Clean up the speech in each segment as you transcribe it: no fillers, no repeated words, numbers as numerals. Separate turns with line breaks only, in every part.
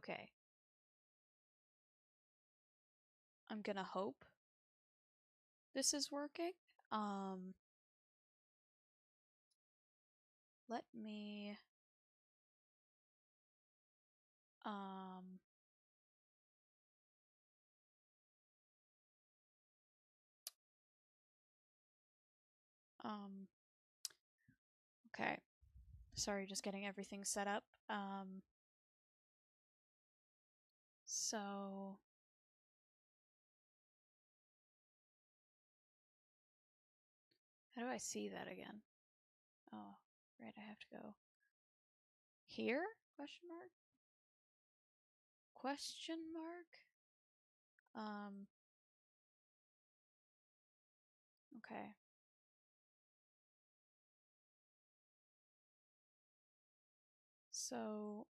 Okay. I'm gonna hope this is working. Let me um um okay. Sorry, just getting everything set up. So how do I see that again? Oh, right, I have to go here? Question mark? Question mark? Okay. So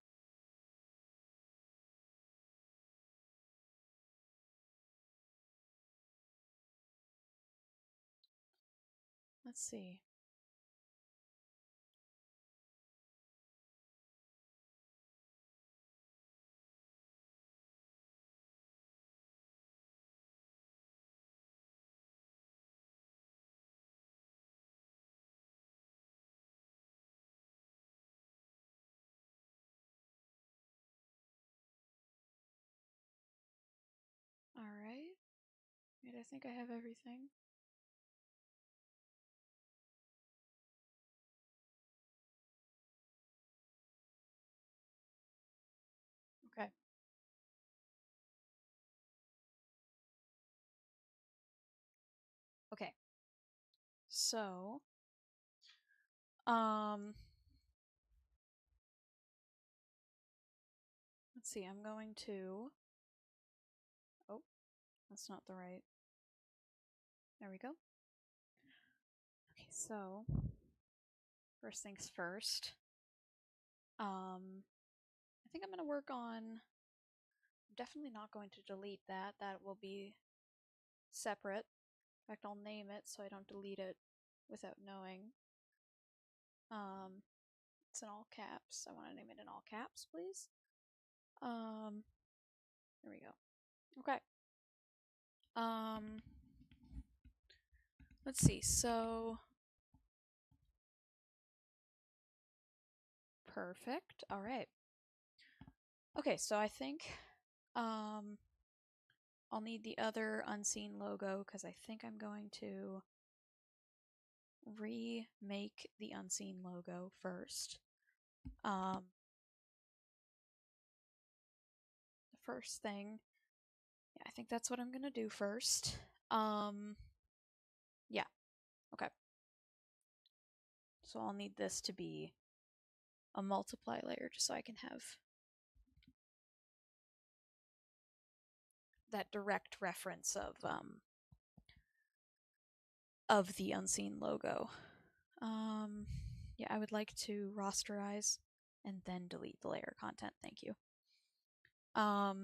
let's see. All right. Wait, I think I have everything. Okay. Okay. So, um, let's see. I'm going to. Oh, that's not the right. There we go. Okay, so first things first. I think I'm gonna work on. I'm definitely not going to delete that. That will be separate. In fact, I'll name it so I don't delete it without knowing. It's in all caps. I want to name it in all caps, please. There we go. Okay. Let's see. So perfect. All right. Okay, so I think I'll need the other unseen logo because I think I'm going to remake the unseen logo first. The first thing, yeah, I think that's what I'm gonna do first. Yeah, okay. So I'll need this to be a multiply layer just so I can have that direct reference of the unseen logo. Yeah, I would like to rasterize and then delete the layer content. Thank you. All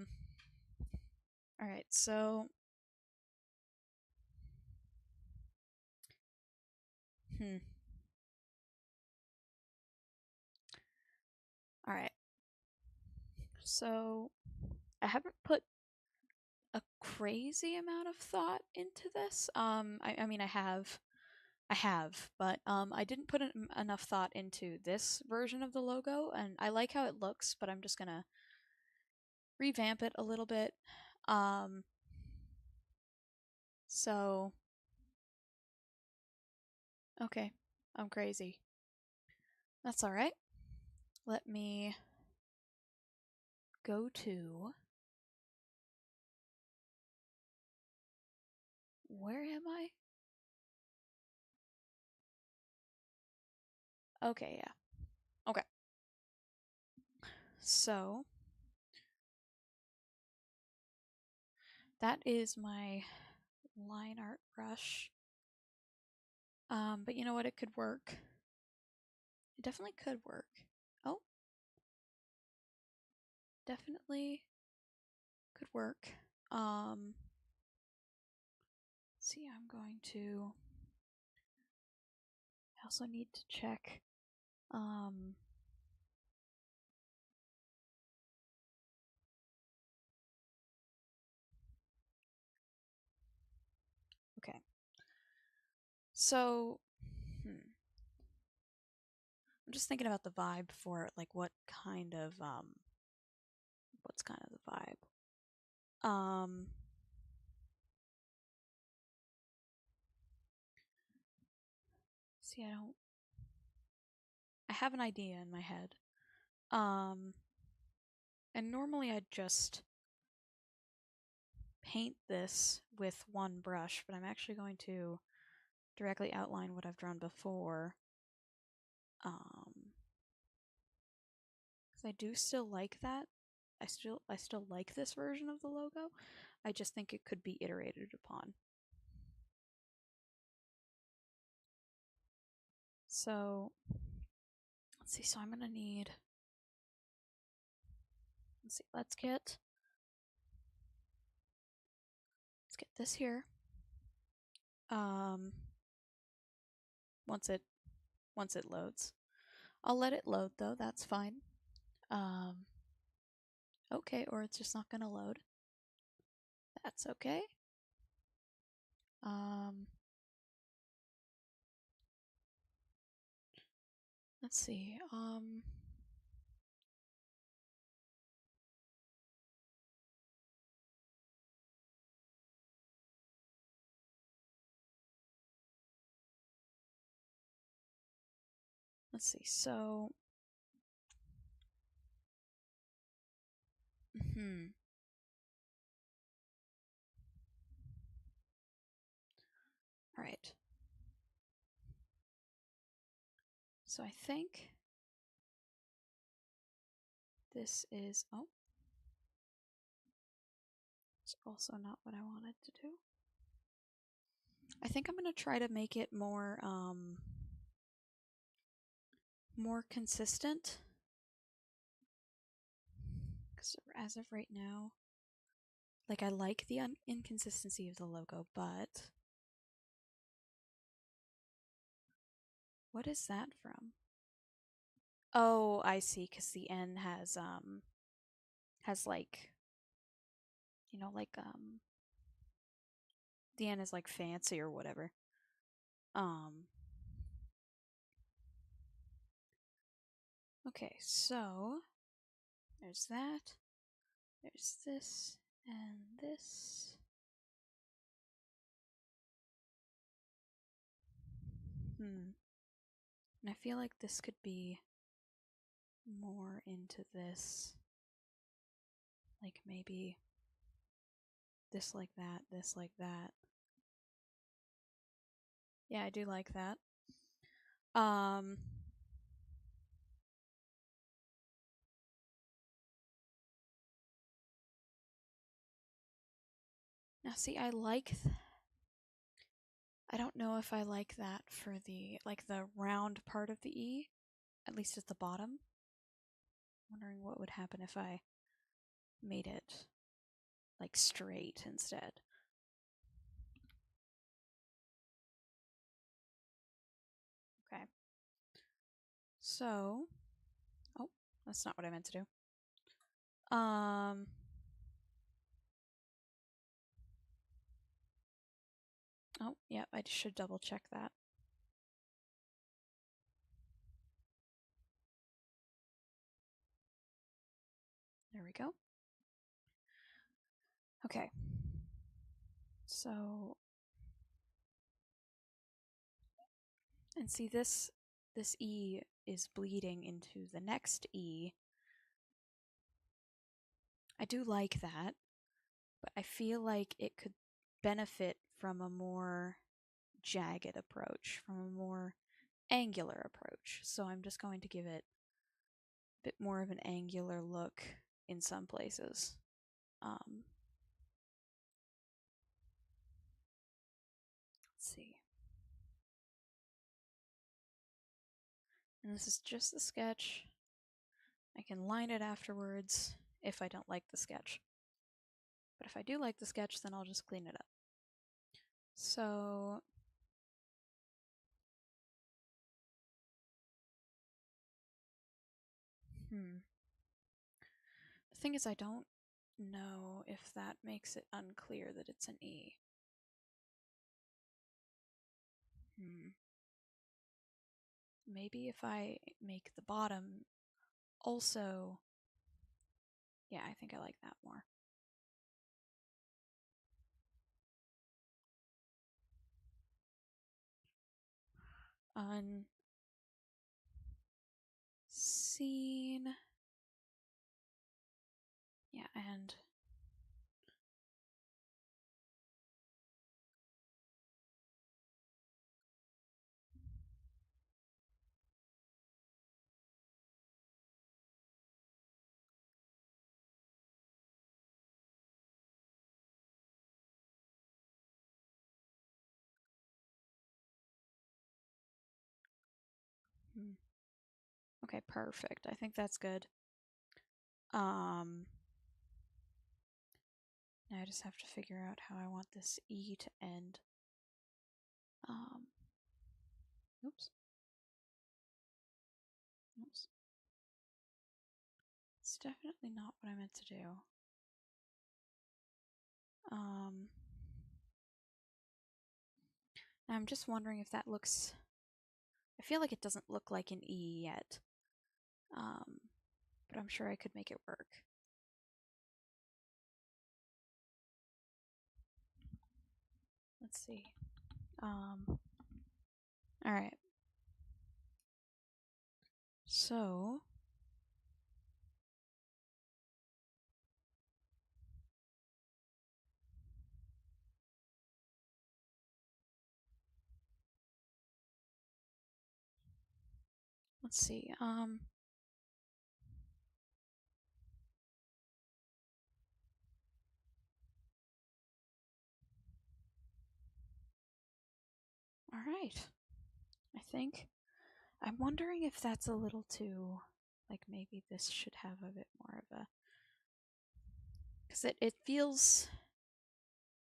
right, so all right. So I haven't put a crazy amount of thought into this. I mean, I have, but I didn't put enough thought into this version of the logo, and I like how it looks, but I'm just gonna revamp it a little bit. So okay, I'm crazy. That's all right. Let me go to. Where am I? Okay, yeah. Okay. So that is my line art brush. But you know what? It could work. It definitely could work. Oh, definitely could work. Let's see, I'm going to. I also need to check. So, I'm just thinking about the vibe for it, like what's kind of the vibe? See, I have an idea in my head. And normally I'd just paint this with one brush, but I'm actually going to directly outline what I've drawn before. Because I do still like that. I still like this version of the logo. I just think it could be iterated upon. So, let's see. So I'm gonna need. Let's see. Let's get this here. Once it loads, I'll let it load though. That's fine. Okay, or it's just not gonna load. That's okay. Let's see. Let's see. So, All right. So I think this is. Oh, it's also not what I wanted to do. I think I'm gonna try to make it more consistent. Because as of right now, like I like the inconsistency of the logo, but what is that from? Oh, I see. Because the N has like, the N is like fancy or whatever. Okay, so there's that. There's this and this. And I feel like this could be more into this. Like maybe this like that, this like that. Yeah, I do like that. Now see, I don't know if I like that for the round part of the E, at least at the bottom. I'm wondering what would happen if I made it like straight instead. Okay. So, oh, that's not what I meant to do. Oh, yeah, I should double check that. There we go. Okay. So, and see this E is bleeding into the next E. I do like that, but I feel like it could benefit from a more jagged approach, from a more angular approach. So I'm just going to give it a bit more of an angular look in some places. Let's see. And this is just the sketch. I can line it afterwards if I don't like the sketch. But if I do like the sketch, then I'll just clean it up. So, the thing is, I don't know if that makes it unclear that it's an E. Maybe if I make the bottom also... Yeah, I think I like that more. Unseen. Yeah, and... Okay, perfect. I think that's good. Now I just have to figure out how I want this E to end. Oops. Oops. It's definitely not what I meant to do. I'm just wondering if that looks... I feel like it doesn't look like an E yet. But I'm sure I could make it work. Let's see. Alright. So... Let's see. Alright. I think... I'm wondering if that's a little too... Like, maybe this should have a bit more of a... Because it feels...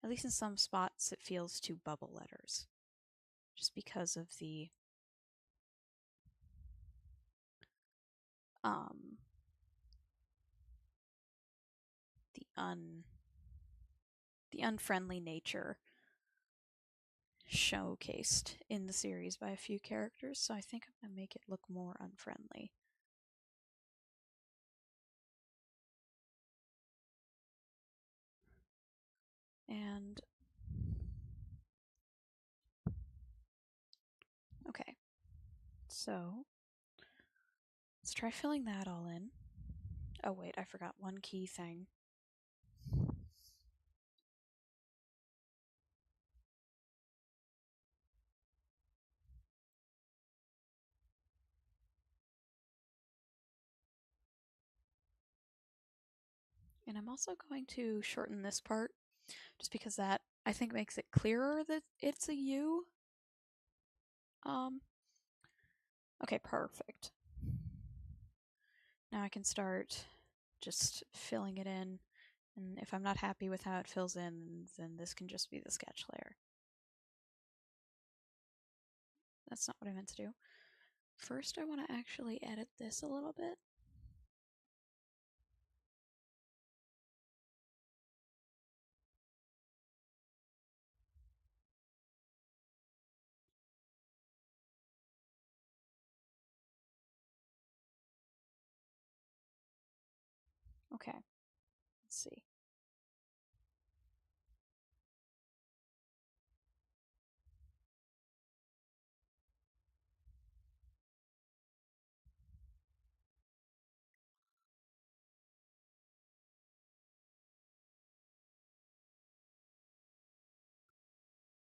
At least in some spots, it feels too bubble letters. Just because of the... the unfriendly nature showcased in the series by a few characters, so I think I'm gonna make it look more unfriendly. And okay, so let's try filling that all in. Oh wait, I forgot one key thing. And I'm also going to shorten this part, just because that, I think, makes it clearer that it's a U. Okay, perfect. Now I can start just filling it in, and if I'm not happy with how it fills in, then this can just be the sketch layer. That's not what I meant to do. First, I want to actually edit this a little bit. Okay, let's see.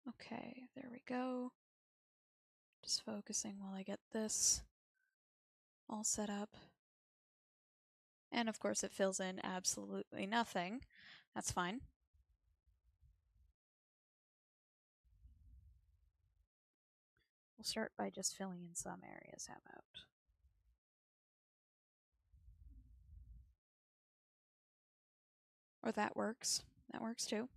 Okay, there we go. Just focusing while I get this all set up. And of course it fills in absolutely nothing. That's fine. We'll start by just filling in some areas. How about? Or that works. That works too.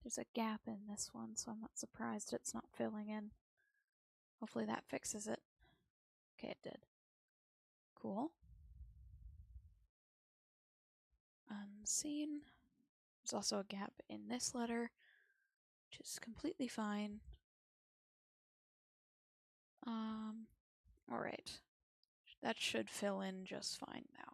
There's a gap in this one, so I'm not surprised it's not filling in. Hopefully that fixes it. Okay, it did. Cool. Unseen. There's also a gap in this letter. which is completely fine. Alright. That should fill in just fine now.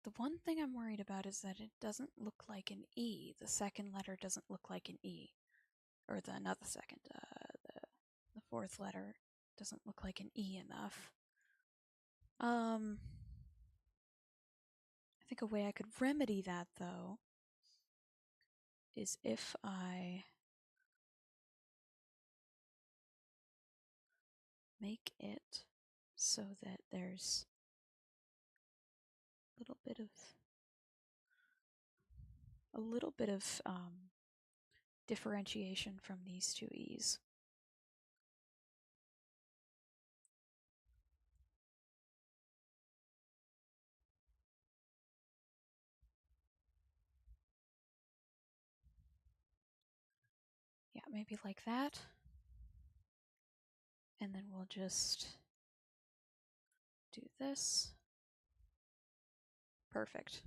The one thing I'm worried about is that it doesn't look like an E. The second letter doesn't look like an E. Or not the second, the fourth letter doesn't look like an E enough. I think a way I could remedy that, though, is if I make it so that there's a little bit of differentiation from these two E's. Yeah, maybe like that. And then we'll just do this. Perfect.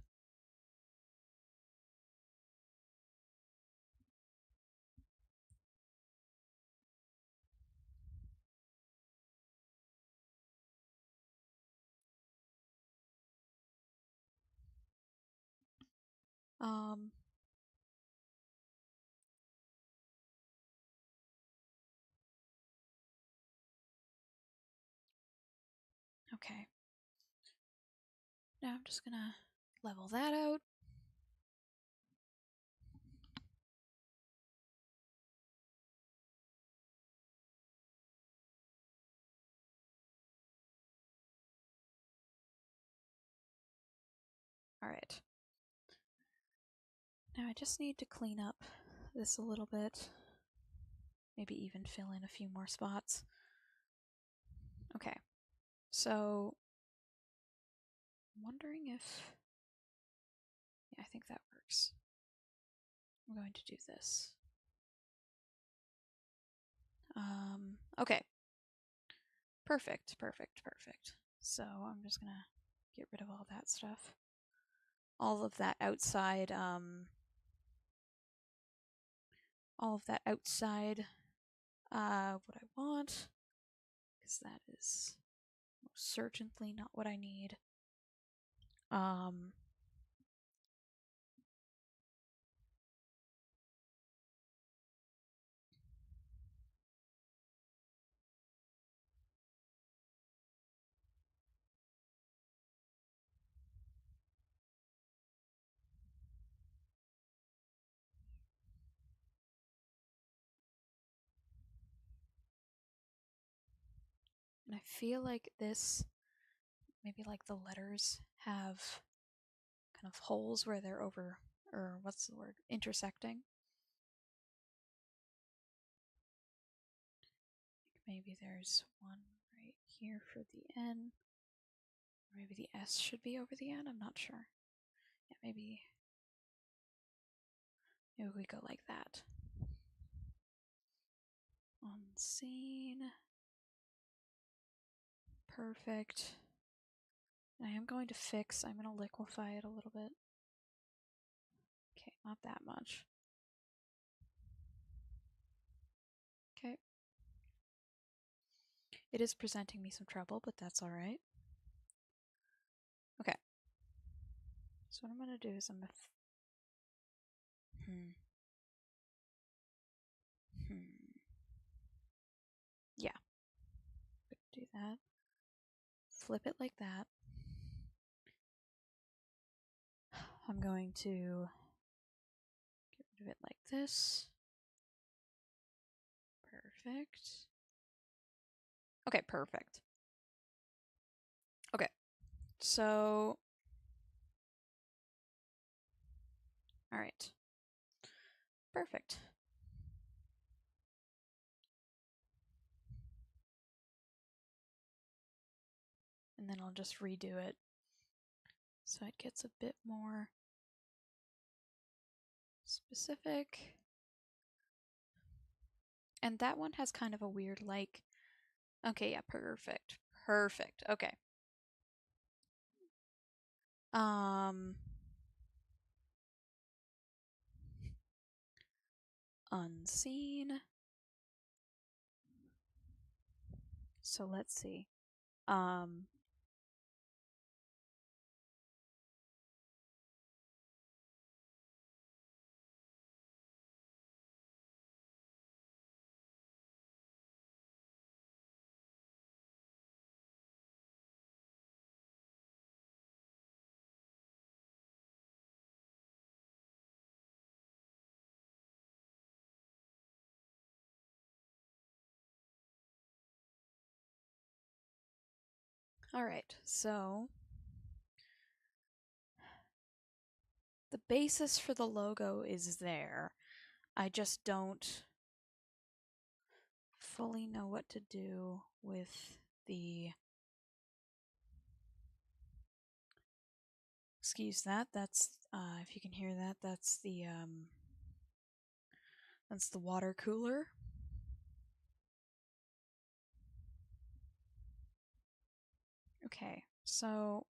Okay. Now I'm just gonna level that out. Alright. Now I just need to clean up this a little bit. Maybe even fill in a few more spots. Okay. So, I'm wondering if... Yeah, I think that works. I'm going to do this. Okay. Perfect, perfect, perfect. So I'm just gonna get rid of all that stuff. All of that outside, what I want, because that is most certainly not what I need. And I feel like this, maybe like the letters have kind of holes where they're over, or what's the word, intersecting. Maybe there's one right here for the N. Maybe the S should be over the N, I'm not sure. Yeah, maybe we go like that. On scene. Perfect. I am going to fix, I'm going to liquefy it a little bit. Okay, not that much. Okay. It is presenting me some trouble, but that's alright. Okay. So what I'm going to do is I'm going to... Yeah. Do that. Flip it like that. I'm going to get rid of it like this. Perfect. Okay, perfect. Okay, so... Alright. Perfect. And then I'll just redo it so it gets a bit more specific. And that one has kind of a weird, like... Okay, yeah, perfect. Perfect. Okay. unseen. So let's see. Alright, so the basis for the logo is there. I just don't fully know what to do with the... Excuse that, that's, if you can hear that, that's the water cooler. Okay, so...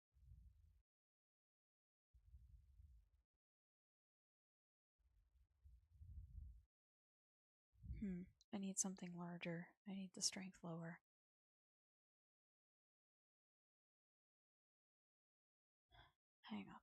I need something larger. I need the strength lower. Hang on.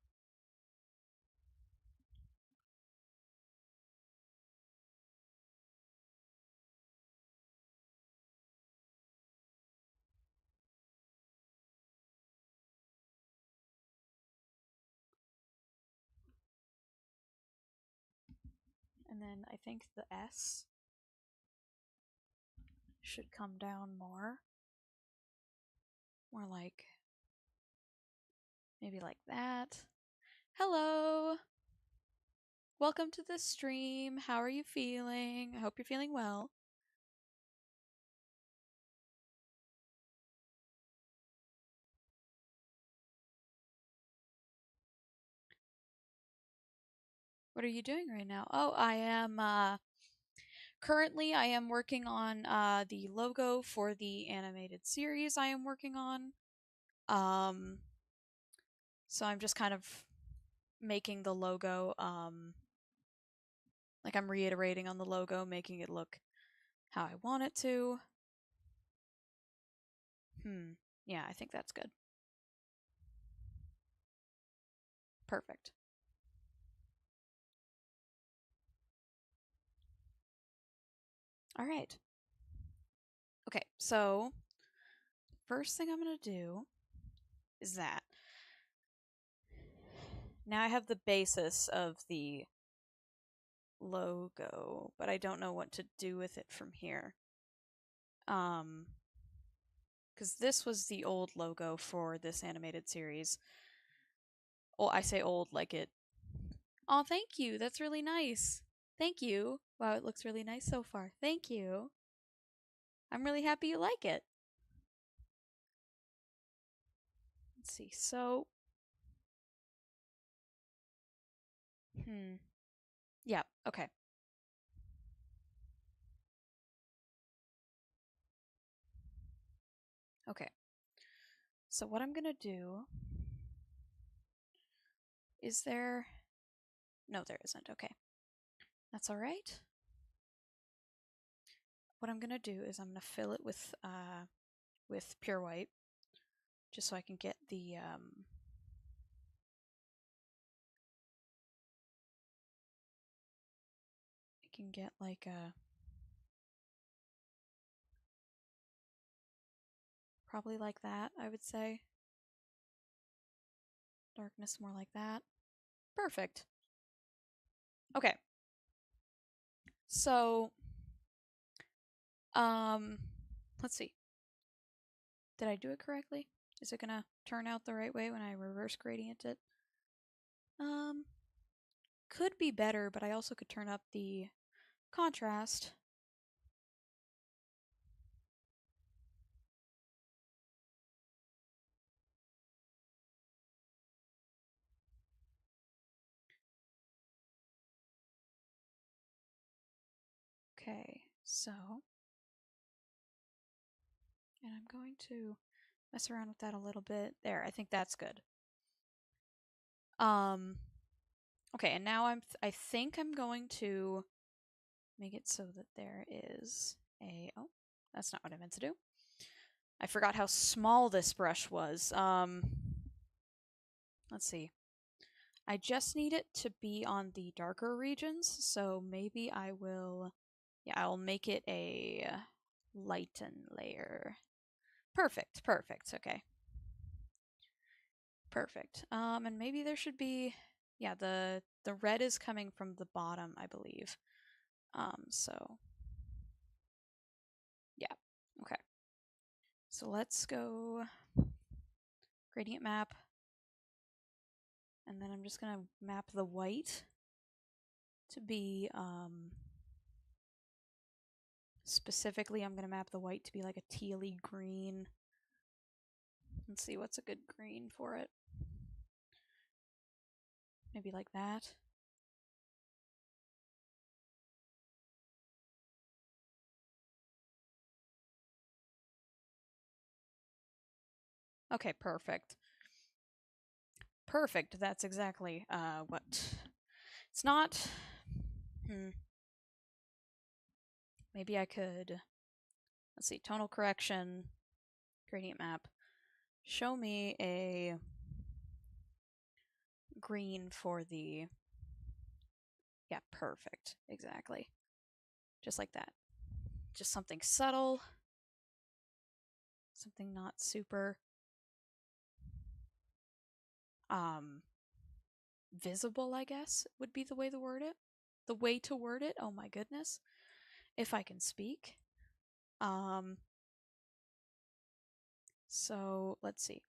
And then I think the S should come down more. More like, maybe like that. Hello! Welcome to the stream. How are you feeling? I hope you're feeling well. What are you doing right now? Oh, I am, currently I am working on, the logo for the animated series I am working on. So I'm just kind of making the logo, like I'm reiterating on the logo, making it look how I want it to. Yeah, I think that's good. Perfect. All right. Okay, so first thing I'm going to do is that. Now I have the basis of the logo, but I don't know what to do with it from here. Because this was the old logo for this animated series. Oh, I say old like it. Oh, thank you. That's really nice. Thank you. Wow, it looks really nice so far. Thank you. I'm really happy you like it. Let's see. So, yeah, okay. Okay. So what I'm gonna do... Is there... No, there isn't. Okay. That's alright. What I'm gonna do is I'm gonna fill it with pure white, just so I can get the, I can get like a... Probably like that, I would say. Darkness more like that. Perfect. Okay. So, let's see. Did I do it correctly? Is it gonna turn out the right way when I reverse gradient it? Could be better, but I also could turn up the contrast. Okay, so... And I'm going to mess around with that a little bit. There, I think that's good. Okay, and now I think I'm going to make it so that there is a, oh, that's not what I meant to do. I forgot how small this brush was. Let's see. I just need it to be on the darker regions, so maybe I will, yeah, I'll make it a lighten layer. Perfect, perfect, okay. Perfect. And maybe there should be, yeah, the red is coming from the bottom, I believe. So yeah, okay. So let's go gradient map, and then I'm just gonna map the white to be, specifically I'm gonna map the white to be like a tealy green. Let's see, what's a good green for it? Maybe like that. Okay, perfect. Perfect, that's exactly what. It's not... Maybe I could... Let's see, tonal correction, gradient map. Show me a green for the... Yeah, perfect, exactly. Just like that. Just something subtle. Something not super... visible, I guess, would be the way to word it. The way to word it, oh my goodness. If I can speak. So let's see.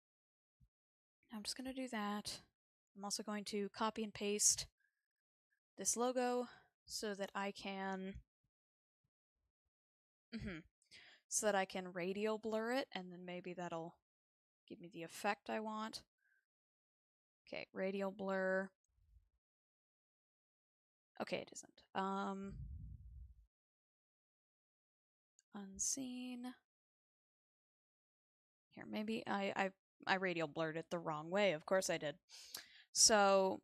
I'm just going to do that. I'm also going to copy and paste this logo so that I can so that I can radial blur it, and then maybe that'll give me the effect I want. Okay, radial blur. Okay, it isn't. Unseen. Here, maybe I radial blurred it the wrong way. Of course I did. So,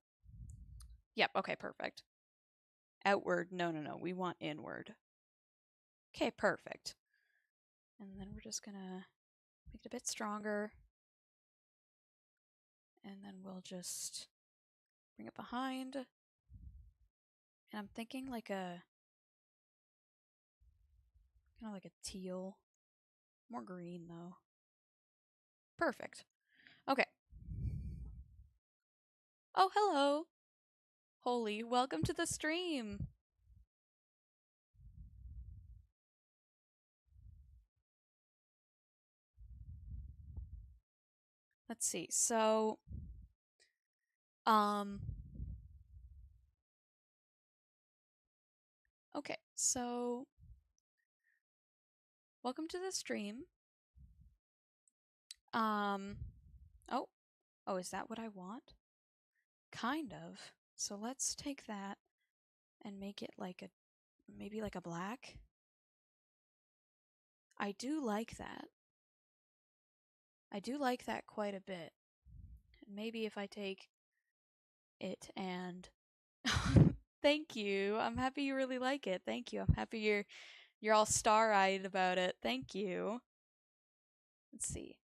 yep, okay, perfect. Outward, no, we want inward. Okay, perfect. And then we're just gonna make it a bit stronger. And then we'll just bring it behind. And I'm thinking like a, kind of like a teal. More green though. Perfect. Okay. Oh, hello. Holy, welcome to the stream. Let's see. So, okay. So, welcome to the stream. Oh, is that what I want? Kind of. So let's take that and make it like a, maybe like a black. I do like that. I do like that quite a bit. Maybe if I take it and thank you. I'm happy you really like it. Thank you. I'm happy you're all star-eyed about it. Thank you. Let's see.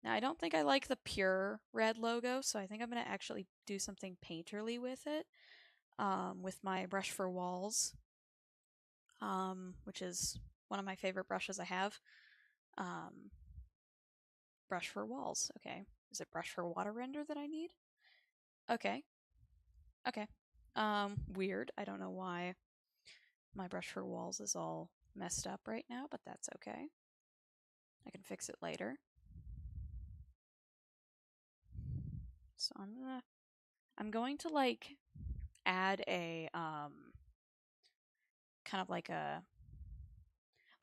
Now I don't think I like the pure red logo, so I think I'm gonna actually do something painterly with it. With my brush for walls. Which is one of my favorite brushes I have. Brush for walls. Okay. Is it brush for water render that I need? Okay. Okay. Weird. I don't know why my brush for walls is all messed up right now, but that's okay. I can fix it later. So I'm going to like add a kind of like a,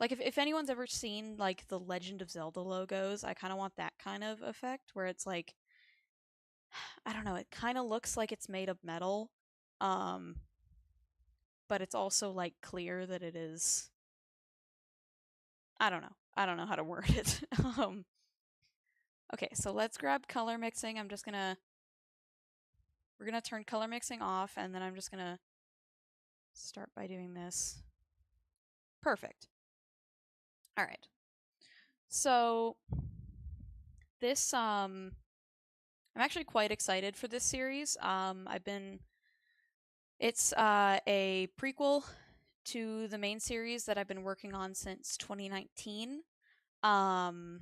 like if anyone's ever seen like the Legend of Zelda logos, I kind of want that kind of effect where it's like, I don't know, it kind of looks like it's made of metal, but it's also like clear that it is. I don't know how to word it. Okay, so let's grab color mixing. We're gonna turn color mixing off, and then I'm just gonna start by doing this. Perfect. All right. So this I'm actually quite excited for this series. It's a prequel to the main series that I've been working on since 2019. Um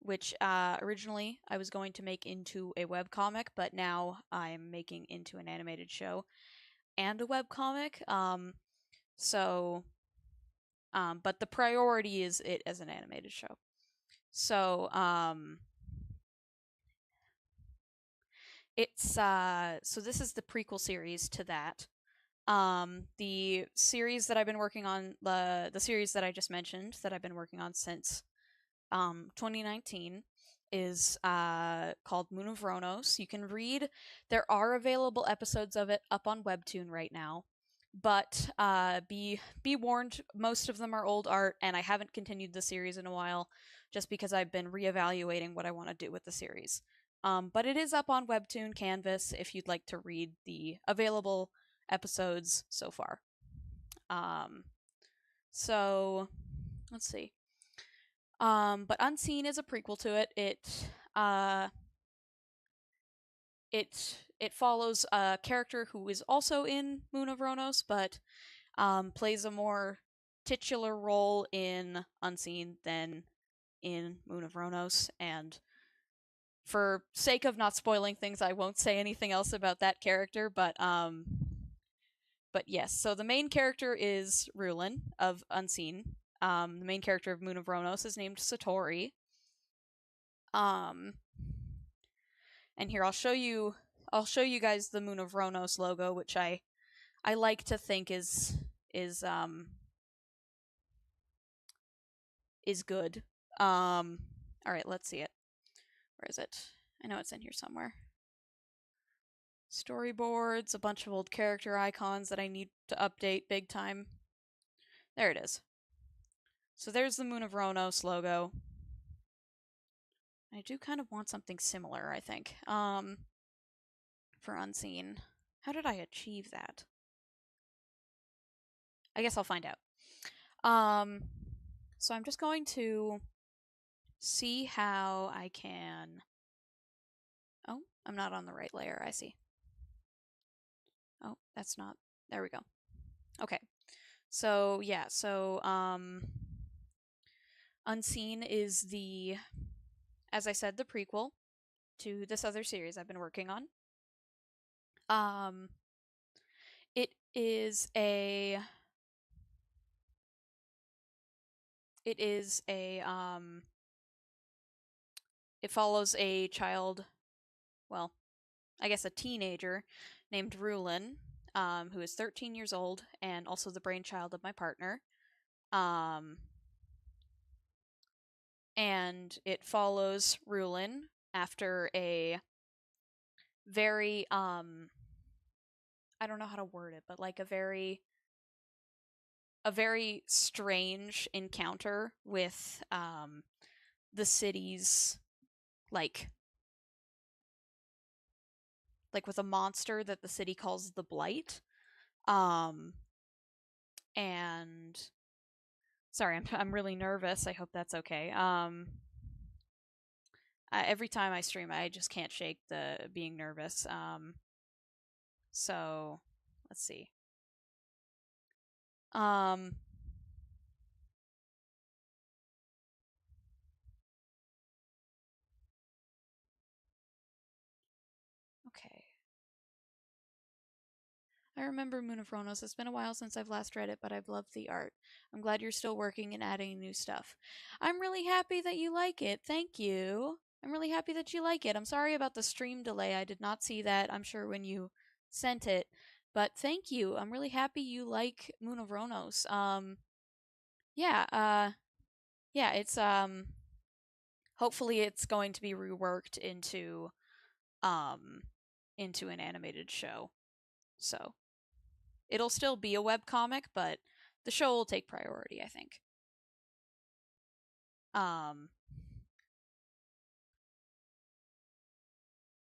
which originally I was going to make into a webcomic, but now I'm making into an animated show and a webcomic. So but the priority is it as an animated show. So so this is the prequel series to that. The series that I've been working on, the series that I just mentioned that I've been working on since 2019 is called Moon of Ronos. You can read, there are available episodes of it up on Webtoon right now, but be warned, most of them are old art, and I haven't continued the series in a while, just because I've been reevaluating what I want to do with the series. But it is up on Webtoon Canvas if you'd like to read the available episodes so far. So let's see. But Unseen is a prequel to it. It follows a character who is also in Moon of Ronos, but plays a more titular role in Unseen than in Moon of Ronos. And for sake of not spoiling things, I won't say anything else about that character. But yes. So the main character is Rulin of Unseen. The main character of Moon of Ronos is named Satori. And here I'll show you guys the Moon of Ronos logo, which I like to think is good. All right, let's see it. Where is it? I know it's in here somewhere. Storyboards, a bunch of old character icons that I need to update big time. There it is. So there's the Moon of Ronos logo. I do kind of want something similar, I think. For Unseen. How did I achieve that? I guess I'll find out. So I'm just going to see how I can... Oh, I'm not on the right layer, I see. Oh, that's not... There we go. Okay. So, yeah, so, Unseen is the, as I said, the prequel to this other series I've been working on. It is a... It follows a child, well, I guess a teenager, named Rulin, who is 13 years old and also the brainchild of my partner. And it follows Rulin after a very, I don't know how to word it, but like a very strange encounter with the city's like with a monster that the city calls the Blight. And sorry, I'm really nervous. I hope that's okay. Every time I stream, I just can't shake the being nervous. So let's see. Okay. I remember Moon of Ronos. It's been a while since I've last read it, but I've loved the art. I'm glad you're still working and adding new stuff. I'm really happy that you like it. Thank you. I'm really happy that you like it. I'm sorry about the stream delay. I did not see that, I'm sure, when you sent it. But thank you. I'm really happy you like Moon of Ronos. Yeah, it's hopefully it's going to be reworked into an animated show. So it'll still be a webcomic, but the show will take priority, I think.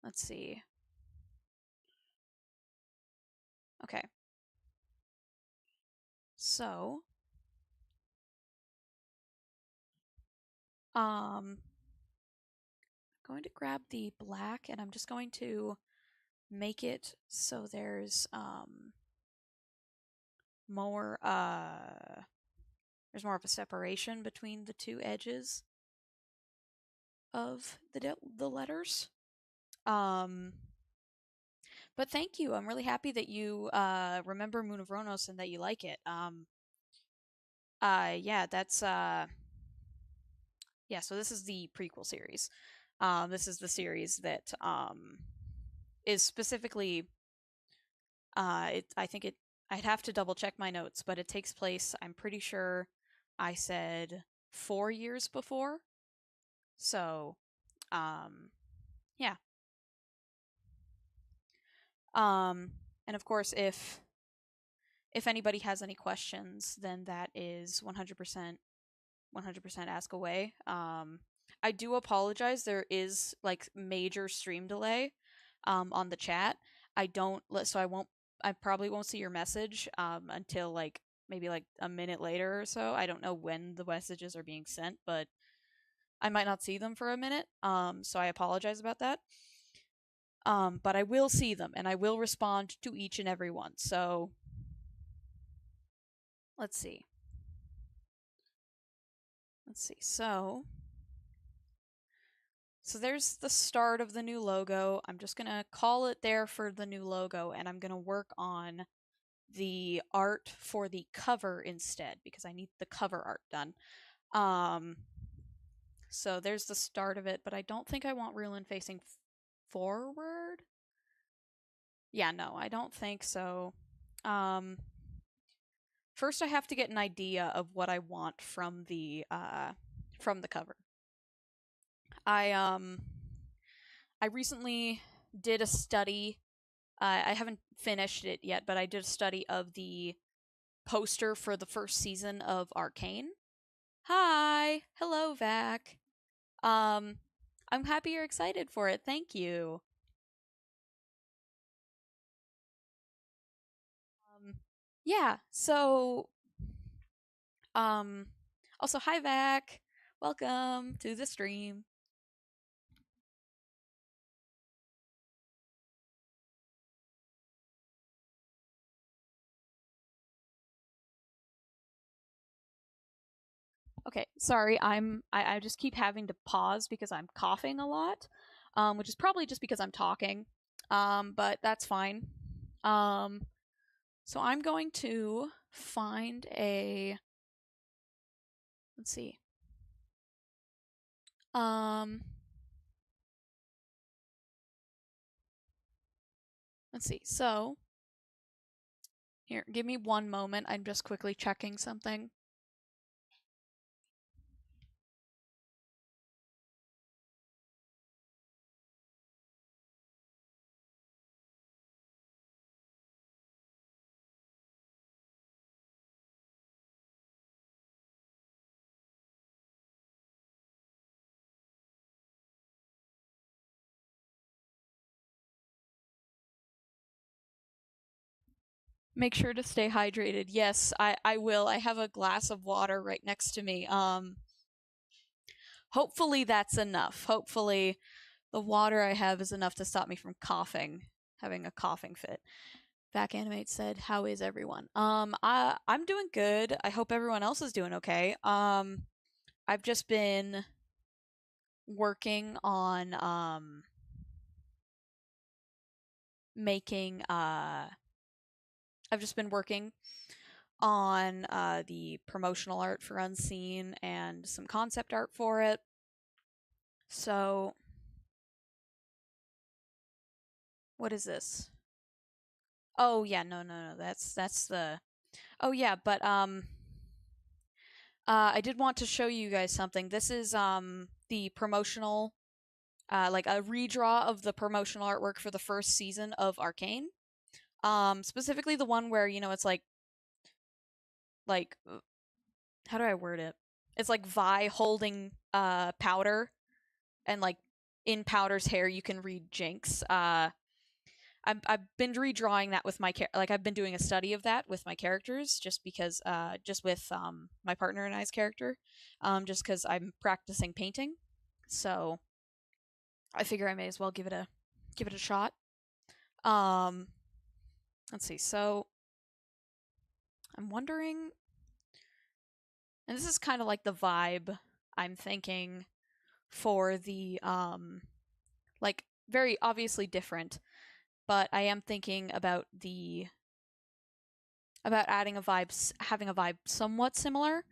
Let's see. Okay. So, I'm going to grab the black and I'm just going to make it so there's more there's more of a separation between the two edges of the letters. But thank you. I'm really happy that you remember Moon of Ronos and that you like it. Yeah, that's yeah. So this is the prequel series. This is the series that is specifically. I think it. I'd have to double check my notes, but it takes place. I'm pretty sure I said 4 years before. So, yeah. And of course, if anybody has any questions, then that is 100% ask away. I do apologize. There is like major stream delay on the chat. I probably won't see your message until like maybe like a minute later or so. I don't know when the messages are being sent, but I might not see them for a minute. So I apologize about that. But I will see them and I will respond to each and every one. So let's see. So there's the start of the new logo. I'm just going to call it there for the new logo, and I'm going to work on the art for the cover instead because I need the cover art done. So there's the start of it, but I don't think I want Rulin facing forward. Yeah, no, I don't think so. First I have to get an idea of what I want from the cover. I recently did a study. I haven't finished it yet, but I did a study of the poster for the first season of Arcane. Hi, hello, Vac. I'm happy you're excited for it. Thank you. Yeah. So, um, also hi, Vac. Welcome to the stream. Okay, sorry. I just keep having to pause because I'm coughing a lot, which is probably just because I'm talking. But that's fine. So I'm going to find a. Let's see. Let's see. So here, give me one moment. I'm just quickly checking something. Make sure to stay hydrated. Yes, I will. I have a glass of water right next to me. Hopefully that's enough. Hopefully the water I have is enough to stop me from coughing, having a coughing fit. Back Animate said, "How is everyone?" I'm doing good. I hope everyone else is doing okay. I've just been working on making I've just been working on the promotional art for Unseen and some concept art for it. So what is this? Oh yeah, no. That's the. Oh yeah, but I did want to show you guys something. This is the promotional like a redraw of the promotional artwork for the first season of Arcane. Specifically the one where, it's like how do I word it? It's like Vi holding Powder, and like in Powder's hair you can read Jinx. I've been redrawing that with my like I've been doing a study of that with my characters just because just with my partner and I's character, just because I'm practicing painting, so I figure I may as well give it a shot. Um, let's see. So I'm wondering, and this is kind of like the vibe I'm thinking for the like very obviously different, but I am thinking about adding a vibe, having a vibe somewhat similar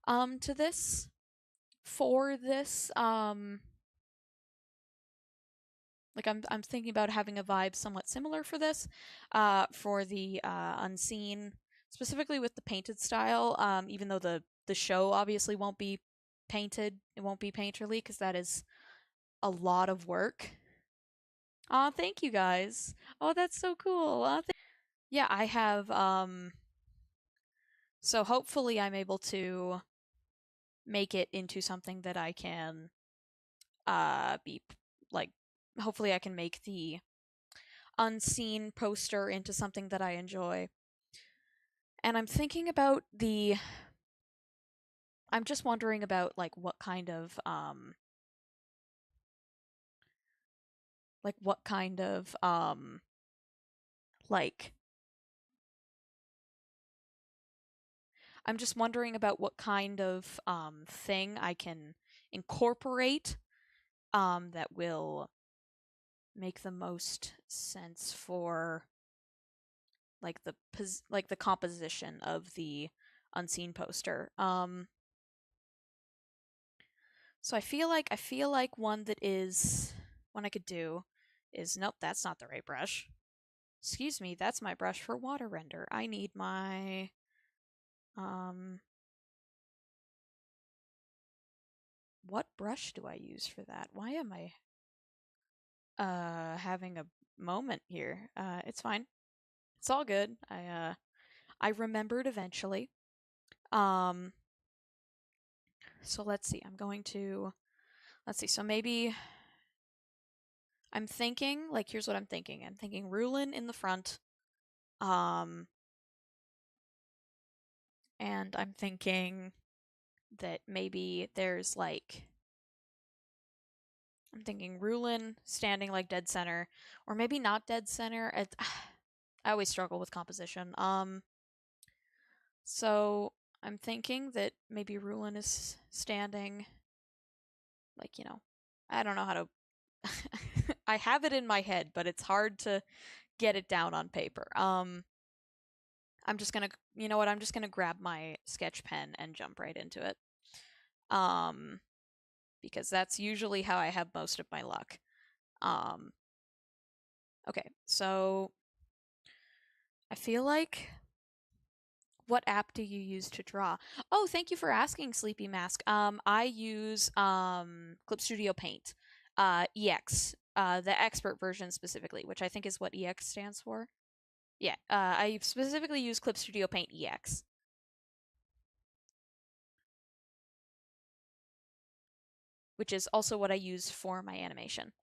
to this for this like I'm thinking about having a vibe somewhat similar for this for the unseen, specifically with the painted style, even though the show obviously won't be painted, it won't be painterly because that is a lot of work. Aw, thank you guys. Oh, that's so cool. Yeah, I have so hopefully I'm able to make it into something that I can be like hopefully I can make the unseen poster into something that I enjoy. And I'm just wondering about like what kind of like I'm just wondering about what kind of thing I can incorporate that will make the most sense for like the composition of the unseen poster. So I feel like one I could do is nope, that's not the right brush. Excuse me, that's my brush for water render. I need my what brush do I use for that? Why am I having a moment here? It's fine. It's all good. I remembered eventually. Um so let's see. Let's see. So maybe I'm thinking like here's what I'm thinking. I'm thinking Rulin in the front. Um and I'm thinking that maybe there's like I'm thinking Rulin standing like dead center, or maybe not dead center. I always struggle with composition. So I'm thinking that maybe Rulin is standing, like I don't know how to. I have it in my head, but it's hard to get it down on paper. I'm just gonna, you know what? I'm just gonna grab my sketch pen and jump right into it. Um, because that's usually how I have most of my luck. Um, okay, so I feel like what app do you use to draw? Oh, thank you for asking, Sleepy Mask. I use Clip Studio Paint, EX, the expert version specifically, which I think is what EX stands for. Yeah, I specifically use Clip Studio Paint EX. Which is also what I use for my animation.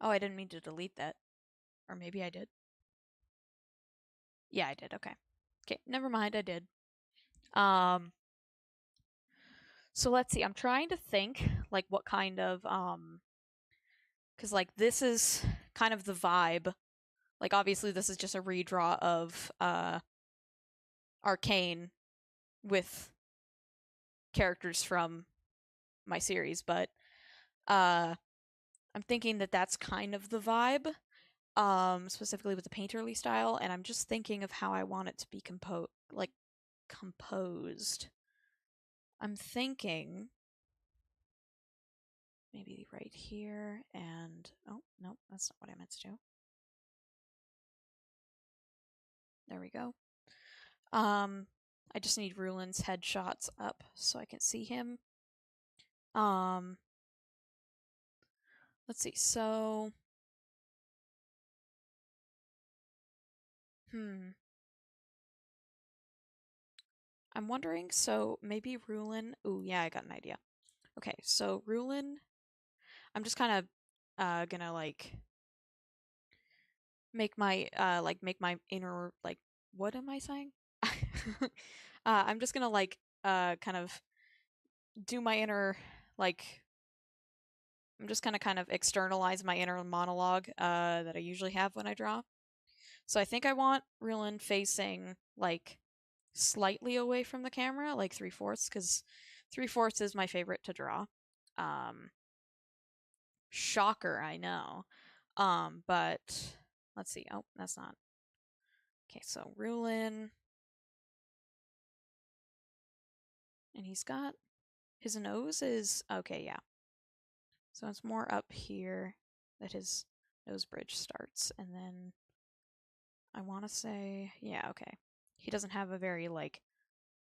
Oh, I didn't mean to delete that. Or maybe I did. Yeah, I did. Okay. Okay, never mind, I did. So let's see. I'm trying to think like what kind of cuz like this is kind of the vibe. Like obviously this is just a redraw of Arcane with characters from my series, but I'm thinking that that's kind of the vibe. Specifically with the painterly style, and I'm just thinking of how I want it to be composed. I'm thinking maybe right here and oh no, that's not what I meant to do. There we go. I just need Rulin's headshots up so I can see him. Let's see. So I'm wondering, so maybe Rulin. Ooh, yeah, I got an idea. Okay, so Rulin, I'm just kind of gonna make my make my inner what am I saying? I'm just gonna kind of do my inner like I'm just gonna kind of externalize my inner monologue that I usually have when I draw. So I think I want Rulin facing slightly away from the camera, like 3/4, because 3/4 is my favorite to draw. Shocker, I know. But let's see. Oh, that's not. Okay, so Rulin. And he's got his nose is okay, yeah. So it's more up here that his nose bridge starts, and then I want to say, yeah, okay. He doesn't have a very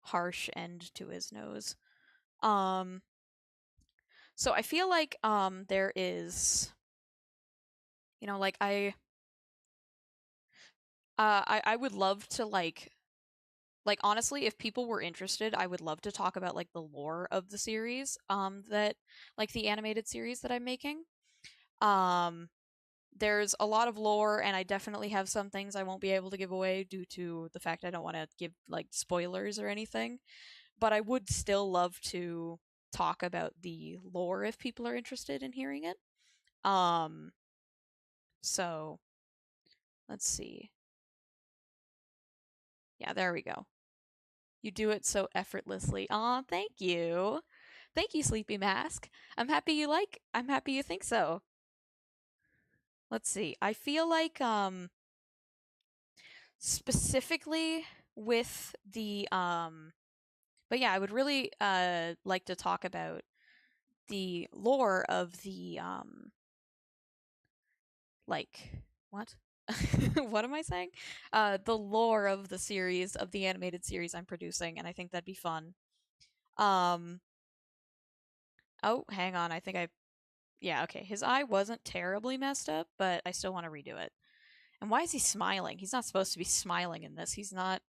harsh end to his nose. So I feel like there is, I would love to honestly, if people were interested, I would love to talk about the lore of the series, that the animated series that I'm making. There's a lot of lore, and I definitely have some things I won't be able to give away due to the fact I don't want to give spoilers or anything. But I would still love to talk about the lore if people are interested in hearing it. So let's see. Yeah, there we go. You do it so effortlessly. Aw, thank you. Thank you, Sleepy Mask. I'm happy you think so. Let's see. I feel like specifically with the but yeah, I would really like to talk about the lore of the what? What am I saying? The lore of the series, of the animated series I'm producing, and I think that'd be fun. Oh, hang on. Yeah, okay. His eye wasn't terribly messed up, but I still want to redo it. And why is he smiling? He's not supposed to be smiling in this. He's not.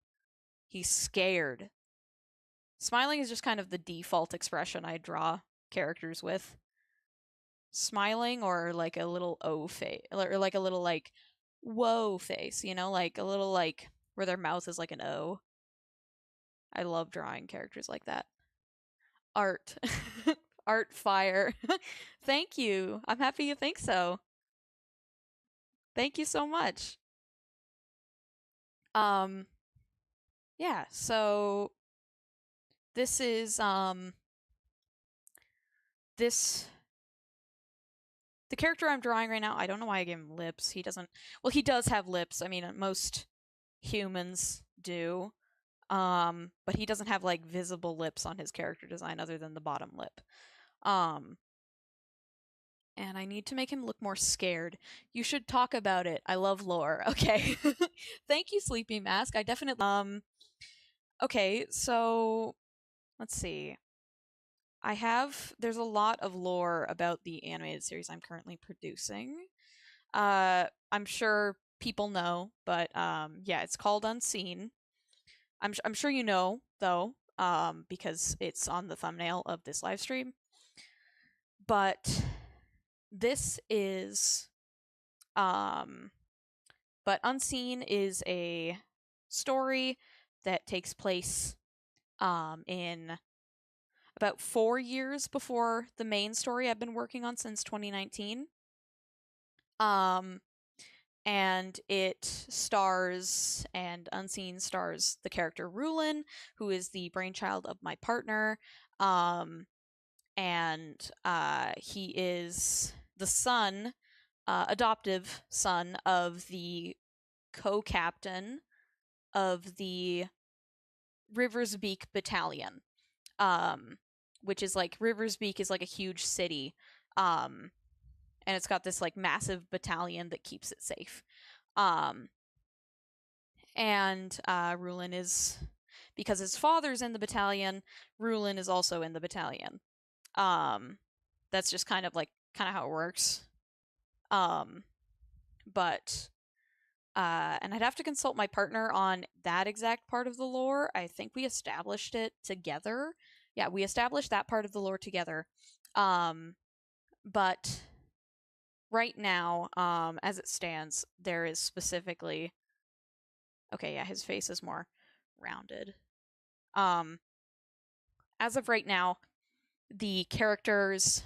He's scared. Smiling is just kind of the default expression I draw characters with. Smiling or a little O face, or a little whoa face, a little where their mouth is like an O. I love drawing characters like that. Art. Art fire. Thank you. I'm happy you think so. Thank you so much. Yeah, so this is this the character I'm drawing right now. I don't know why I gave him lips. He doesn't. Well, he does have lips. I mean, most humans do. But he doesn't have visible lips on his character design other than the bottom lip. And I need to make him look more scared. You should talk about it. I love lore. Okay. Thank you, Sleepy Mask. I definitely okay, so let's see. There's a lot of lore about the animated series I'm currently producing. I'm sure people know, but yeah, it's called Unseen. I'm sure you know though, because it's on the thumbnail of this live stream. But this is but Unseen is a story that takes place in about 4 years before the main story I've been working on since 2019. And it stars, and Unseen stars, the character Rulin, who is the brainchild of my partner. And he is the son, adoptive son of the co-captain of the Riversbeak Battalion, which is Riversbeak is a huge city, and it's got this massive battalion that keeps it safe. And Rulin is, because his father's in the battalion, Rulin is also in the battalion. That's just kind of how it works. But and I'd have to consult my partner on that exact part of the lore. I think we established it together. Yeah, we established that part of the lore together. But right now, as it stands, there is specifically, okay, yeah, his face is more rounded. As of right now, the characters,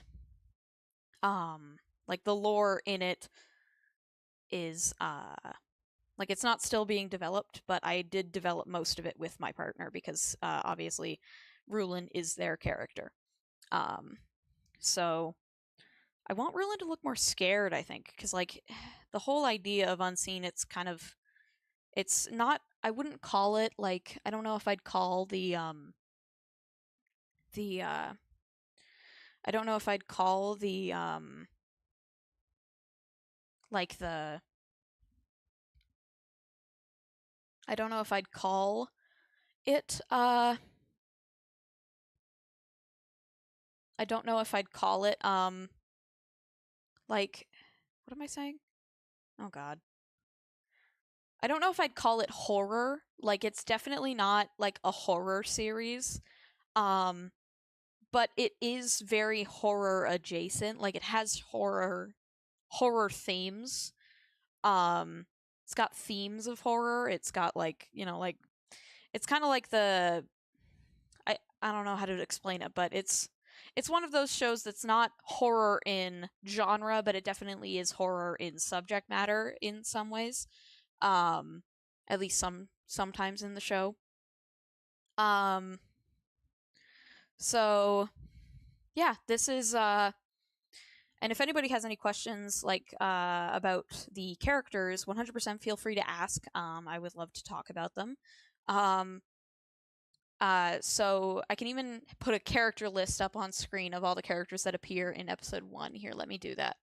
like the lore in it is, like it's not still being developed, but I did develop most of it with my partner because, obviously, Rulin is their character. So I want Rulin to look more scared, I think, because like the whole idea of Unseen, it's kind of, it's not. I wouldn't call it like, I don't know if I'd call the I don't know if I'd call the like the I don't know if I'd call it I don't know if I'd call it like, what am I saying? Oh god. I don't know if I'd call it horror. Like it's definitely not like a horror series. Um but it is very horror adjacent. Like it has horror themes. It's got themes of horror. It's got like, like it's kind of like the I don't know how to explain it, but it's one of those shows that's not horror in genre, but it definitely is horror in subject matter in some ways. Um at least sometimes in the show. Um so yeah, this is and if anybody has any questions like about the characters, 100% feel free to ask. I would love to talk about them. Um, so I can even put a character list up on screen of all the characters that appear in episode 1. Here, let me do that.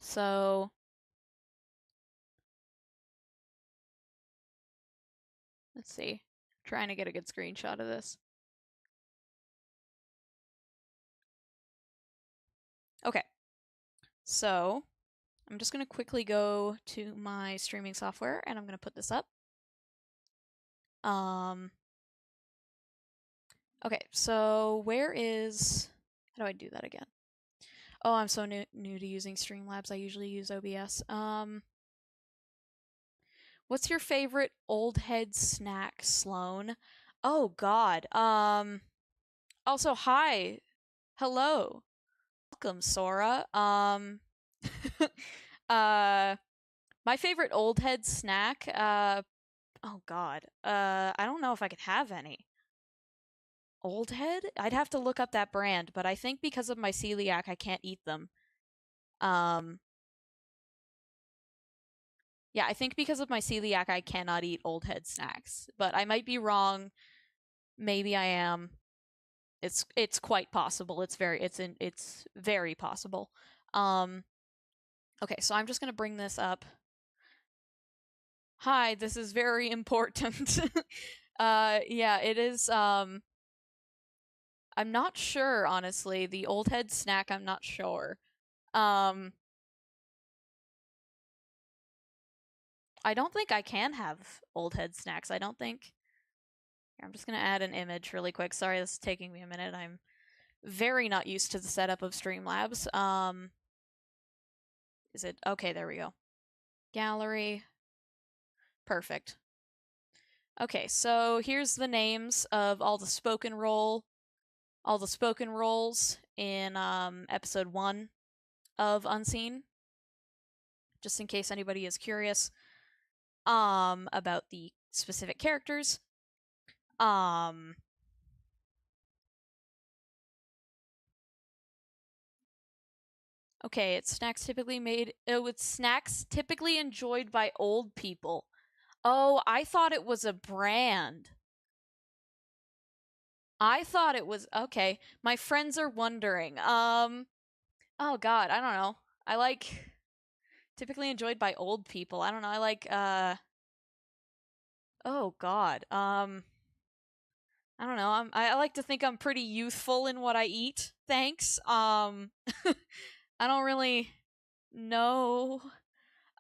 So let's see. I'm trying to get a good screenshot of this. Okay. So I'm just going to quickly go to my streaming software and I'm going to put this up. Okay, so where is, how do I do that again? Oh, I'm so new to using Streamlabs. I usually use OBS. What's your favorite old head snack, Sloan? Oh god. Also hi. Hello. Welcome, Sora. uh my favorite old head snack, oh god. I don't know if I could have any. Old Head? I'd have to look up that brand, but I think because of my celiac, I can't eat them. Yeah, I think because of my celiac, I cannot eat Old Head snacks. But I might be wrong. Maybe I am. It's quite possible. It's very possible. Okay, so I'm just gonna bring this up. Hi, this is very important. Yeah, it is. I'm not sure, honestly. The Old Head snack, I'm not sure. I don't think I can have Old Head snacks. I don't think. Here, I'm just gonna add an image really quick. Sorry, this is taking me a minute. I'm very not used to the setup of Streamlabs. Is it okay? There we go. Gallery. Perfect. Okay, so here's the names of all the spoken roles in episode 1 of Unseen, just in case anybody is curious about the specific characters. Okay, it's snacks typically made with snacks typically enjoyed by old people. Oh, I thought it was a brand. I thought it was okay. My friends are wondering. Oh god, I don't know. I like typically enjoyed by old people. I don't know. I like oh god. I don't know. I like to think I'm pretty youthful in what I eat. Thanks. I don't really know.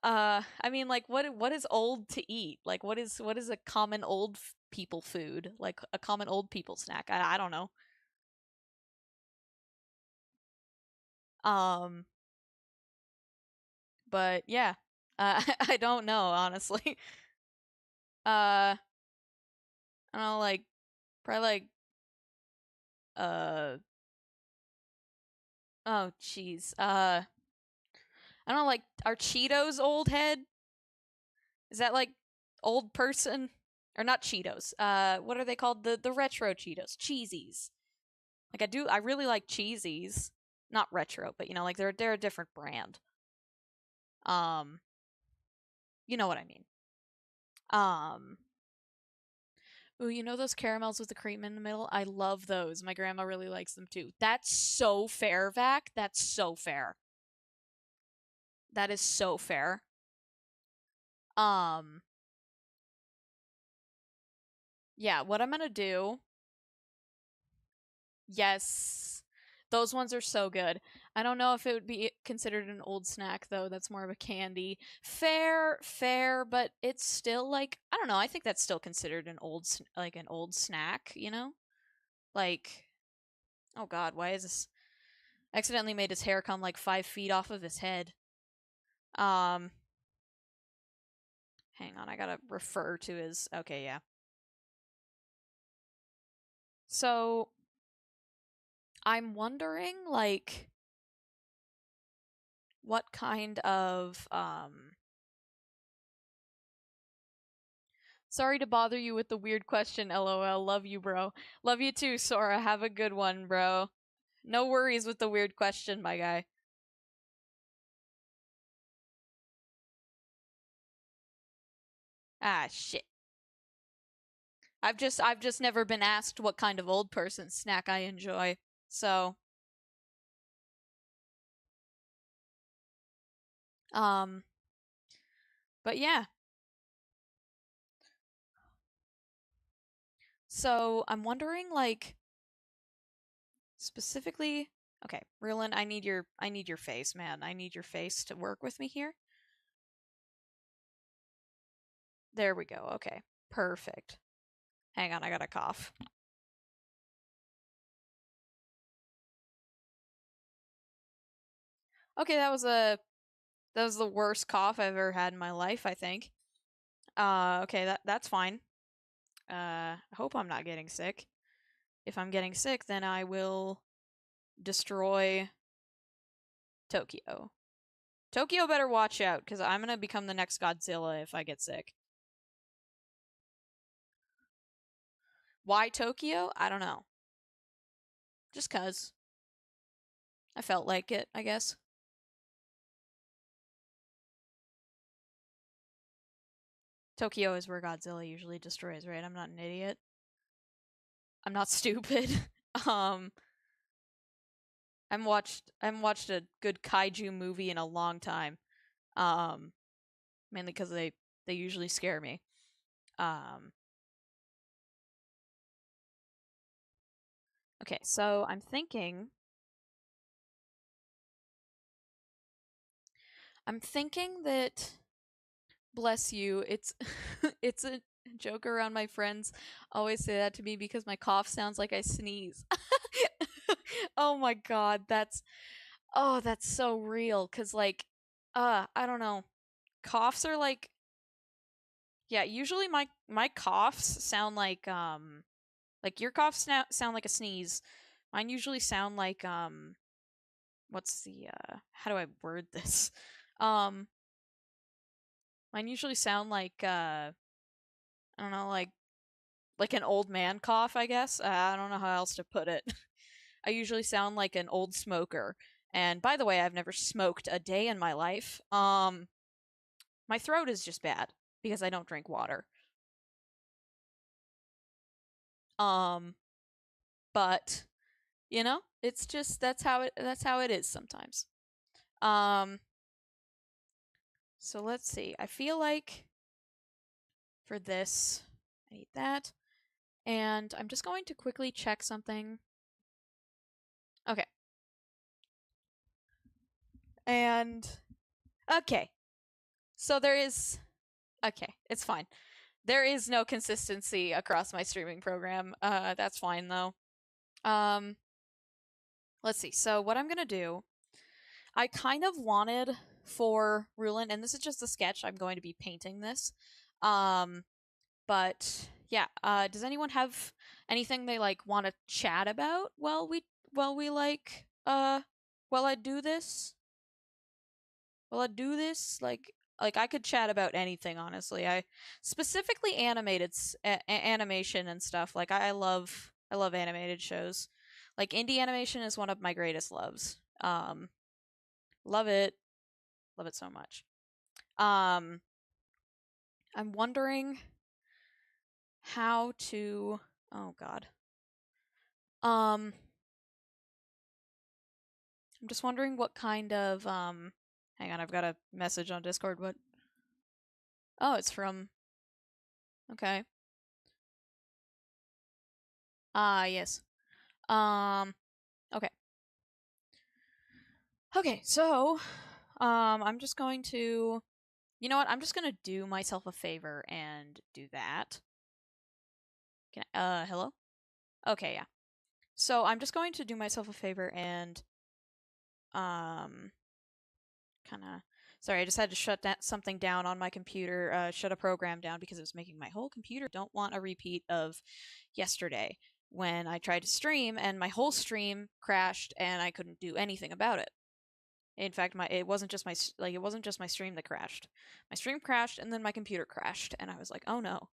I mean, like, what is old to eat? Like, what is a common old people food? Like a common old people snack? I don't know. Um, but yeah, I don't know honestly. I don't know, like probably like uh oh jeez, I don't know, like are Cheetos old head? Is that like old person? Or not Cheetos? What are they called? The retro Cheetos, Cheesies. Like I really like Cheesies. Not retro, but you know, like they're a different brand. Um, you know what I mean. Um, ooh, you know those caramels with the cream in the middle? I love those. My grandma really likes them too. That's so fair, Vac. That's so fair. That is so fair. Um, yeah, what I'm gonna do. Yes. Those ones are so good. I don't know if it would be considered an old snack though. That's more of a candy. Fair, fair, but it's still like I don't know. I think that's still considered an like an old snack, you know? Like oh god, why is this accidentally made his hair come like 5 feet off of his head? Um hang on, I gotta refer to his okay, yeah. So I'm wondering like what kind of sorry to bother you with the weird question, lol. Love you, bro. Love you too, Sora. Have a good one, bro. No worries with the weird question, my guy. Ah, shit. I've just never been asked what kind of old person snack I enjoy. So, um, but yeah. So, I'm wondering like specifically okay, Rillin, I need your face, man. I need your face to work with me here. There we go. Okay. Perfect. Hang on, I got to cough. Okay, that was the worst cough I've ever had in my life, I think. Okay, that's fine. I hope I'm not getting sick. If I'm getting sick, then I will destroy Tokyo. Tokyo better watch out, because I'm gonna become the next Godzilla if I get sick. Why Tokyo? I don't know. Just cuz. I felt like it, I guess. Tokyo is where Godzilla usually destroys, right? I'm not an idiot. I'm not stupid. um I haven't watched a good kaiju movie in a long time. Um mainly because they usually scare me. Um okay, so I'm thinking that bless you, it's it's a joke around my friends always say that to me because my cough sounds like I sneeze. Oh my god, that's so real cuz like I don't know. Coughs are yeah, usually my coughs sound like your coughs sound like a sneeze. Mine usually sound like what's the how do I word this? Um mine usually sound like I don't know, like an old man cough, I guess. I don't know how else to put it. I usually sound like an old smoker. And by the way, I've never smoked a day in my life. My throat is just bad because I don't drink water. Um but you know, it's just that's how it is sometimes. Um so let's see. I feel like for this I need that. And I'm just going to quickly check something. Okay. And okay. So there is okay, it's fine. There is no consistency across my streaming program. That's fine though. Um let's see. So what I'm going to do I kind of wanted for Rulin, and this is just a sketch, I'm going to be painting this. But yeah, does anyone have anything they like want to chat about while we while I do this? While I do this, like I could chat about anything, honestly. I specifically animation and stuff. Like I love animated shows. Like indie animation is one of my greatest loves. Love it. Love it so much. I'm wondering how to oh god. I'm just wondering what kind of hang on, I've got a message on Discord. What? Oh, it's from okay. Yes. Um okay. Okay, so I'm just going to you know what? I'm just going to do myself a favor and do that. Can hello? Okay, yeah. So I'm just going to do myself a favor and um kind of sorry, I just had to shut that something down on my computer, shut a program down because it was making my whole computer. Don't want a repeat of yesterday when I tried to stream and my whole stream crashed and I couldn't do anything about it. In fact, it wasn't just my stream that crashed. My stream crashed and then my computer crashed and I was like, "Oh no."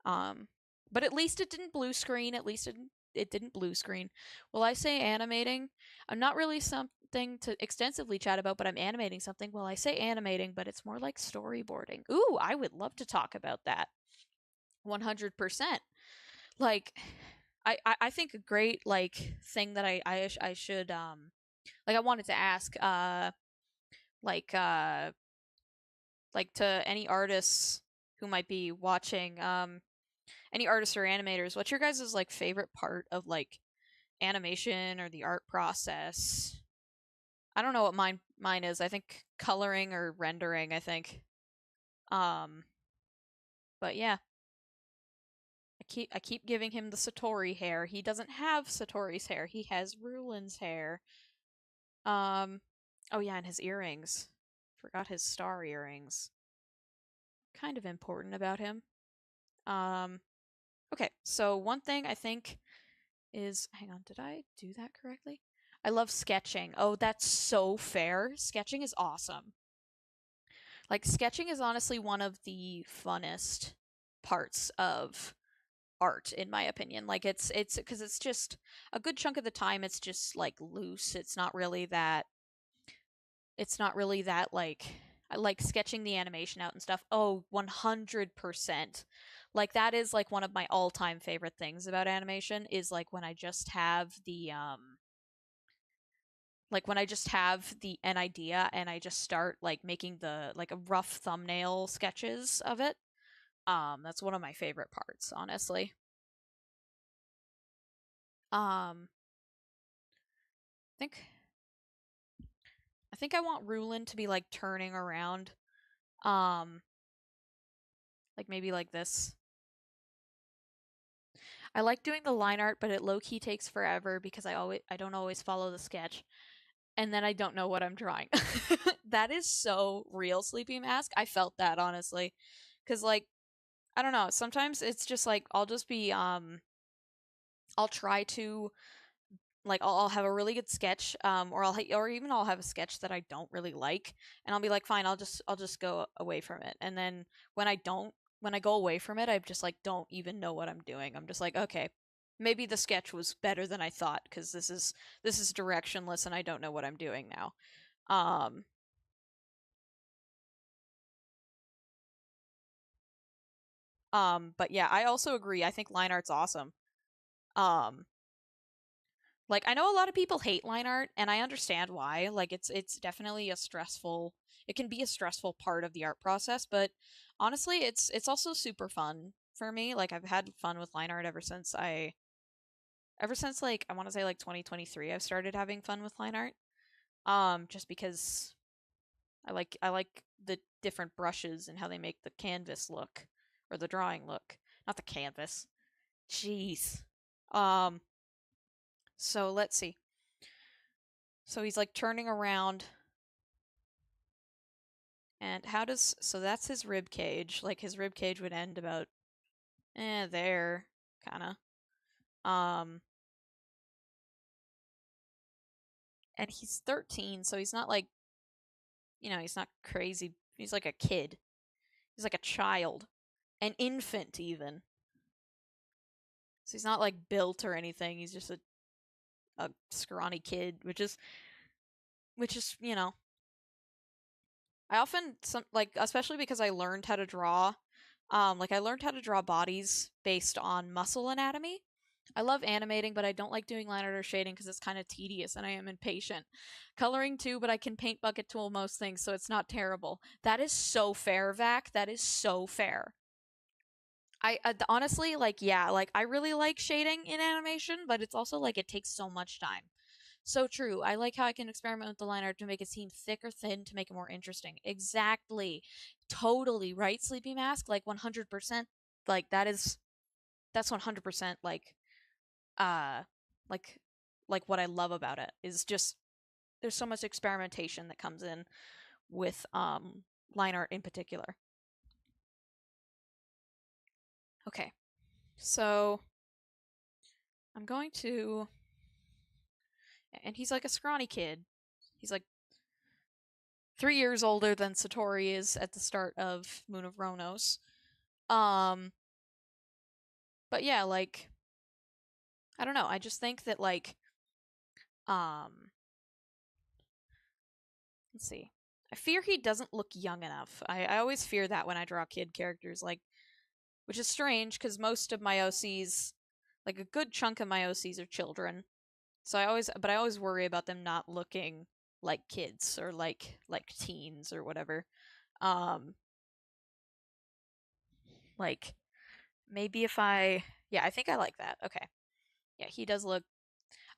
Um but at least it didn't blue screen. At least it didn't blue screen. Will I say animating? I'm not really something to extensively chat about, but I'm animating something. Well, I say animating, but it's more like storyboarding. Ooh, I would love to talk about that. 100%. Like I think a great like thing that I should like I wanted to ask like uh like to any artists who might be watching any artists or animators, what's your guys' like favorite part of like animation or the art process? I don't know what mine is. I think coloring or rendering, I think. Um but yeah, I keep giving him the Satori hair. He doesn't have Satori's hair. He has Rulin's hair. Um oh yeah, and his earrings. Forgot his star earrings. Kind of important about him. Um okay, so one thing I think is hang on, did I do that correctly? I love sketching. Oh, that's so fair. Sketching is awesome. Like sketching is honestly one of the funnest parts of art in my opinion. Like it's because it's just a good chunk of the time it's just like loose. It's not really that like I like sketching the animation out and stuff. Oh, 100%. Like that is like one of my all-time favorite things about animation is like when I just have the an idea and I just start like making the like a rough thumbnail sketches of it. That's one of my favorite parts, honestly. Um I think I want Rulin to be like turning around. Um like maybe like this. I like doing the line art, but it low key takes forever because I don't always follow the sketch and then I don't know what I'm drawing. That is so real, Sleepy Mask. I felt that honestly. Cuz like I don't know, sometimes it's just like I'll try to like I'll have a really good sketch or or even I'll have a sketch that I don't really like and I'll be like fine, I'll just go away from it. And then when I go away from it, I just like don't even know what I'm doing. I'm just like, okay, maybe the sketch was better than I thought cuz this is directionless and I don't know what I'm doing now. Um but yeah, I also agree. I think line art's awesome. Um Like I know a lot of people hate line art and I understand why. Like it's definitely a stressful it can be a stressful part of the art process, but honestly, it's also super fun for me. Like I've had fun with line art ever since like I want to say like 2023 I've started having fun with line art. Just because I like the different brushes and how they make the canvas look or the drawing look, not the canvas. Jeez. Um so let's see. So he's like turning around. And so that's his rib cage. Like his rib cage would end about there, kinda. Um and he's 13, so he's not like, he's not crazy. He's like a kid. He's like a child. An infant even. So he's not like built or anything. He's just a scrawny kid, which is, I often like, especially because I learned how to draw, like I learned how to draw bodies based on muscle anatomy. I love animating, but I don't like doing line art or shading because it's kind of tedious and I am impatient. Coloring too, but I can paint bucket tool most things, so it's not terrible. That is so fair, Vac. That is so fair. I honestly, like, yeah, like I really like shading in animation, but it's also like it takes so much time. So true. I like how I can experiment with the line art to make it seem thick or thin to make it more interesting. Exactly. Totally, right? Sleepy Mask, like 100%. Like that's 100% uh like like what I love about it is just there's so much experimentation that comes in with line art in particular. Okay. So I'm going to and he's like a scrawny kid. He's like 3 years older than Satori is at the start of Moon of Ronos. Um, but yeah, like I don't know. I just think that um, let's see. I fear he doesn't look young enough. I always fear that when I draw kid characters, like, which is strange because most of my OCs, like a good chunk of my OCs, are children. So I always worry about them not looking like kids or like teens or whatever. Um, like maybe if yeah, I think I like that. Okay. Yeah, he does look.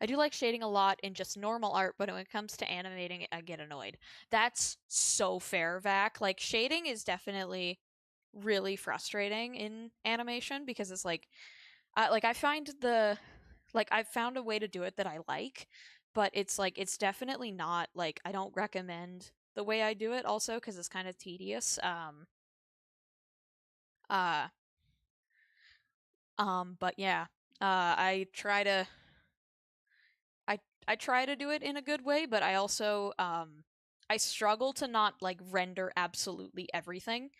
I do like shading a lot in just normal art, but when it comes to animating, I get annoyed. That's so fair, Vac. Like, shading is definitely really frustrating in animation because it's like I find I've found a way to do it that I like, but it's like, it's definitely not, like, I don't recommend the way I do it also because it's kind of tedious. Uh, but yeah, I try to I I try to do it in a good way, but I also I struggle to not like render absolutely everything.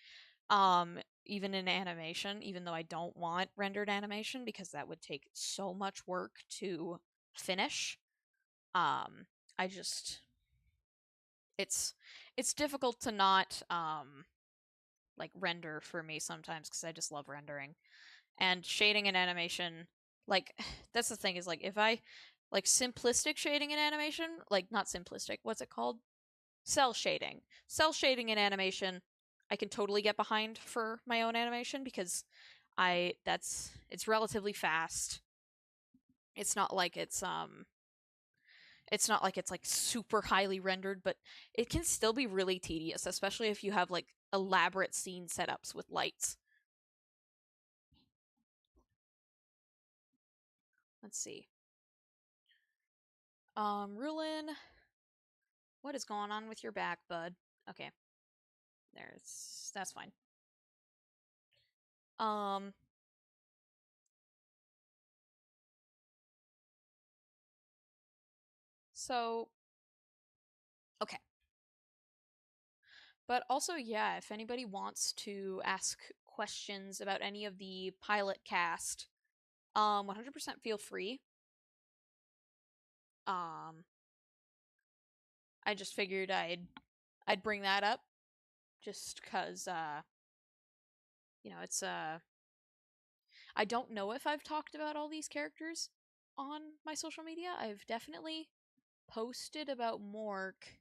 Even in animation, even though I don't want rendered animation because that would take so much work to finish. Um I just it's it's difficult to not like render for me sometimes because I just love rendering. And shading and animation, like that's the thing, is like if I like simplistic shading in animation, like not simplistic, what's it called, cell shading in animation, I can totally get behind for my own animation because I that's it's relatively fast. It's not like it's like super highly rendered, but it can still be really tedious, especially if you have like elaborate scene setups with lights. Let's see. Rulin, what is going on with your back, bud? Okay, that's fine. Um, so okay, but also, yeah, if anybody wants to ask questions about any of the pilot cast, 100% feel free. Um, I just figured I'd bring that up just cuz it's I don't know if I've talked about all these characters on my social media. I've definitely posted about Mork,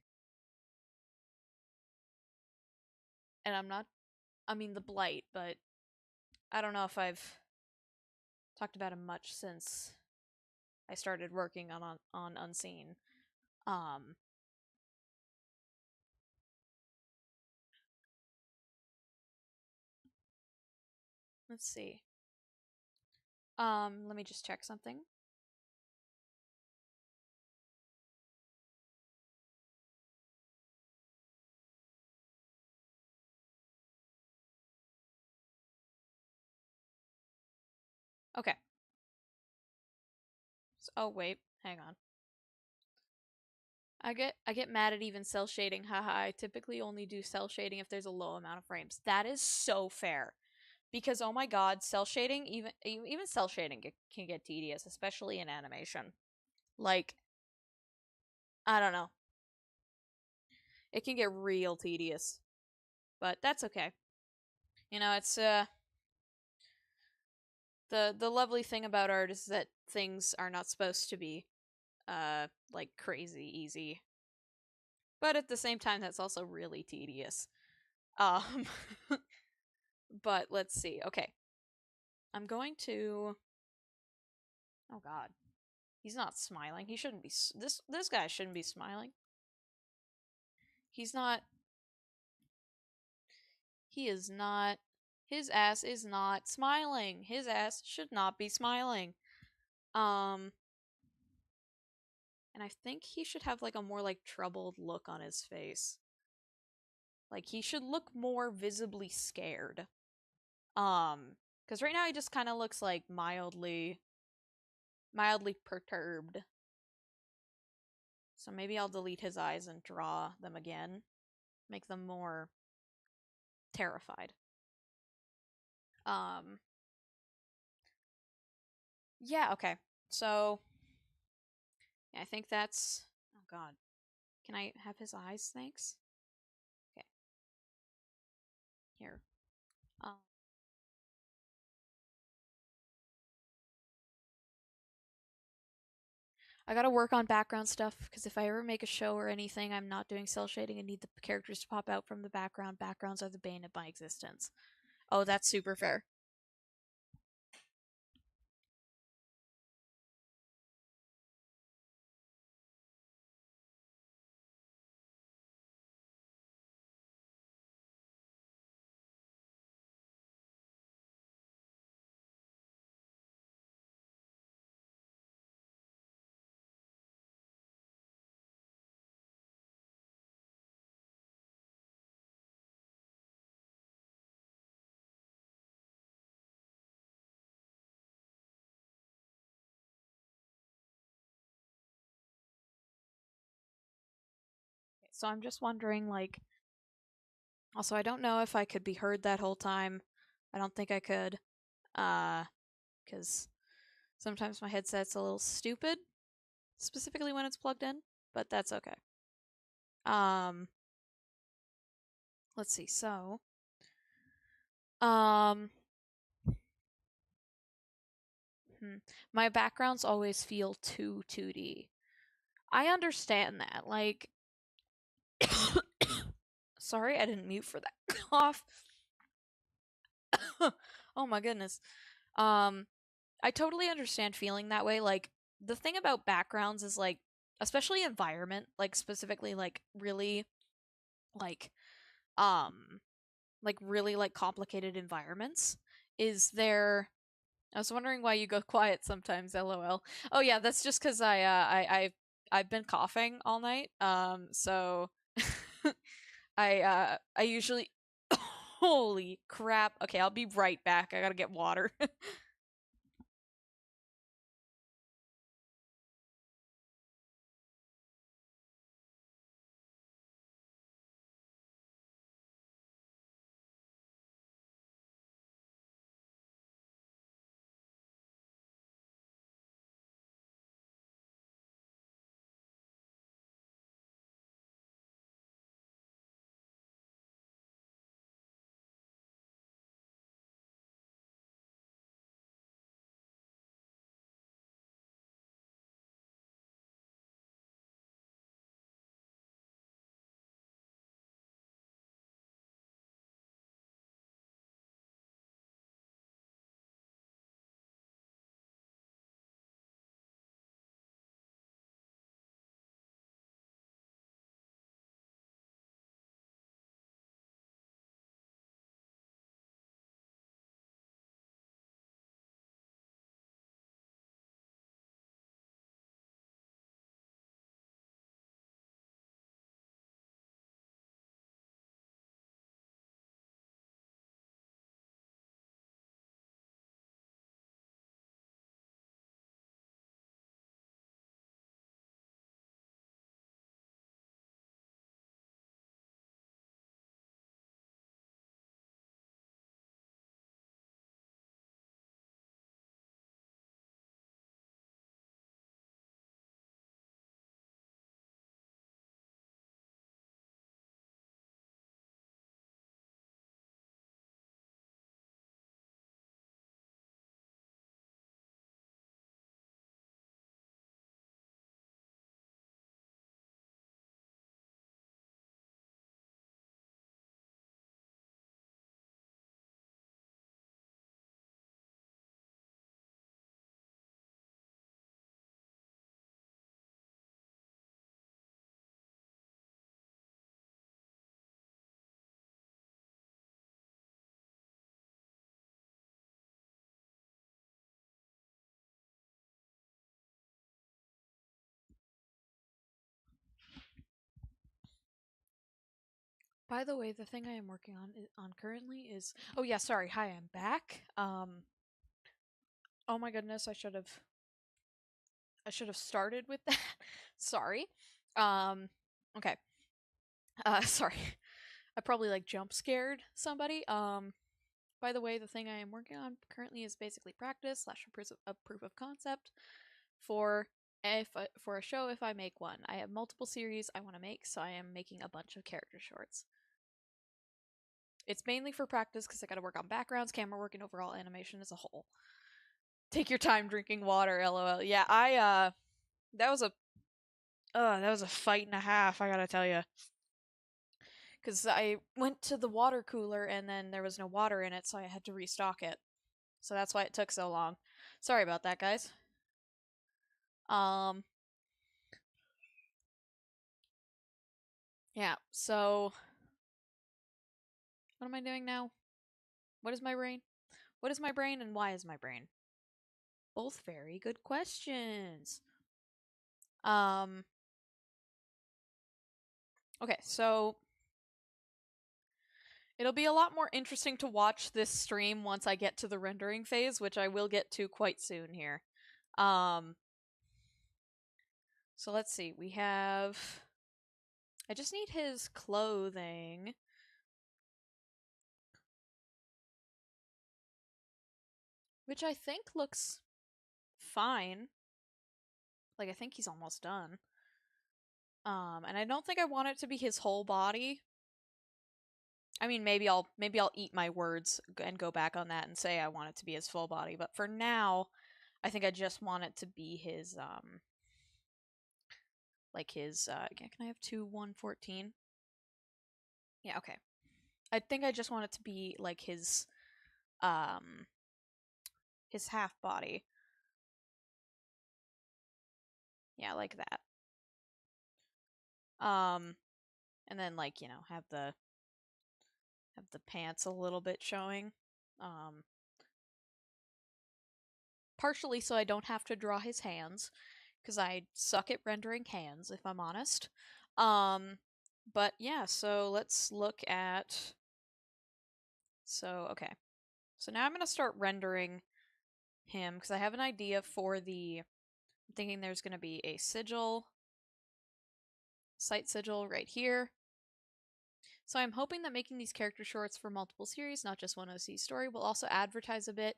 and I'm not, I mean, the Blight, but I don't know if I've talked about him much since I started working on Unseen. Um, let's see. Let me just check something. Okay. So, oh wait, hang on. I get mad at even cell shading. Haha, I typically only do cell shading if there's a low amount of frames. That is so fair. Because oh my god, cell shading even cell shading can get tedious, especially in animation. Like I don't know. It can get real tedious. But that's okay. You know, it's the lovely thing about art is that things are not supposed to be like crazy easy. But at the same time that's also really tedious. Um but let's see. Okay. I'm going to oh god. He's not smiling. He shouldn't be this guy shouldn't be smiling. He's not he is not his ass is not smiling. His ass should not be smiling. Um and I think he should have like a more like troubled look on his face. Like he should look more visibly scared. Cuz right now he just kind of looks like mildly perturbed. So maybe I'll delete his eyes and draw them again. Make them more terrified. Um yeah, okay. So yeah, I think that's oh god. Can I have his eyes, thanks? Okay. Here. Um I gotta work on background stuff because if I ever make a show or anything, I'm not doing cell shading and need the characters to pop out from the background. Backgrounds are the bane of my existence. Oh, that's super fair. So I'm just wondering, like, also, I don't know if I could be heard that whole time. I don't think I could, because sometimes my headset's a little stupid, specifically when it's plugged in, but that's okay. Um, let's see. So, um, my backgrounds always feel too 2D. I understand that. Like, sorry, I didn't mute for that cough. Oh my goodness. Um, I totally understand feeling that way. Like the thing about backgrounds is like, especially environment, like specifically like um really like complicated environments is there I was wondering why you go quiet sometimes, lol. Oh yeah, that's just cuz I've been coughing all night. So I usually holy crap. Okay, I'll be right back. I got to get water. By the way, the thing I am working on currently is, oh yeah, sorry. Hi, I'm back. Oh my goodness, I should have started with that. Sorry. Um okay. Sorry. I probably like jump scared somebody. By the way, the thing I am working on currently is basically practice slash a proof of concept for for a show if I make one. I have multiple series I want to make, so I am making a bunch of character shorts. It's mainly for practice because I got to work on backgrounds, camera work, and overall animation as a whole. Take your time drinking water, lol. Yeah, that was a fight and a half, I gotta tell you. Because I went to the water cooler and then there was no water in it, so I had to restock it. So that's why it took so long. Sorry about that, guys. Um, yeah, so what am I doing now? What is my brain? What is my brain and why is my brain? Both very good questions. Um, okay, so it'll be a lot more interesting to watch this stream once I get to the rendering phase, which I will get to quite soon here. So let's see. We have I just need his clothing. Which I think looks fine. Like, I think he's almost done. And I don't think I want it to be his whole body. I mean, maybe I'll eat my words and go back on that and say I want it to be his full body, but for now, I think I just want it to be his like his can I have 2 114? Yeah, okay. I think I just want it to be like his half body. Yeah, like that. And then like, you know, have the pants a little bit showing. Partially so I don't have to draw his hands, because I suck at rendering hands, if I'm honest. But yeah, so let's look at. So, okay. So now I'm going to start rendering him, because I have an idea for the. I'm thinking there's going to be a sigil, site sigil right here. So I'm hoping that making these character shorts for multiple series, not just one OC story, will also advertise a bit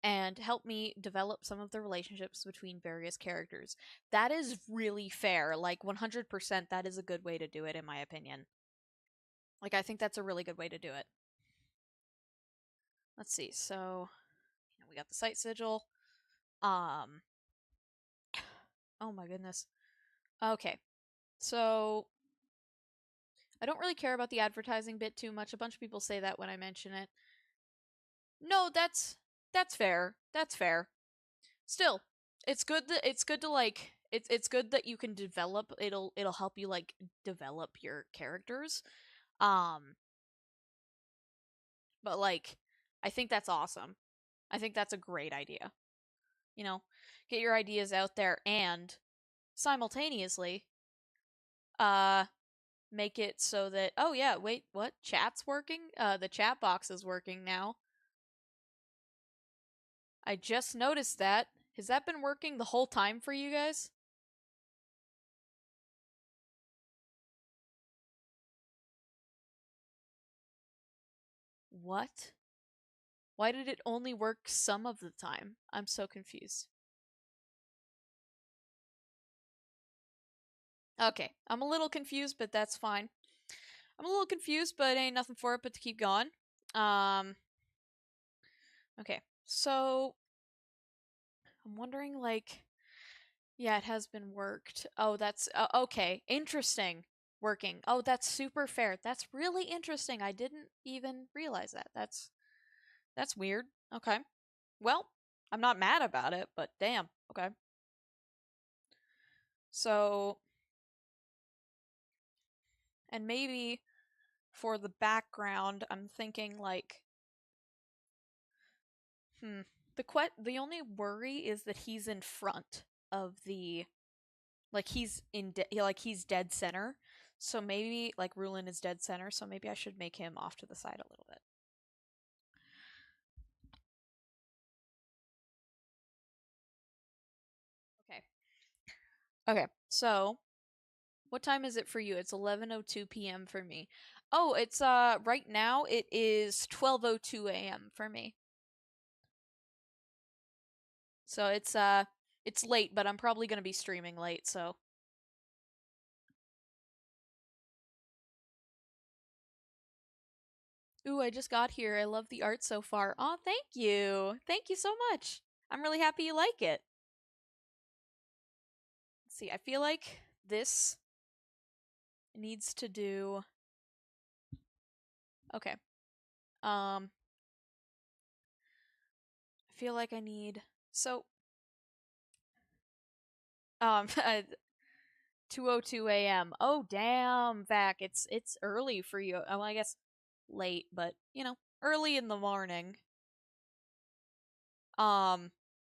and help me develop some of the relationships between various characters. That is really fair. Like, 100% that is a good way to do it, in my opinion. Like, I think that's a really good way to do it. Let's see. So, you know, we got the site sigil. Oh my goodness. Okay. So, I don't really care about the advertising bit too much. A bunch of people say that when I mention it. No, that's fair. That's fair. Still, it's good to like it's good that you can develop it'll help you like develop your characters. But like I think that's awesome. I think that's a great idea. You know, get your ideas out there and simultaneously uh make it so that oh yeah, wait, what? Chat's working? The chat box is working now. I just noticed that. Has that been working the whole time for you guys? What? Why did it only work some of the time? I'm so confused. Okay, I'm a little confused, but that's fine. I'm a little confused, but ain't nothing for it but to keep going. Okay, so I'm wondering, like, yeah, it has been worked. Oh, that's okay. Interesting. Working. Oh, that's super fair. That's really interesting. I didn't even realize that. That's weird. Okay. Well, I'm not mad about it, but damn. Okay. So, and maybe for the background, I'm thinking like, the only worry is that he's in front of the, like he's dead center. So maybe, like, Rulin is dead center, so maybe I should make him off to the side a little bit. Okay. Okay, so what time is it for you? It's 11:02 p.m. for me. Oh, it's right now it is 12:02 a.m. for me. So it's late, but I'm probably going to be streaming late, so ooh, I just got here. I love the art so far. Oh, thank you. Thank you so much. I'm really happy you like it. Let's see, I feel like this needs to do okay. I feel like I need so 2:02 a.m. Oh damn, Vac, it's early for you. Well, I guess late, but you know, early in the morning.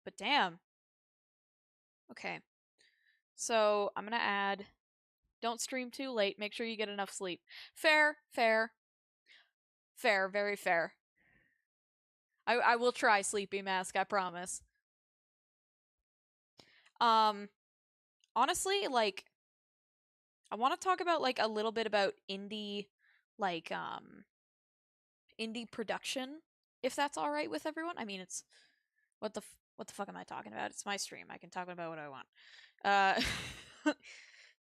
But damn. Okay. So, I'm going to add don't stream too late. Make sure you get enough sleep. Fair, fair. Fair, very fair. I will try Sleepy Mask, I promise. Um honestly, like I want to talk about like a little bit about like indie production if that's all right with everyone. I mean, it's what the fuck am I talking about? It's my stream. I can talk about what I want.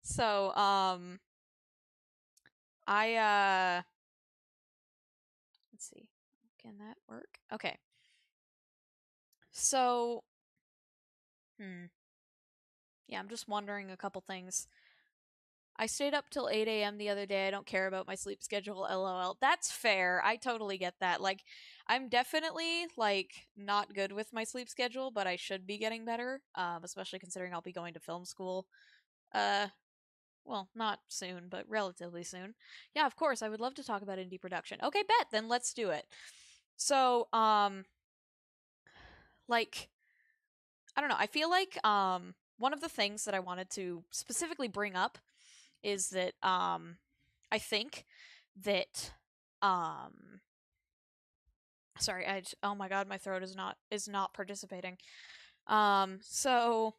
So I let's see. Can that work? Okay. So yeah, I'm just wondering a couple things. I stayed up till 8 a.m. the other day. I don't care about my sleep schedule, lol. That's fair. I totally get that. Like, I'm definitely, like, not good with my sleep schedule, but I should be getting better, especially considering I'll be going to film school. Uh, well, not soon, but relatively soon. Yeah, of course, I would love to talk about indie production. Okay, bet, then let's do it. So, like, I don't know, I feel like, one of the things that I wanted to specifically bring up is that I think that sorry, oh my god, my throat is not participating. So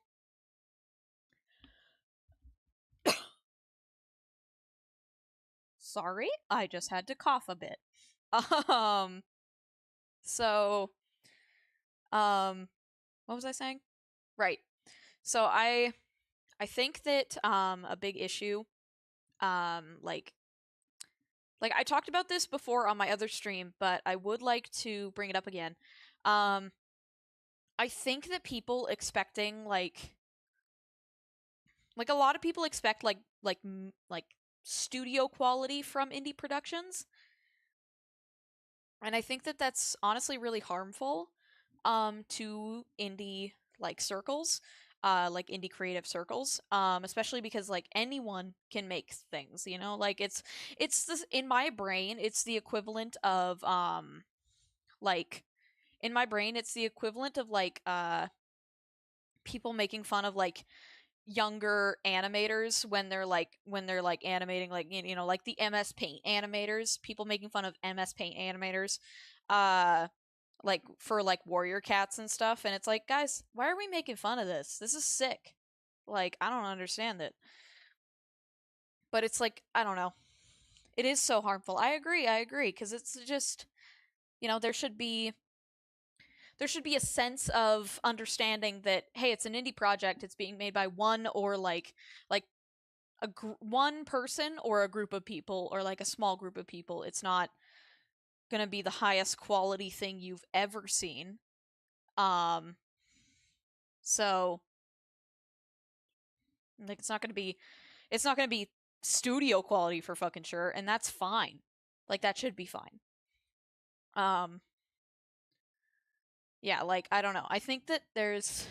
sorry, I just had to cough a bit. Um so what was I saying? Right. So I think that a big issue like I talked about this before on my other stream, but I would like to bring it up again. Um, I think that people expecting like a lot of people expect like studio quality from indie productions, and I think that that's honestly really harmful to indie like circles. Like indie creative circles, especially because like anyone can make things, you know, like it's this in my brain, it's the equivalent of like in my brain it's the equivalent of like people making fun of like younger animators when they're like animating like you know like the MS Paint animators, people making fun of MS Paint animators uh like for like warrior cats and stuff, and it's like, guys, why are we making fun of this? This is sick. Like, I don't understand it. But it's like, I don't know. It is so harmful. I agree cuz it's just, you know, there should be a sense of understanding that hey, it's an indie project, it's being made by one or like one person or a group of people or like a small group of people. It's not going to be the highest quality thing you've ever seen. Um so like it's not going to be studio quality for fucking sure, and that's fine. Like that should be fine. Um yeah, like I don't know. I think that there's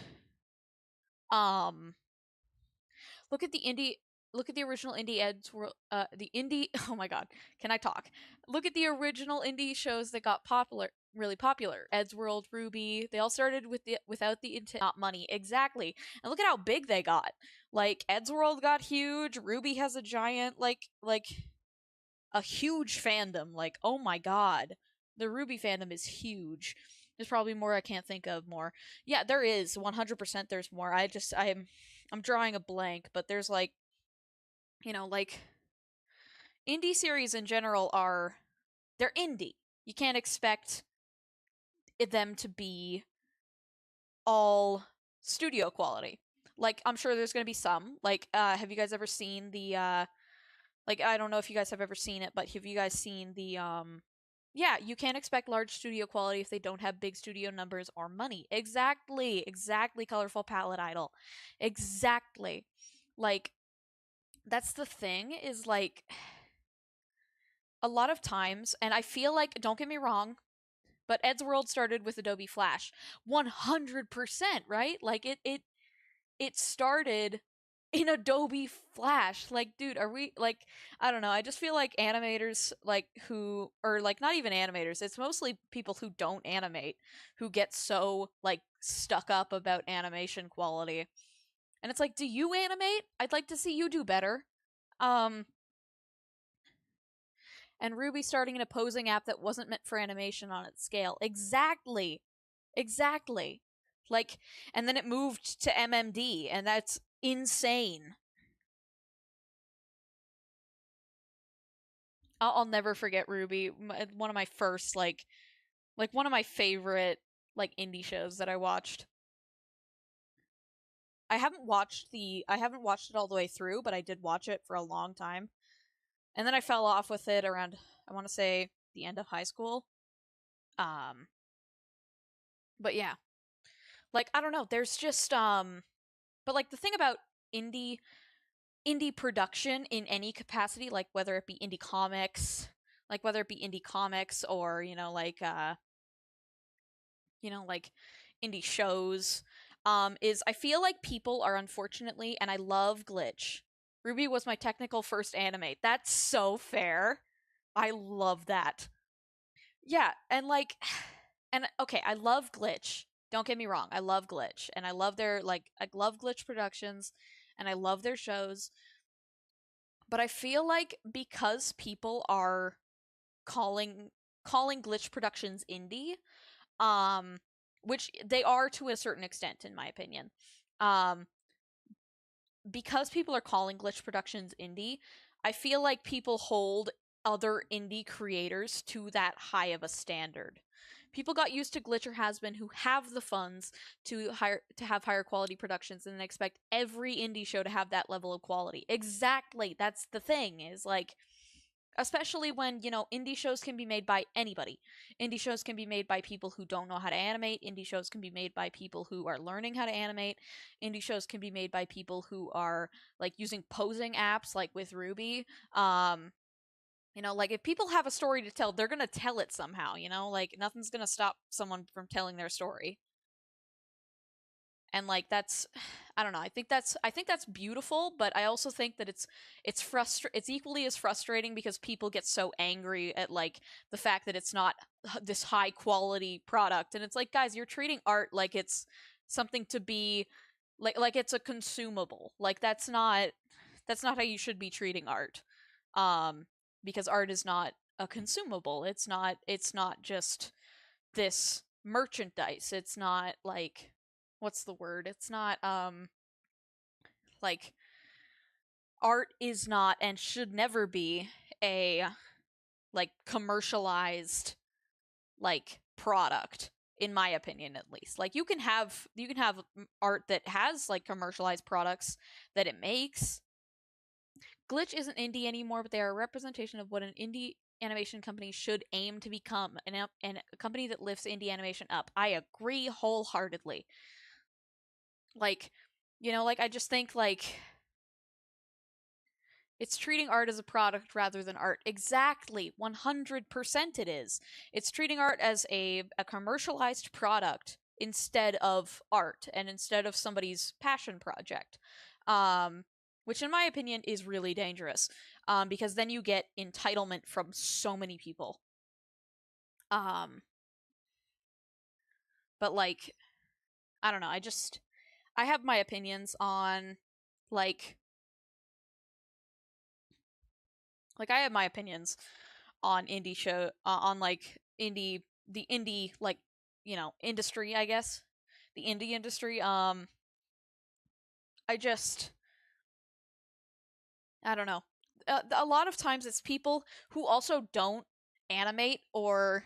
um look at the indie look at the original indie Eddsworld, the indie. Oh my god, can I talk? Look at the original indie shows that got really popular. Eddsworld, RWBY, they all started without the intent, not money, exactly. And look at how big they got. Like Eddsworld got huge. RWBY has a giant, like a huge fandom. Like, oh my god, the RWBY fandom is huge. There's probably more I can't think of more. Yeah, there is 100%. There's more. I'm drawing a blank, but there's like, like indie series in general they're indie. You can't expect them to be all studio quality. Like I'm sure there's going to be some. Like have you guys ever seen the like I don't know if you guys have ever seen it, but have you guys seen the yeah, you can't expect large studio quality if they don't have big studio numbers or money. Exactly. Exactly, Colorful Palette Idol. Exactly. Like that's the thing is like a lot of times, and I feel like, don't get me wrong, but Eddsworld started with Adobe Flash. 100%, right? Like it started in Adobe Flash. Like, dude, are we like I don't know, I just feel like animators like who or like not even animators, it's mostly people who don't animate who get so like stuck up about animation quality. And it's like, do you animate? I'd like to see you do better. Um and RWBY starting an opposing app that wasn't meant for animation on its scale. Exactly. Exactly. Like, and then it moved to MMD, and that's insane. I'll never forget RWBY. One of my first, like one of my favorite, like, indie shows that I watched. I haven't watched it all the way through, but I did watch it for a long time. And then I fell off with it around, I want to say, the end of high school. Um, but yeah, like I don't know, there's just but like the thing about indie indie production in any capacity, like whether it be indie comics or, like indie shows, is I feel like people are unfortunately, and I love Glitch. RWBY was my technical first animate. That's so fair. I love that. Yeah, and like and okay, I love Glitch. Don't get me wrong. I love Glitch and I love Glitch Productions and I love their shows. But I feel like because people are calling calling Glitch Productions indie, um which they are to a certain extent in my opinion. Um because people are calling Glitch Productions indie, I feel like people hold other indie creators to that high of a standard. People got used to Glitcher Has Been who have the funds to have higher quality productions and then expect every indie show to have that level of quality. Exactly. That's the thing is like especially when, indie shows can be made by anybody. Indie shows can be made by people who don't know how to animate. Indie shows can be made by people who are learning how to animate. Indie shows can be made by people who are like using posing apps like with RWBY. Like if people have a story to tell, they're going to tell it somehow, like nothing's going to stop someone from telling their story. And like that's I don't know, I think that's beautiful, but I also think that it's equally as frustrating because people get so angry at like the fact that it's not this high quality product, and it's like, guys, you're treating art like it's something to be like it's a consumable. Like that's not how you should be treating art. um because art is not a consumable. It's not just this merchandise. It's not like, what's the word? It's not like art is not and should never be a like commercialized like product, in my opinion at least. Like you can have art that has like commercialized products that it makes. Glitch isn't indie anymore, but they are a representation of what an indie animation company should aim to become, and a company that lifts indie animation up. I agree wholeheartedly. Like, like I just think like it's treating art as a product rather than art. Exactly, 100% it is. It's treating art as a commercialized product instead of art and instead of somebody's passion project. Um which in my opinion is really dangerous, because then you get entitlement from so many people. But like, I don't know, I have my opinions on like I have my opinions on indie show on like the indie like, you know, industry, I guess. The indie industry. I just I don't know. A lot of times it's people who also don't animate or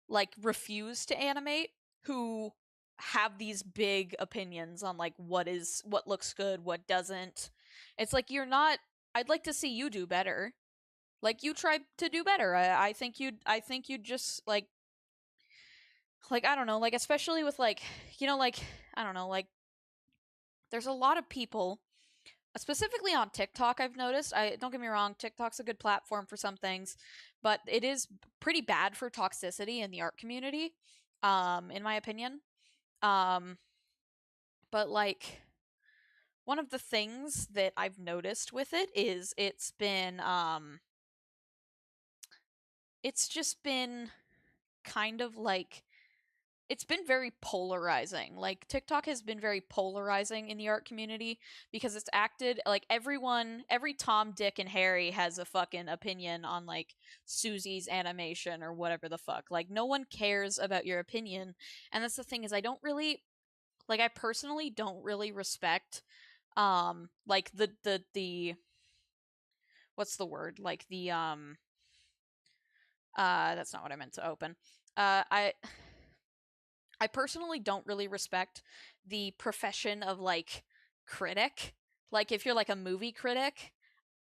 like refuse to animate who have these big opinions on like what looks good, what doesn't. It's like you're not I'd like to see you do better. Like you try to do better. I think you'd just like I don't know, like especially with like, you know, like I don't know, like there's a lot of people specifically on TikTok. I've noticed, I don't get me wrong, TikTok's a good platform for some things, but it is pretty bad for toxicity in the art community, in my opinion. Um but like one of the things that I've noticed with it is it's just been kind of like it's been very polarizing. Like TikTok has been very polarizing in the art community because it's acted like every Tom, Dick, and Harry has a fucking opinion on like Susie's animation or whatever the fuck. Like no one cares about your opinion, and that's the thing is I personally don't really respect like the what's the word like the that's not what I meant to open. I personally don't really respect the profession of like critic. Like if you're like a movie critic,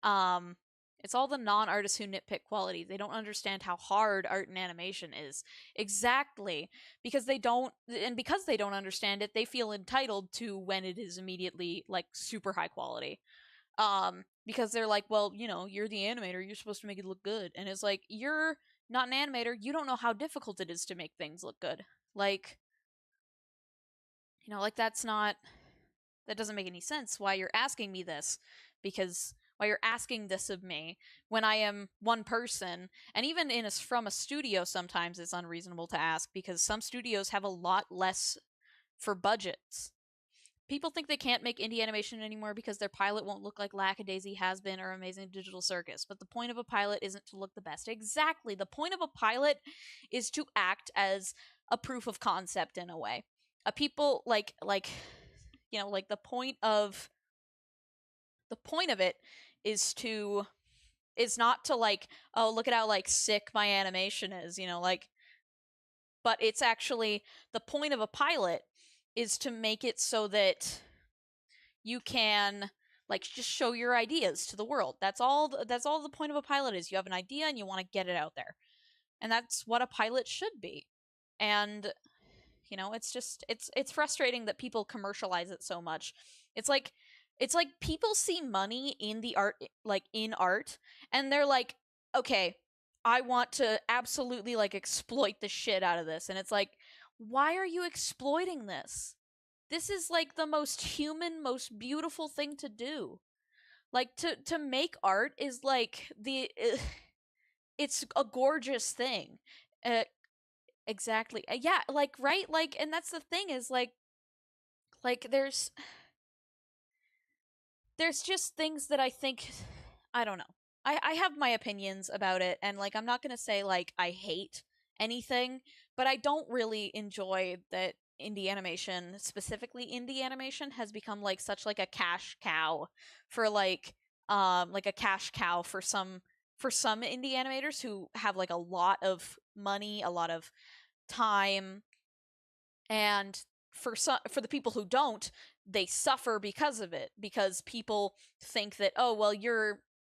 um it's all the non-artists who nitpick quality. They don't understand how hard art and animation is. Exactly. Because they don't understand it, they feel entitled to when it is immediately like super high quality. Because they're like, well, you know, you're the animator, you're supposed to make it look good. And it's like, you're not an animator, you don't know how difficult it is to make things look good. Like, you know, like that doesn't make any sense why you're asking me this, because why you're asking this of me when I am one person. And even from a studio sometimes it's unreasonable to ask because some studios have a lot less for budgets. People think they can't make indie animation anymore because their pilot won't look like Lackadaisy Has Been or Amazing Digital Circus. But the point of a pilot isn't to look the best. Exactly. The point of a pilot is to act as a proof of concept in a way. A people like you know, like the point of it is to is not to like, oh, look at how like sick my animation is, you know, like, but it's actually the point of a pilot is to make it so that you can like just show your ideas to the world. That's all the point of a pilot is. You have an idea and you want to get it out there. And that's what a pilot should be. And you know, it's just it's frustrating that people commercialize it so much. It's like people see money in the art, like in art, and they're like, okay, I want to absolutely like exploit the shit out of this. And it's like, why are you exploiting this? This is like the most human, most beautiful thing to do. Like to make art is like it's a gorgeous thing. Uh, exactly. Yeah, like right, like, and that's the thing is like there's just things that I think I don't know. I have my opinions about it, and like I'm not gonna say like I hate anything, but I don't really enjoy that indie animation, specifically indie animation, has become like such like a cash cow for like a cash cow for some indie animators who have like a lot of money, a lot of time, and for the people who don't, they suffer because of it, because people think that, oh well,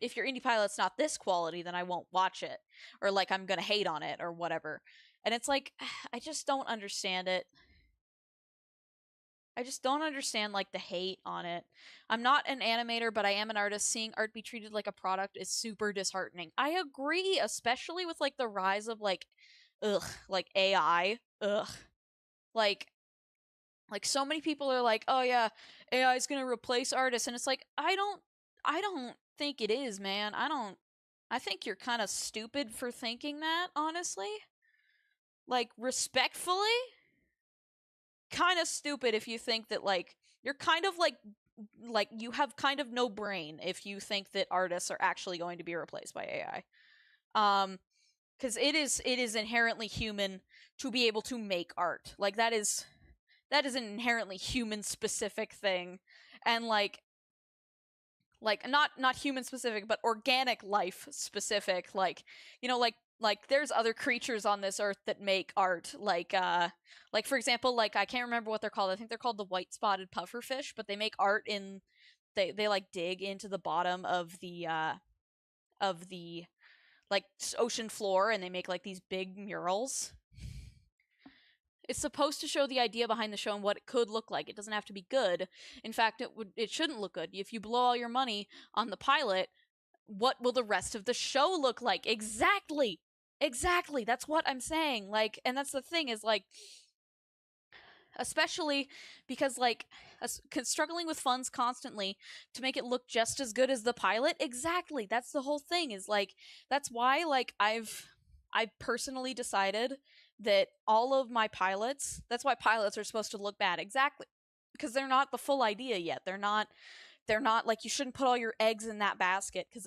if your indie pilot's not this quality, then I won't watch it, or like I'm gonna hate on it or whatever. And it's like I just don't understand it. I just don't understand like the hate on it. I'm not an animator, but I am an artist. Seeing art be treated like a product is super disheartening. I agree, especially with like the rise of like ugh, like AI. Ugh. Like Like, so many people are like, oh yeah, AI is gonna replace artists, and it's like, I don't think it is, man. I think you're kind of stupid for thinking that, honestly. Like, respectfully, kind of stupid if you think that, like, you're kind of like you have kind of no brain if you think that artists are actually going to be replaced by AI. Because it is inherently human to be able to make art. Like, that is an inherently human specific thing, and like not human specific, but organic life specific. Like, like there's other creatures on this earth that make art. Like for example, like I can't remember what they're called. I think they're called the white spotted pufferfish, but they make art in they like dig into the bottom of the like ocean floor, and they make like these big murals. It's supposed to show the idea behind the show and what it could look like. It doesn't have to be good. In fact, it shouldn't look good. If you blow all your money on the pilot, what will the rest of the show look like? Exactly. Exactly. That's what I'm saying. Like, and that's the thing is like, especially because like struggling with funds constantly to make it look just as good as the pilot. Exactly. That's the whole thing is like, that's why like I personally decided that all of my pilots, that's why pilots are supposed to look bad. Exactly. Because they're not the full idea yet. They're not like, you shouldn't put all your eggs in that basket because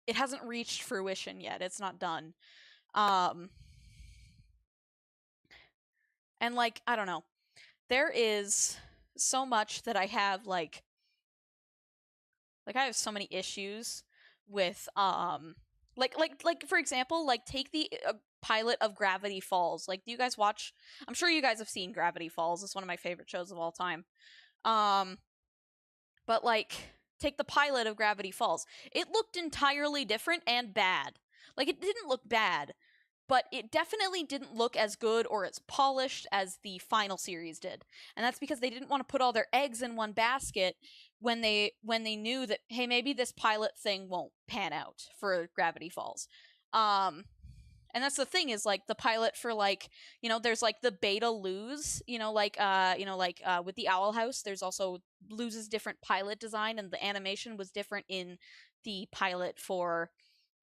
it hasn't reached fruition yet. It's not done. Um and like, I don't know. There is so much that I have like I have so many issues with like for example, like take the pilot of Gravity Falls. Like, do you guys watch? I'm sure you guys have seen Gravity Falls. It's one of my favorite shows of all time. Um but like, take the pilot of Gravity Falls. It looked entirely different and bad. Like, it didn't look bad, but it definitely didn't look as good or as polished as the final series did. And that's because they didn't want to put all their eggs in one basket when they knew that, hey, maybe this pilot thing won't pan out for Gravity Falls. And that's the thing is like, the pilot for like, there's like the Beta Luz, with the Owl House, there's also Luz's different pilot design, and the animation was different in the pilot for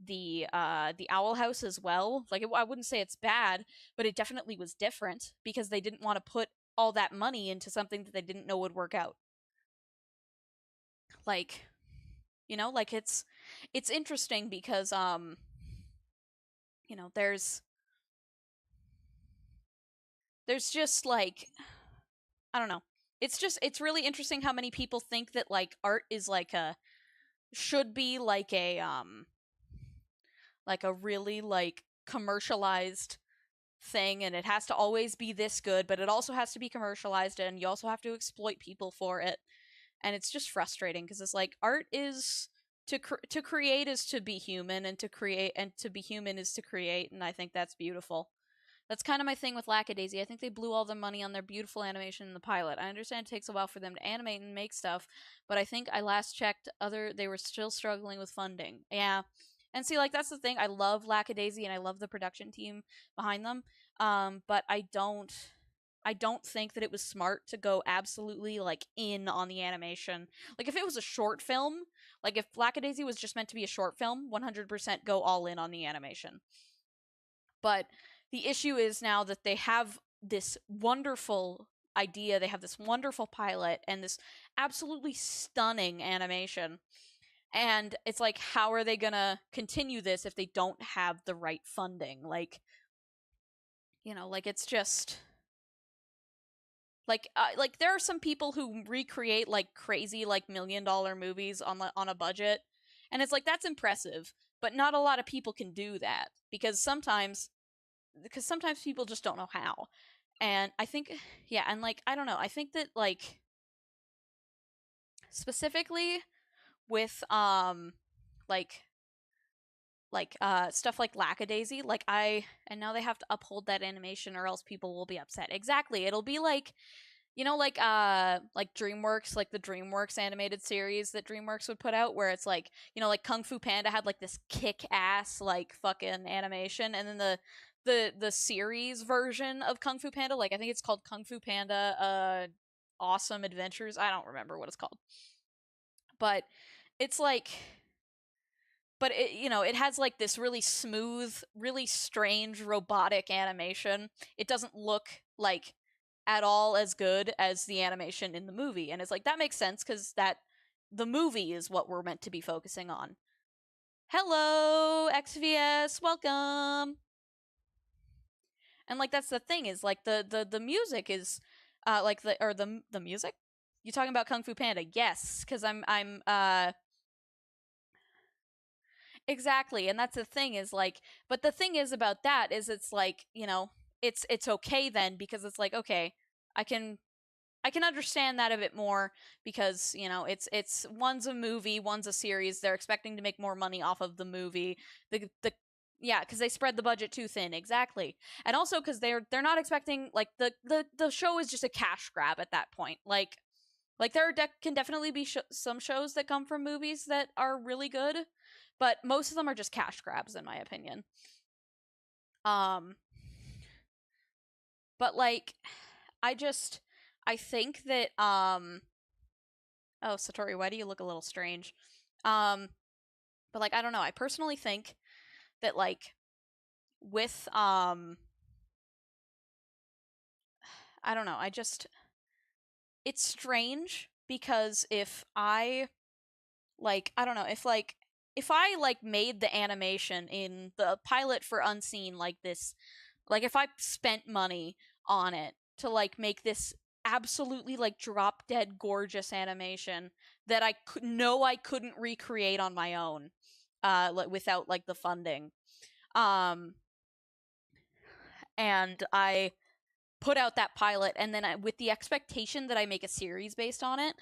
the Owl House as well. Like, I wouldn't say it's bad, but it definitely was different because they didn't want to put all that money into something that they didn't know would work out. Like, like it's interesting because there's just like, I don't know. It's really interesting how many people think that like art is like a should be like a really like commercialized thing, and it has to always be this good, but it also has to be commercialized, and you also have to exploit people for it. And it's just frustrating because it's like, art is to create is to be human, and to be human is to create, and I think that's beautiful. That's kind of my thing with Lackadaisy. I think they blew all their money on their beautiful animation in the pilot. I understand it takes a while for them to animate and make stuff, but I think I last checked they were still struggling with funding. Yeah. And see, like, that's the thing. I love Lackadaisy and I love the production team behind them. But I don't think that it was smart to go absolutely like in on the animation. Like, if it was a short film, like if Lackadaisy was just meant to be a short film, 100% go all in on the animation. But the issue is now that they have this wonderful idea, they have this wonderful pilot and this absolutely stunning animation. And it's like, how are they gonna continue this if they don't have the right funding? Like, like, it's just like there are some people who recreate like crazy like $1 million movies on a budget, and it's like, that's impressive, but not a lot of people can do that because sometimes people just don't know how. And I think, yeah, and like, I don't know, I think that like, specifically with like stuff like Lackadaisy, like, and now they have to uphold that animation or else people will be upset. Exactly. It'll be like, like DreamWorks, like the DreamWorks animated series that DreamWorks would put out, where it's like, like Kung Fu Panda had like this kick ass like fucking animation, and then the series version of Kung Fu Panda. Like, I think it's called Kung Fu Panda Awesome Adventures. I don't remember what it's called. But it's like, but it, you know, it has like this really smooth, really strange robotic animation. It doesn't look like at all as good as the animation in the movie, and it's like that makes sense because that the movie is what we're meant to be focusing on. Hello, XVS, welcome. And like that's the thing is like the music is like the music. You talking about Kung Fu Panda? Yes, because I'm exactly, and that's the thing is like, but the thing is about that is it's like, you know, it's okay then because it's like, okay, I can I can understand that a bit more because, you know, it's one's a movie, one's a series. They're expecting to make more money off of the movie. The yeah, because they spread the budget too thin, exactly, and also because they're not expecting like the show is just a cash grab at that point. Like there can definitely be some shows that come from movies that are really good, but most of them are just cash grabs in my opinion. Um, but like I think that oh, Satori, why do you look a little strange? Um, but like I don't know, I personally think that like with I don't know, I just it's strange because if I like I don't know, if I like made the animation in the pilot for Unseen like this, like if I spent money on it to like make this absolutely like drop dead gorgeous animation that I know I couldn't recreate on my own without like the funding, um and I put out that pilot and then with the expectation that I make a series based on it,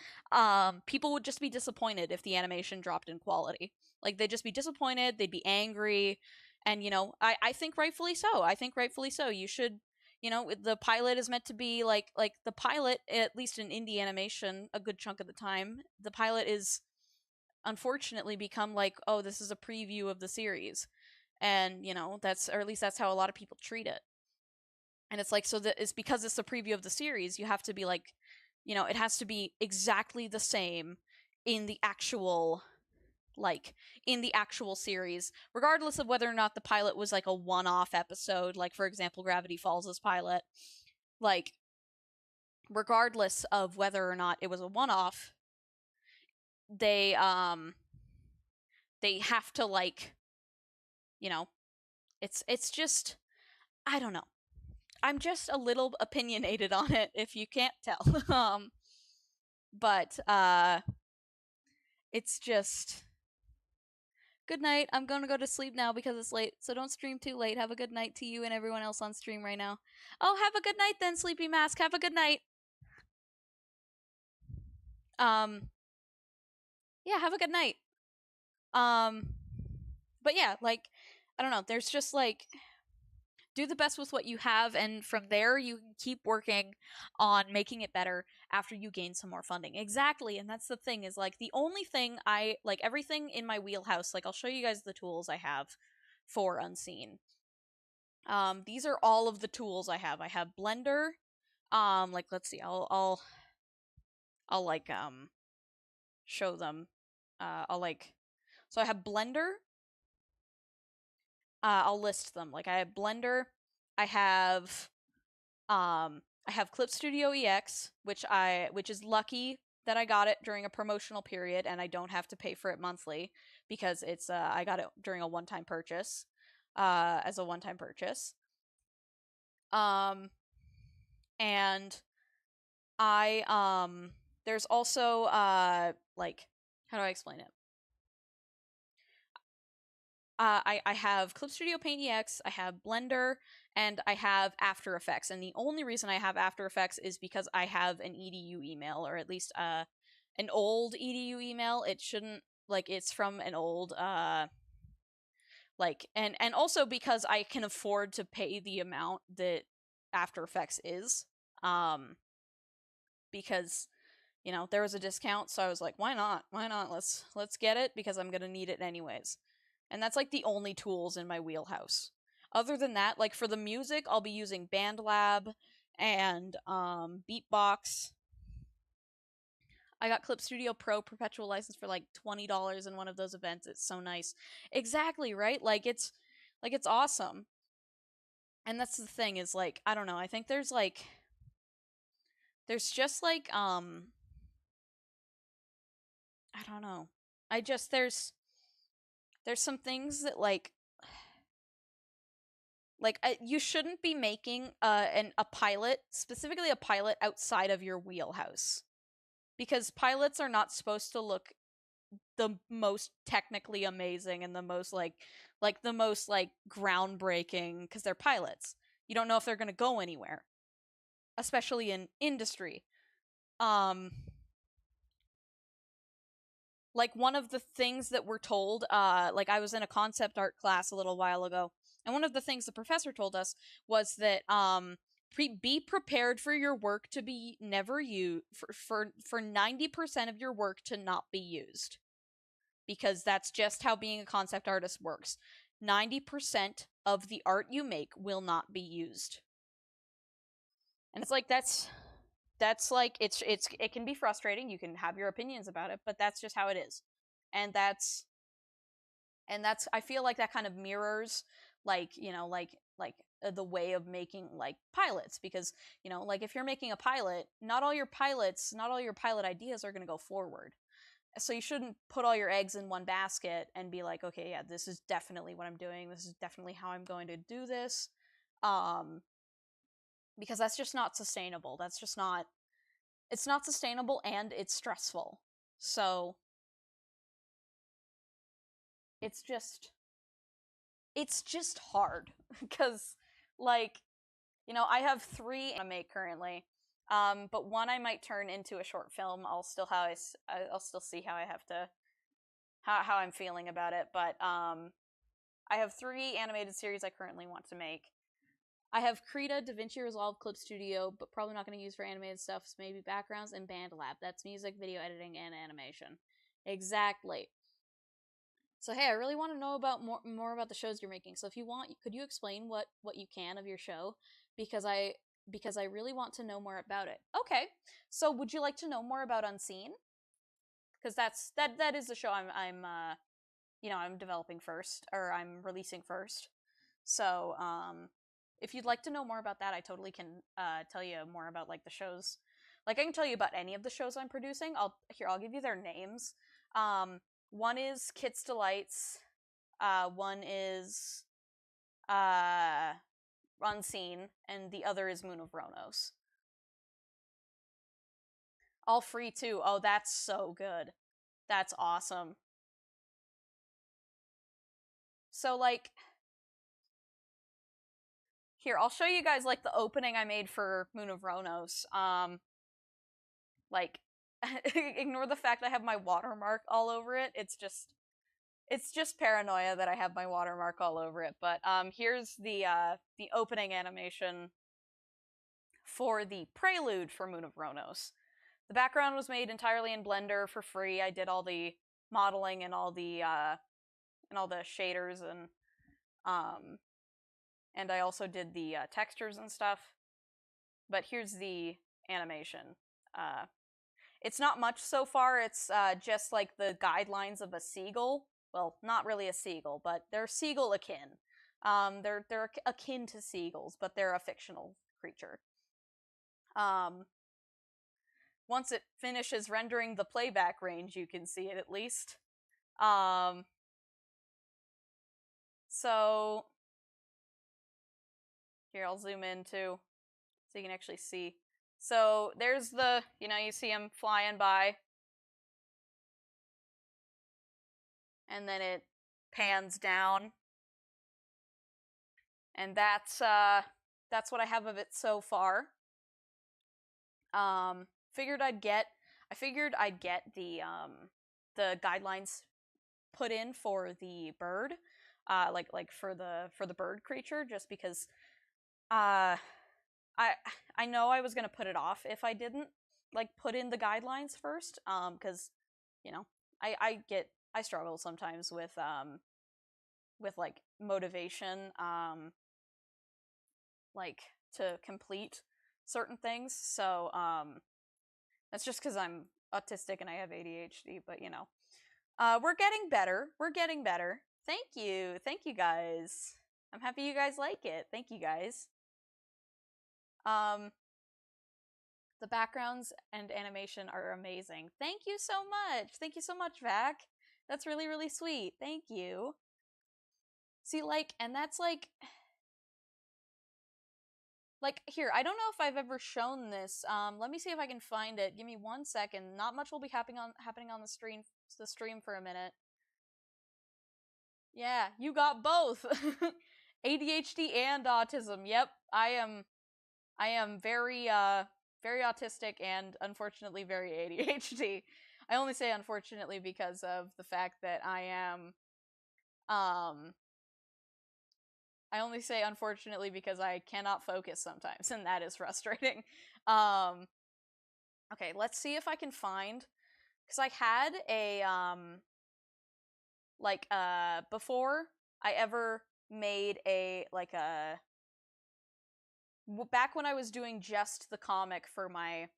people would just be disappointed if the animation dropped in quality. Like they'd just be disappointed, they'd be angry, and you know, I think rightfully so. I think rightfully so. You should, you know, the pilot is meant to be like the pilot, at least in indie animation, a good chunk of the time, the pilot is unfortunately become like, oh, this is a preview of the series. And, you know, that's or at least that's how a lot of people treat it. And it's like, so that it's because it's a preview of the series, you have to be like, you know, it has to be exactly the same in the actual in the actual series, regardless of whether or not the pilot was like a one-off episode, like for example Gravity Falls' pilot. Like regardless of whether or not it was a one-off, they they have to like, you know, it's just I don't know. I'm just a little opinionated on it if you can't tell. But it's just good night. I'm going to go to sleep now because it's late. So don't stream too late. Have a good night to you and everyone else on stream right now. Oh, have a good night then, Sleepy Mask. Have a good night. Um yeah, have a good night. Um but yeah, like I don't know, there's just like do the best with what you have, and from there you can keep working on making it better after you gain some more funding. Exactly, and that's the thing is like the only thing I like everything in my wheelhouse, like I'll show you guys the tools I have for Unseen. These are all of the tools I have. I have Blender. Like let's see, I'll like show them. I'll like so I have Blender. I'll list them. Like I have Blender. I have I have Clip Studio EX, which is lucky that I got it during a promotional period and I don't have to pay for it monthly because it's I got it during a one-time purchase. As a one-time purchase. And I there's also like how do I explain it? I have Clip Studio Paint EX, I have Blender, and I have After Effects. And the only reason I have After Effects is because I have an EDU email, or at least an old EDU email. It shouldn't like it's from an old like and also because I can afford to pay the amount that After Effects is. Because you know there was a discount, so I was like, why not? Why not? Let's get it because I'm gonna need it anyways. And that's like the only tools in my wheelhouse. Other than that, like for the music, I'll be using BandLab and Beatbox. I got Clip Studio Pro perpetual license for like $20 in one of those events. It's so nice. Exactly, right? Like it's awesome. And that's the thing is like, I don't know. I think there's just like I don't know. I just there's some things that you shouldn't be making a pilot, specifically a pilot outside of your wheelhouse. Because pilots are not supposed to look the most technically amazing and the most the most groundbreaking, because they're pilots. You don't know if they're going to go anywhere, especially in industry. Like one of the things that we're told, like I was in a concept art class a little while ago, and one of the things the professor told us was that be prepared for your work to be never used, for 90% of your work to not be used, because that's just how being a concept artist works. 90% of the art you make will not be used. And it's like that's like it can be frustrating. You can have your opinions about it, but that's just how it is. And that's I feel like that kind of mirrors the way of making like pilots, because like if you're making a pilot, not all your pilot ideas are going to go forward. So you shouldn't put all your eggs in one basket and be like, okay, yeah, this is definitely what I'm doing. This is definitely how I'm going to do this. Because that's just not sustainable. It's not sustainable, and it's stressful. So it's just hard because I have 3 I make currently. But one I might turn into a short film. I'll still see how I have to how I'm feeling about it, but I have 3 animated series I currently want to make. I have Krita, DaVinci Resolve, Clip Studio, but probably not going to use for animated stuff, so maybe backgrounds, and BandLab. That's music, video editing, and animation. Exactly. So hey, I really want to know about more about the shows you're making. So if you want, could you explain what you can of your show? Because I really want to know more about it. Okay. So would you like to know more about Unseen? Because that is the show I'm developing first, or I'm releasing first. So if you'd like to know more about that, I totally can tell you more about like the shows. Like I can tell you about any of the shows I'm producing. I'll give you their names. One is Kit's Delights. One is Unseen, and the other is Moon of Ronos. All free too. Oh, that's so good. That's awesome. So like, here, I'll show you guys like the opening I made for Moon of Ronos. Like, ignore the fact I have my watermark all over it. It's just paranoia that I have my watermark all over it. But here's the opening animation for the prelude for Moon of Ronos. The background was made entirely in Blender for free. I did all the modeling and all the shaders, and I also did the textures and stuff. But here's the animation. It's not much so far. It's just like the guidelines of a seagull. Well, not really a seagull, but they're seagull akin. They're akin to seagulls, but they're a fictional creature. Once it finishes rendering the playback range, you can see it at least. So here, I'll zoom in too, so you can actually see. So there's the, you see him flying by, and then it pans down, and that's what I have of it so far. I figured I'd get the guidelines put in for the bird, like for the bird creature, just because I know I was gonna put it off if I didn't like put in the guidelines first, because I struggle sometimes with with like motivation, like to complete certain things. So that's just because I'm autistic and I have ADHD, but you know. We're getting better. We're getting better. Thank you. Thank you guys. I'm happy you guys like it. Thank you guys. The backgrounds and animation are amazing. Thank you so much. Thank you so much, Vac. That's really, really sweet. Thank you. See, like, and that's like here, I don't know if I've ever shown this. Let me see if I can find it. Give me 1 second. Not much will be happening on the stream for a minute. Yeah, you got both. ADHD and autism. Yep, I am very very autistic and unfortunately very ADHD. I only say unfortunately because of the fact that I only say unfortunately because I cannot focus sometimes, and that is frustrating. Okay, let's see if I can find, because I had a before I ever made a back when I was doing just the comic for my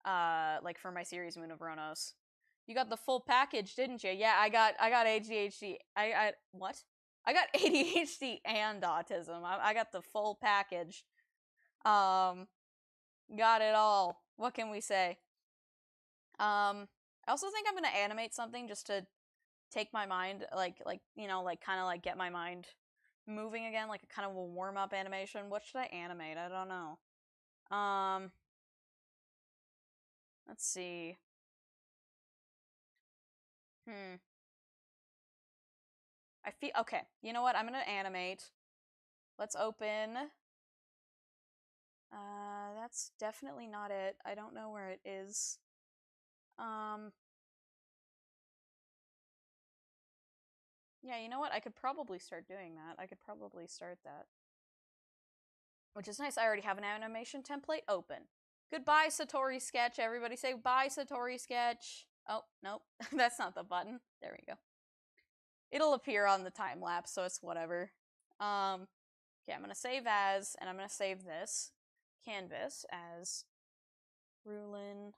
for my series Moon of Ronos. You got the full package, didn't you? Yeah, I got ADHD. I what? I got ADHD and autism. I got the full package. Got it all. What can we say? I also think I'm gonna animate something just to take my mind, you know, kind of get my mind moving again, like a kind of a warm up animation. What should I animate? I don't know. Let's see. I feel okay. You know what? I'm gonna animate. Let's open. That's definitely not it. I don't know where it is. Yeah, you know what? I could probably start doing that. I could probably start that. Which is nice. I already have an animation template open. Goodbye, Satori Sketch. Everybody say bye, Satori Sketch. Oh, nope. That's not the button. There we go. It'll appear on the time lapse, so it's whatever. Okay, I'm gonna save as, and I'm gonna save this canvas as Rulin.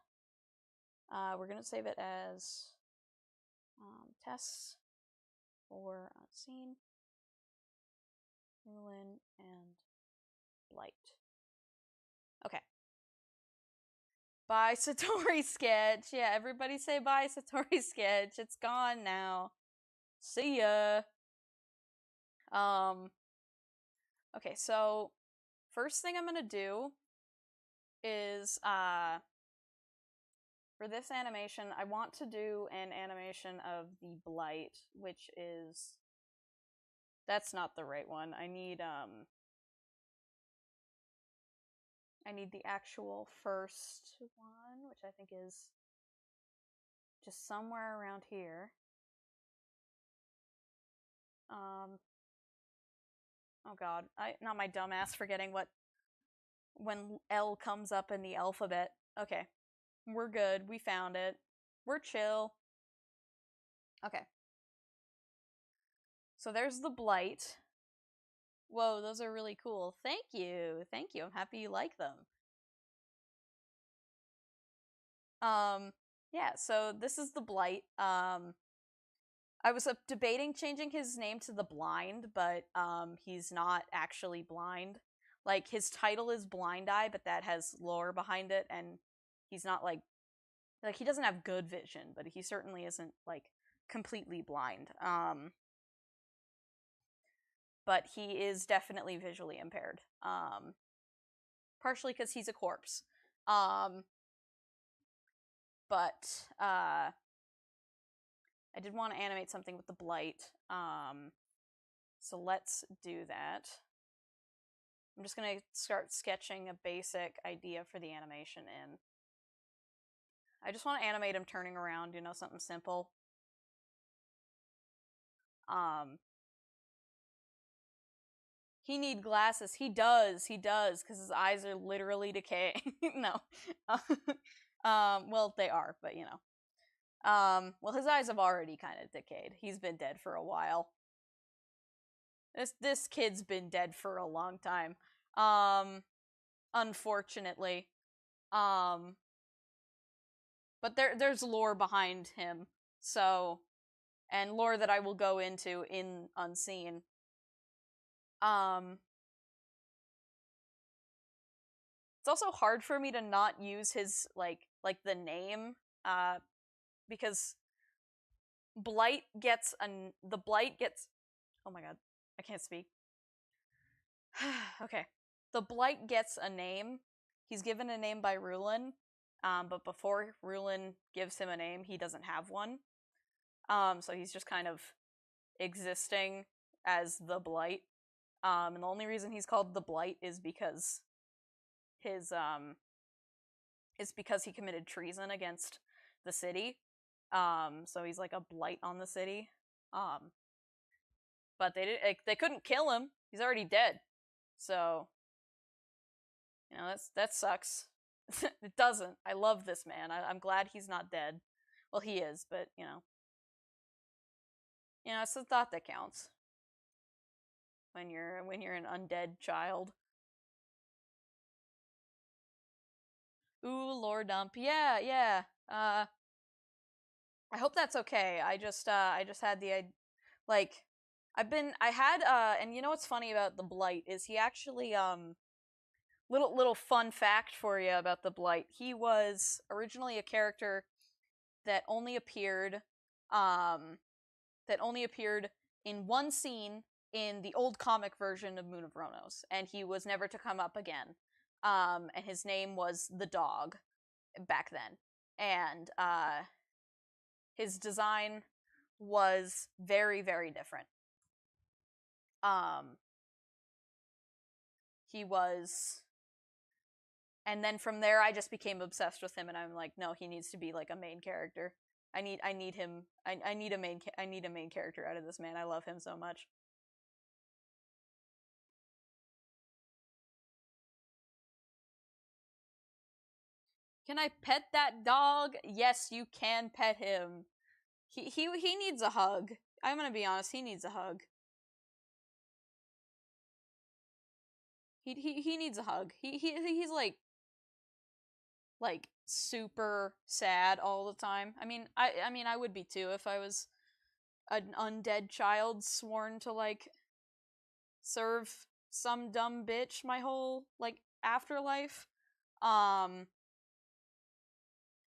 We're gonna save it as tests for scene, Rulin, and light. Okay. Bye, Satori Sketch. Yeah, everybody say bye, Satori Sketch. It's gone now. See ya. Okay, so first thing I'm gonna do is for this animation, I want to do an animation of the blight, which is, that's not the right one. I need the actual first one, which I think is just somewhere around here. Oh god, not my dumbass forgetting when L comes up in the alphabet. Okay, we're good. We found it. We're chill. Okay. So there's the blight. Whoa, those are really cool. Thank you. Thank you. I'm happy you like them. Yeah, so this is the blight. I was debating changing his name to the Blind, but he's not actually blind. Like, his title is Blind Eye, but that has lore behind it, and he's not like he doesn't have good vision, but he certainly isn't like completely blind. But he is definitely visually impaired. Partially because he's a corpse. But I did want to animate something with the blight. So let's do that. I'm just going to start sketching a basic idea for the animation in. I just want to animate him turning around, you know, something simple. He need glasses. He does, because his eyes are literally decaying. No. Well, they are, but you know. Well, his eyes have already kind of decayed. He's been dead for a while. This kid's been dead for a long time. Unfortunately. But there's lore behind him. So, and lore that I will go into in Unseen. It's also hard for me to not use his like the name because the blight gets oh my god, I can't speak. Okay. The blight gets a name. He's given a name by Rulin, but before Rulin gives him a name, he doesn't have one. So he's just kind of existing as the blight. And the only reason he's called the blight is because he committed treason against the city. So he's like a blight on the city. But they couldn't kill him. He's already dead. So, that sucks. It doesn't. I love this man. I'm glad he's not dead. Well, he is, but it's the thought that counts. When you're an undead child. Ooh, lore dump. Yeah. I hope that's okay. I just had the and you know what's funny about the blight is he actually little fun fact for you about the blight. He was originally a character that only appeared in one scene in the old comic version of Moon of Ronos, and he was never to come up again. And his name was the Dog back then. And his design was very, very different. He was, and then from there I just became obsessed with him, and I'm like, no, he needs to be like a main character. I need him. I need a main character out of this man. I love him so much. Can I pet that dog? Yes, you can pet him. He needs a hug. I'm gonna be honest, he needs a hug. He needs a hug. He's like super sad all the time. I mean I would be too if I was an undead child sworn to like serve some dumb bitch my whole like afterlife.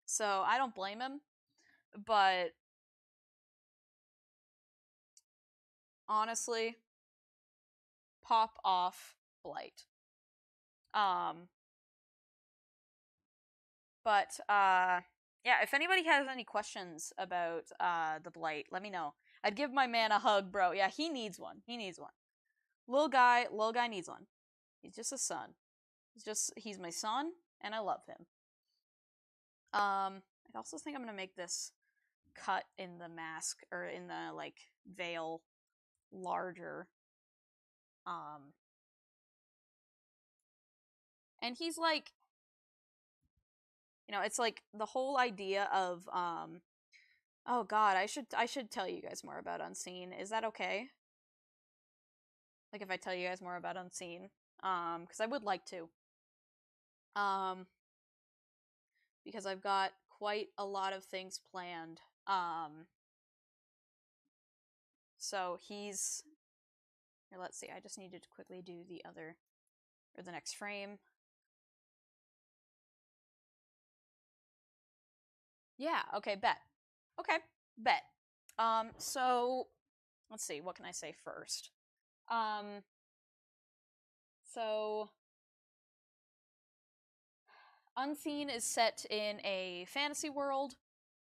So I don't blame him, but honestly, pop off Blight. But yeah, if anybody has any questions about the Blight, let me know. I'd give my man a hug, bro. Yeah, he needs one. Little guy needs one. He's just a son. He's my son, and I love him. I also think I'm gonna make this cut in the mask or in the like veil larger. And he's like, it's like the whole idea of oh god, I should tell you guys more about Unseen. Is that okay? Like if I tell you guys more about Unseen, because I would like to, because I've got quite a lot of things planned. So he's here. Let's see. I just needed to quickly do the next frame. Yeah. Okay. Bet. Okay. Bet. So let's see. What can I say first? So Unseen is set in a fantasy world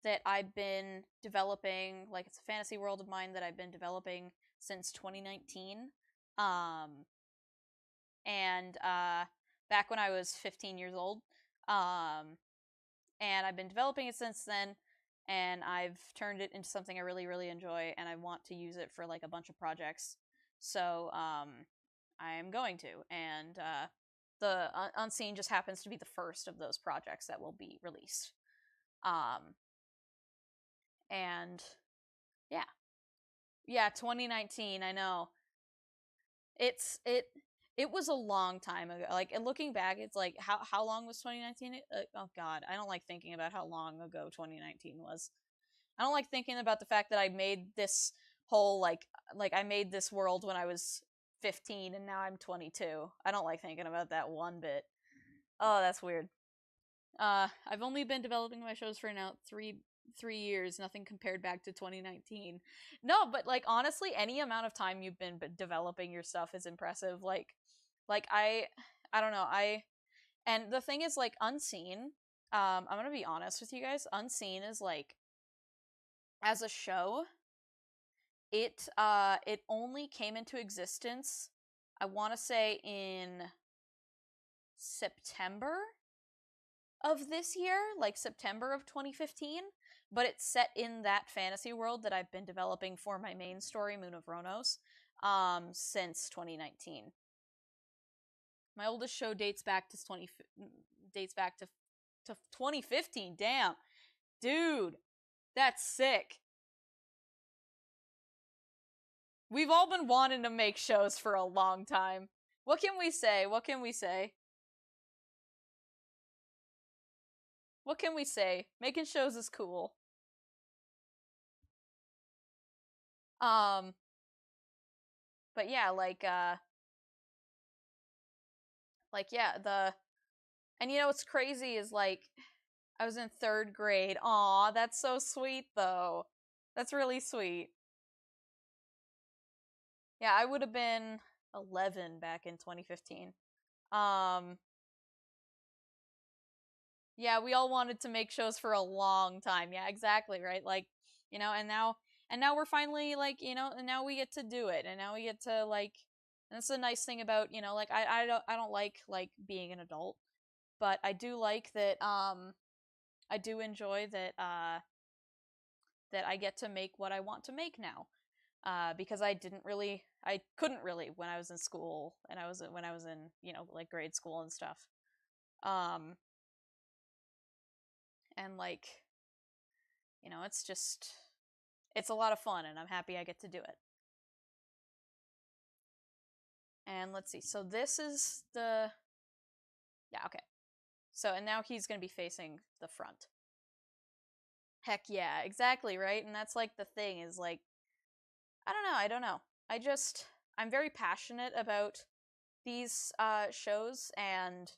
that I've been developing. Like, it's a fantasy world of mine that I've been developing since 2019. And back when I was 15 years old. And I've been developing it since then, and I've turned it into something I really, really enjoy, and I want to use it for like a bunch of projects. So I am going to, and the Unseen just happens to be the first of those projects that will be released. And yeah, 2019. I know. it was a long time ago. Like, and looking back, it's like how long was 2019? Oh God, I don't like thinking about how long ago 2019 was. I don't like thinking about the fact that I made this whole like I made this world when I was 15 and now I'm 22. I don't like thinking about that one bit. Oh, that's weird. I've only been developing my shows for now three years, nothing compared back to 2019. No, but like honestly, any amount of time you've been developing your stuff is impressive. Like I don't know, and the thing is like Unseen. I'm gonna be honest with you guys. Unseen is like, as a show, it only came into existence, I want to say, in September of this year, like September of 2015, but it's set in that fantasy world that I've been developing for my main story, Moon of Ronos, since 2019. My oldest show dates back to 2015. Damn. Dude, that's sick. We've all been wanting to make shows for a long time. What can we say? What can we say? What can we say? Making shows is cool. Um, but yeah, yeah, and you know what's crazy is like, I was in 3rd grade. Aw, that's so sweet though. That's really sweet. Yeah, I would have been 11 back in 2015. Um, yeah, we all wanted to make shows for a long time. Yeah, exactly, right? Like, you know, and now we're finally like, you know, and now we get to do it. And now we get to like, and that's the nice thing about, you know, like I don't like being an adult, but I do like that I do enjoy that that I get to make what I want to make now. Because I couldn't really when I was in school, and when I was in, you know, like grade school and stuff. Um, and like, you know, it's a lot of fun, and I'm happy I get to do it. And let's see. So this is the, yeah, okay. So, and now he's going to be facing the front. Heck yeah, exactly, right? And that's like the thing is like, I don't know. I'm very passionate about these shows, and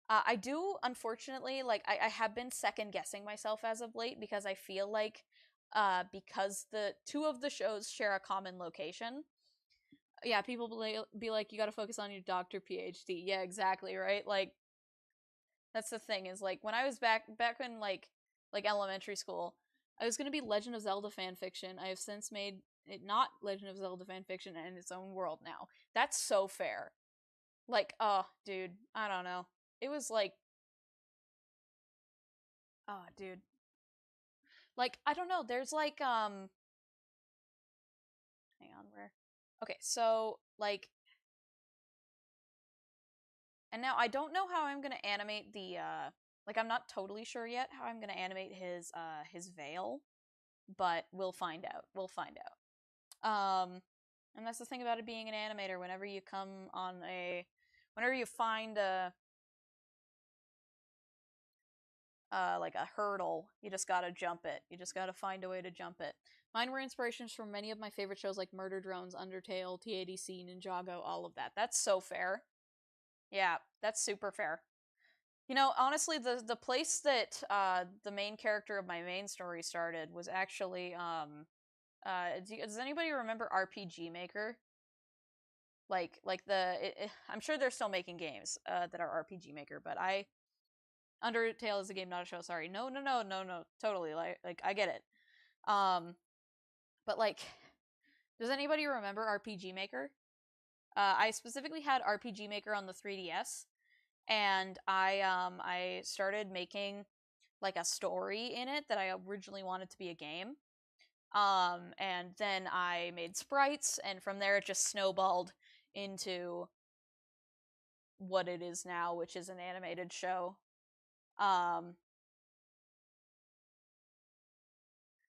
I do, unfortunately, like, I have been second guessing myself as of late, because I feel like, because the two of the shows share a common location. Yeah, people be like, you gotta focus on your doctor PhD. Yeah, exactly, right? Like, that's the thing is like, when I was back in like elementary school, I was gonna be Legend of Zelda fan fiction. I have since made it not Legend of Zelda fan fiction and its own world now. That's so fair. Like, oh, dude, I don't know. It was like, oh, dude, like, I don't know. There's like, hang on, where? Okay, so like, and now I don't know how I'm gonna animate the like, I'm not totally sure yet how I'm gonna animate his veil, but we'll find out. We'll find out. And that's the thing about it being an animator. Whenever you find a like a hurdle, you just gotta jump it. You just gotta find a way to jump it. Mine were inspirations from many of my favorite shows like Murder Drones, Undertale, TADC, Ninjago, all of that. That's so fair. Yeah, that's super fair. You know, honestly, the place that the main character of my main story started was actually does anybody remember RPG Maker? I'm sure they're still making games that are RPG Maker, but Undertale is a game, not a show. Sorry, no, totally. Like I get it. Um, but like, does anybody remember RPG Maker? I specifically had RPG Maker on the 3DS, and I started making like a story in it that I originally wanted to be a game. And then I made sprites, and from there it just snowballed into what it is now, which is an animated show. Um,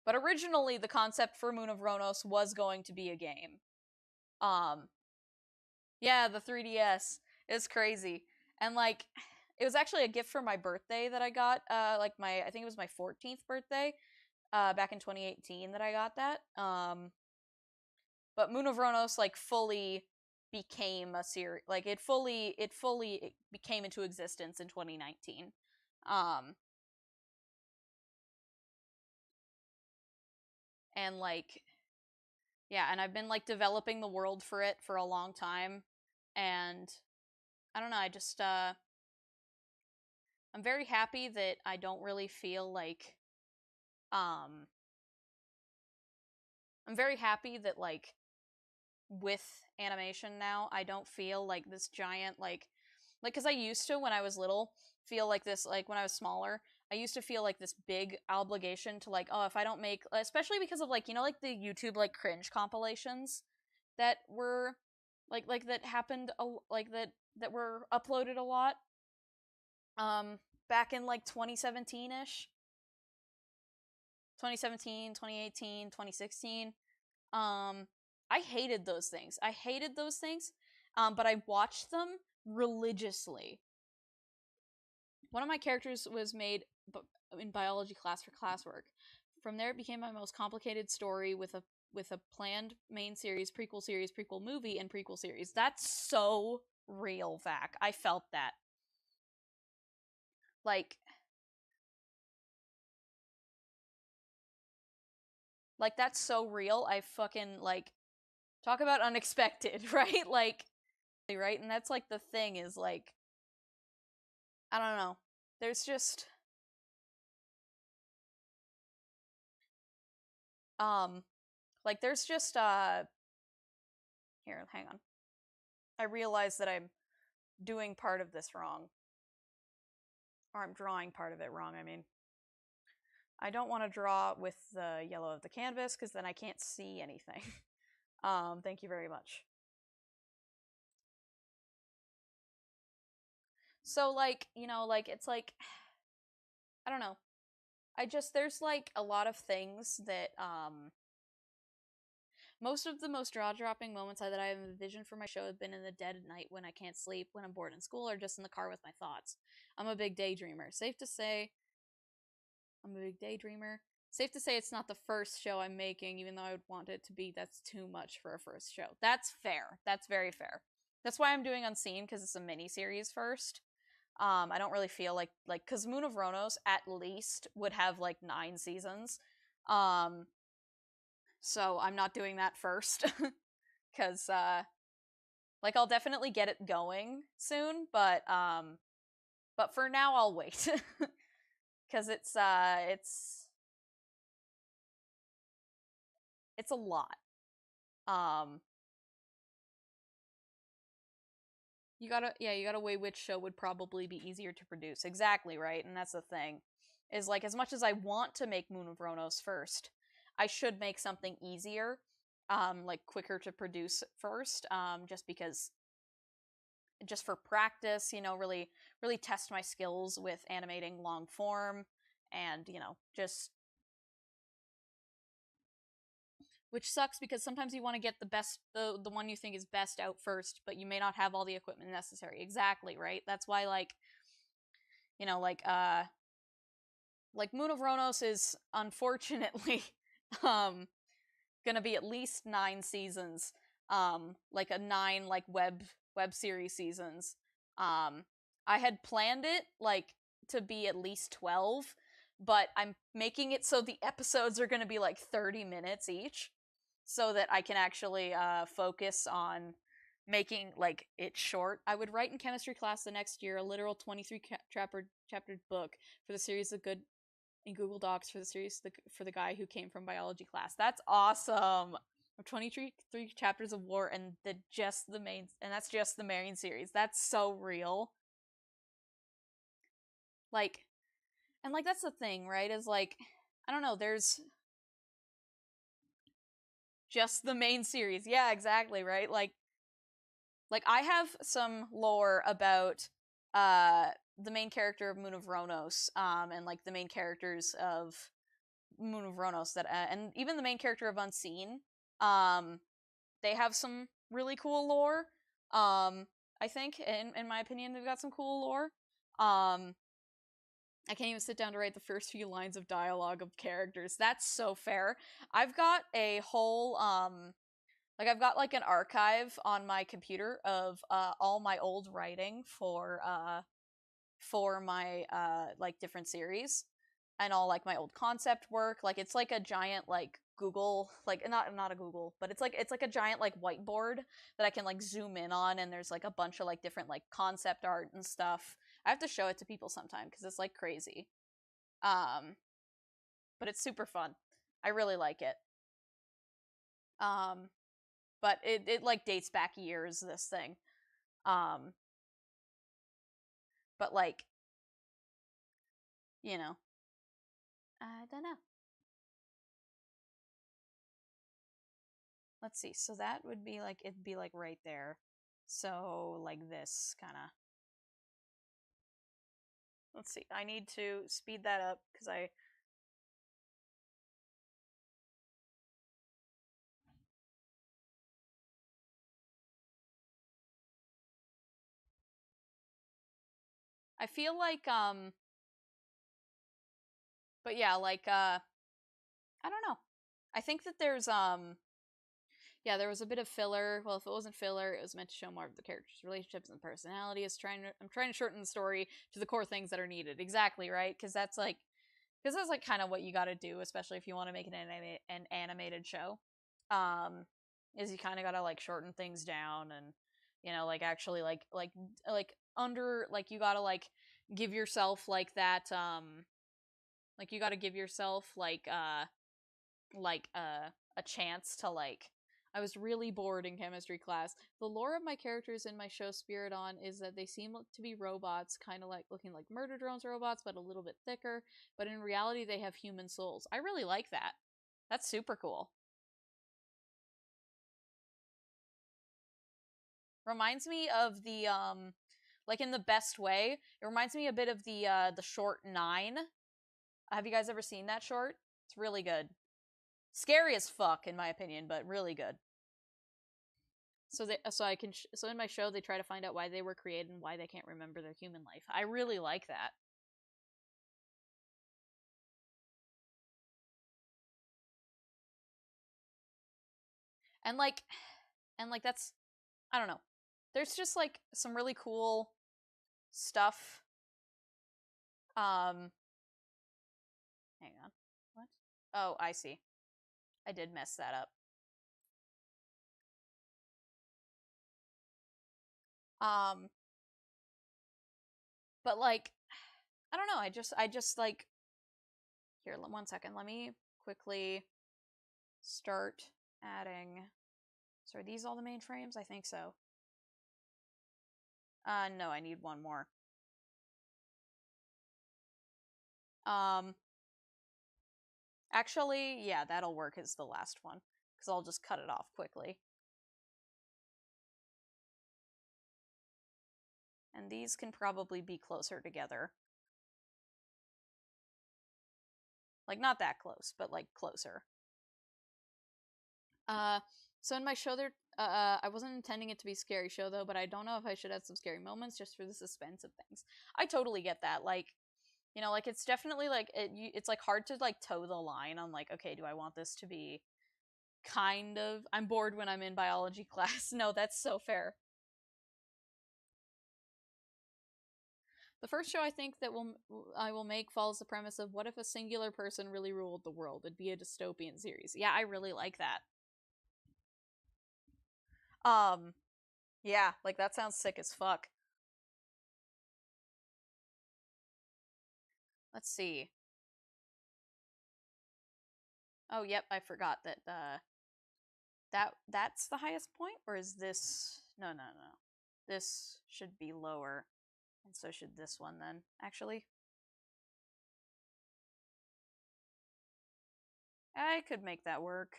but originally the concept for Moon of Ronos was going to be a game. Um, Yeah, the 3DS is crazy. And like it was actually a gift for my birthday that I got like my I think it was my 14th birthday back in 2018 that I got that. But Moon of Ronos like fully became a series, like it became into existence in 2019. Um and like yeah, and I've been like developing the world for it for a long time, and I don't know, I'm very happy that I don't really feel like um I'm very happy that with animation now, I don't feel like this giant like cuz I used to when I was little feel like this like when I was smaller, I used to feel like this big obligation to like, oh, if I don't make, especially because of like, like the YouTube like cringe compilations that were like that happened like that were uploaded a lot um back in like 2017ish, 2017, 2018, 2016. I hated those things. I hated those things. But I watched them religiously. One of my characters was made in biology class for classwork. From there, it became my most complicated story with a planned main series, prequel movie, and prequel series. That's so real, Vac. I felt that. Like, that's so real. I fucking like talk about unexpected, right? Like, right? And that's like the thing is like, I don't know. There's just um like there's just here, hang on. I realize that I'm doing part of this wrong. Or I'm drawing part of it wrong, I mean. I don't want to draw with the yellow of the canvas because then I can't see anything. Thank you very much. So like, like it's like I don't know. There's like a lot of things that most of the most jaw-dropping moments that I have envisioned for my show have been in the dead of night when I can't sleep, when I'm bored in school, or just in the car with my thoughts. I'm a big daydreamer. Safe to say, I'm a big daydreamer. Safe to say it's not the first show I'm making, even though I would want it to be. That's too much for a first show. That's fair. That's very fair. That's why I'm doing Unseen, because it's a mini series first. I don't really feel because Moon of Ronos at least would have like 9 seasons. Um, so I'm not doing that first because like I'll definitely get it going soon, but for now I'll wait because it's a lot. Um, you gotta weigh which show would probably be easier to produce. Exactly, right? And that's the thing. Is like as much as I want to make Moon of Ronos first, I should make something easier, like quicker to produce first, just for practice, really test my skills with animating long form and, just which sucks because sometimes you want to get the best the one you think is best out first, but you may not have all the equipment necessary. Exactly, right? That's why you know, like uh like Moon of Ronos is unfortunately um gonna be at least 9 seasons, like a 9 like web series seasons. Um I had planned it like to be at least 12, but I'm making it so the episodes are gonna be like 30 minutes each, so that I can actually focus on making like it short. I would write in chemistry class the next year a literal 23 chapter book for the series of good in Google Docs for the series for the guy who came from biology class. That's awesome. 23 chapters of war and that's just the main series. That's so real. Like and like that's the thing, right? Is like I don't know, there's just the main series. Yeah, exactly, right? Like I have some lore about uh the main character of Moon of Ronos, and like the main characters of Moon of Ronos that and even the main character of Unseen. Um, they have some really cool lore. I think, in my opinion, they've got some cool lore. I can't even sit down to write the first few lines of dialogue of characters. That's so fair. I've got a whole like I've got like an archive on my computer of all my old writing for my like different series and all like my old concept work. Like it's like a giant like Google, like not a Google, but it's like a giant like whiteboard that I can like zoom in on, and there's like a bunch of like different like concept art and stuff. I have to show it to people sometime because it's like crazy. Um, but it's super fun. I really like it. Um, but it like dates back years, this thing. Um, but like, you know, I don't know. Let's see. So that would be like, it'd be like right there. So like this kind of. Let's see. I need to speed that up because I feel like but yeah, like I don't know. I think that there's yeah, there was a bit of filler. Well, if it wasn't filler, it was meant to show more of the characters' relationships and personality. I'm trying to shorten the story to the core things that are needed. Exactly, right? Because that's like kind of what you got to do, especially if you want to make an animated show. Um, is you kind of got to like shorten things down and like actually like under like you got to like give yourself like that like you got to give yourself like a chance to like I was really bored in chemistry class. The lore of my characters in my show Spiridon is that they seem to be robots, kind of like looking like murder drones robots, but a little bit thicker. But in reality, they have human souls. I really like that. That's super cool. Reminds me of the like in the best way. It reminds me a bit of the short Nine. Have you guys ever seen that short? It's really good. Scary as fuck in my opinion, but really good. So in my show they try to find out why they were created and why they can't remember their human life. I really like that. And like and like that's I don't know. There's just like some really cool stuff. Um hang on. What? Oh, I see. I did mess that up. Um but like I don't know. I just like here, 1 second. Let me quickly start adding. So are these all the main frames? I think so. No, I need one more. Um, Actually, yeah, that'll work as the last one because I'll just cut it off quickly. And these can probably be closer together. Like not that close, but like closer. Uh, so in my show there, I wasn't intending it to be a scary show though, but I don't know if I should add some scary moments just for the suspense of things. I totally get that. Like, like it's definitely like it's like hard to like toe the line on like, okay, do I want this to be kind of I'm bored when I'm in biology class. No, that's so fair. The first show I think that I will make follows the premise of what if a singular person really ruled the world? It'd be a dystopian series. Yeah, I really like that. Um, yeah, like that sounds sick as fuck. Let's see. Oh, yep, I forgot that that's the highest point, or is this no, no, no. This should be lower, and so should this one then, actually. I could make that work.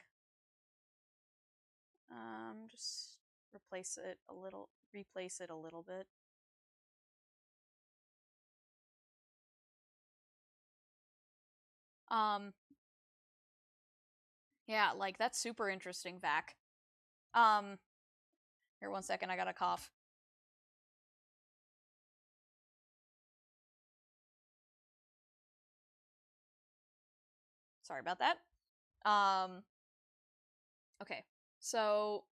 Just replace it a little bit. Um, yeah, like that's super interesting, Vac. Um, Here, 1 second, I gotta cough. Sorry about that. Okay, so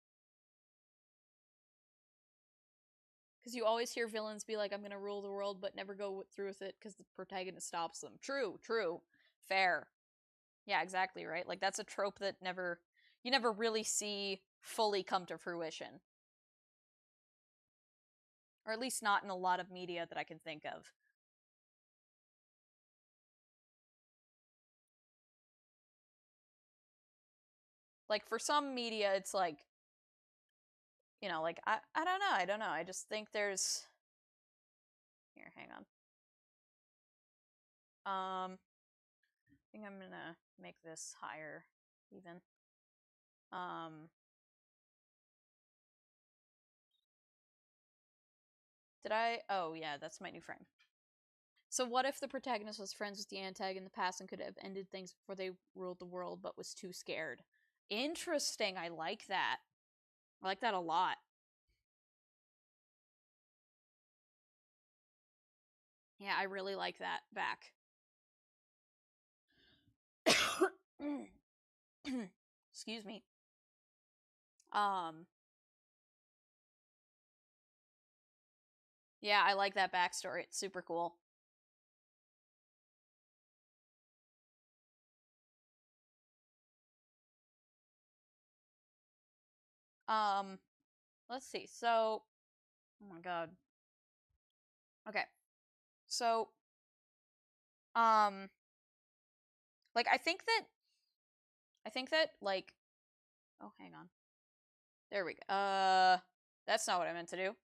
because you always hear villains be like, I'm gonna rule the world, but never go through with it because the protagonist stops them. True, fair. Yeah, exactly, right? Like, that's a trope that you never really see fully come to fruition. Or at least not in a lot of media that I can think of. Like, for some media, it's like, like, I don't know. I just think there's... Here, hang on. I think I'm gonna make this higher, even. Did I? Oh, yeah, that's my new frame. So what if the protagonist was friends with the antag in the past and could have ended things before they ruled the world, but was too scared? Interesting, I like that. I like that a lot. Yeah, I really like that back. Excuse me. Yeah, I like that backstory. It's super cool. Let's see. So, oh my god. Okay. So, um, like I think that like, oh, hang on. There we go. That's not what I meant to do.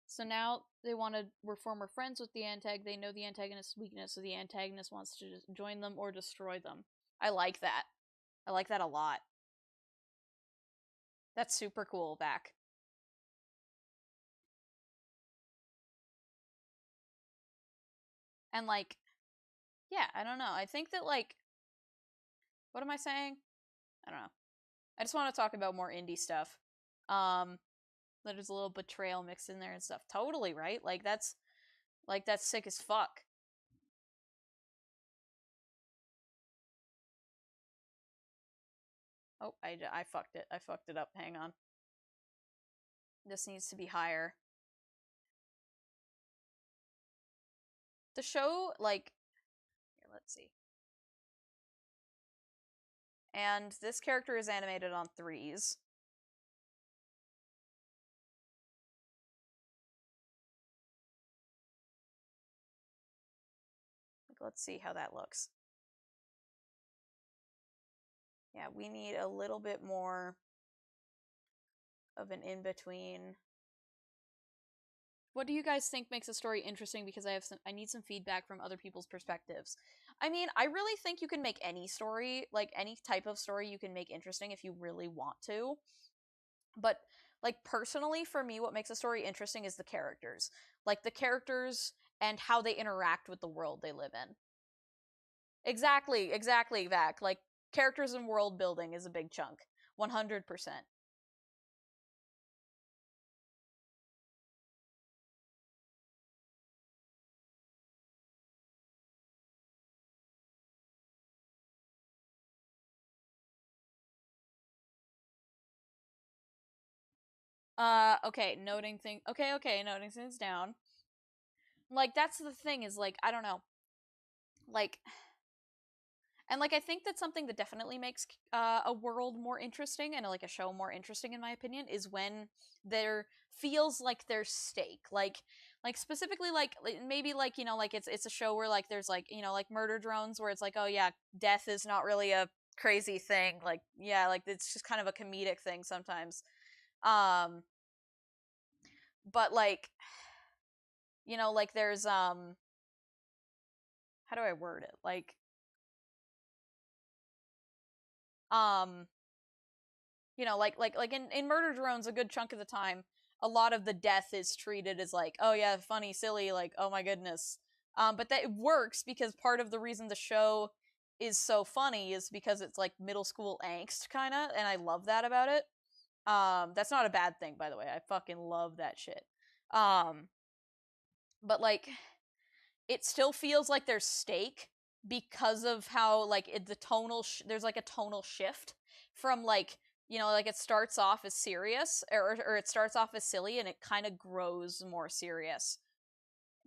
So now they we're former friends with the antag. They know the antagonist's weakness, so the antagonist wants to just join them or destroy them. I like that. I like that a lot. That's super cool, Vac. And like, yeah, I don't know. I think that like, what am I saying? I don't know. I just want to talk about more indie stuff. There's a little betrayal mixed in there and stuff. Totally, right? Like that's sick as fuck. Oh, I fucked it. I fucked it up. Hang on. This needs to be higher. The show, like, here, let's see. And this character is animated on 3s. Like, let's see how that looks. Yeah, we need a little bit more of an in-between. What do you guys think makes a story interesting? Because I need some feedback from other people's perspectives. I mean, I really think you can make any story, like any type of story you can make interesting if you really want to. But like personally for me what makes a story interesting is the characters. Like the characters and how they interact with the world they live in. Exactly, Vac. Like characters and world building is a big chunk. 100%. Okay, noting thing. Okay, noting things down. Like that's the thing is like I don't know. Like and like I think that something that definitely makes a world more interesting and like a show more interesting in my opinion is when there feels like there's stake. Like specifically like maybe like like it's a show where like there's like like murder drones where it's like oh yeah death is not really a crazy thing like yeah like it's just kind of a comedic thing sometimes. But like like there's how do I word it? Um like in Murder Drones, a good chunk of the time, a lot of the death is treated as like, oh yeah, funny, silly, like, oh my goodness. But that it works because part of the reason the show is so funny is because it's like middle school angst kind of, and I love that about it. That's not a bad thing, by the way. I fucking love that shit. Um, but like it still feels like there's stake because of how like the tonal there's like a tonal shift from like, you know, like it starts off as serious, or it starts off as silly and it kind of grows more serious.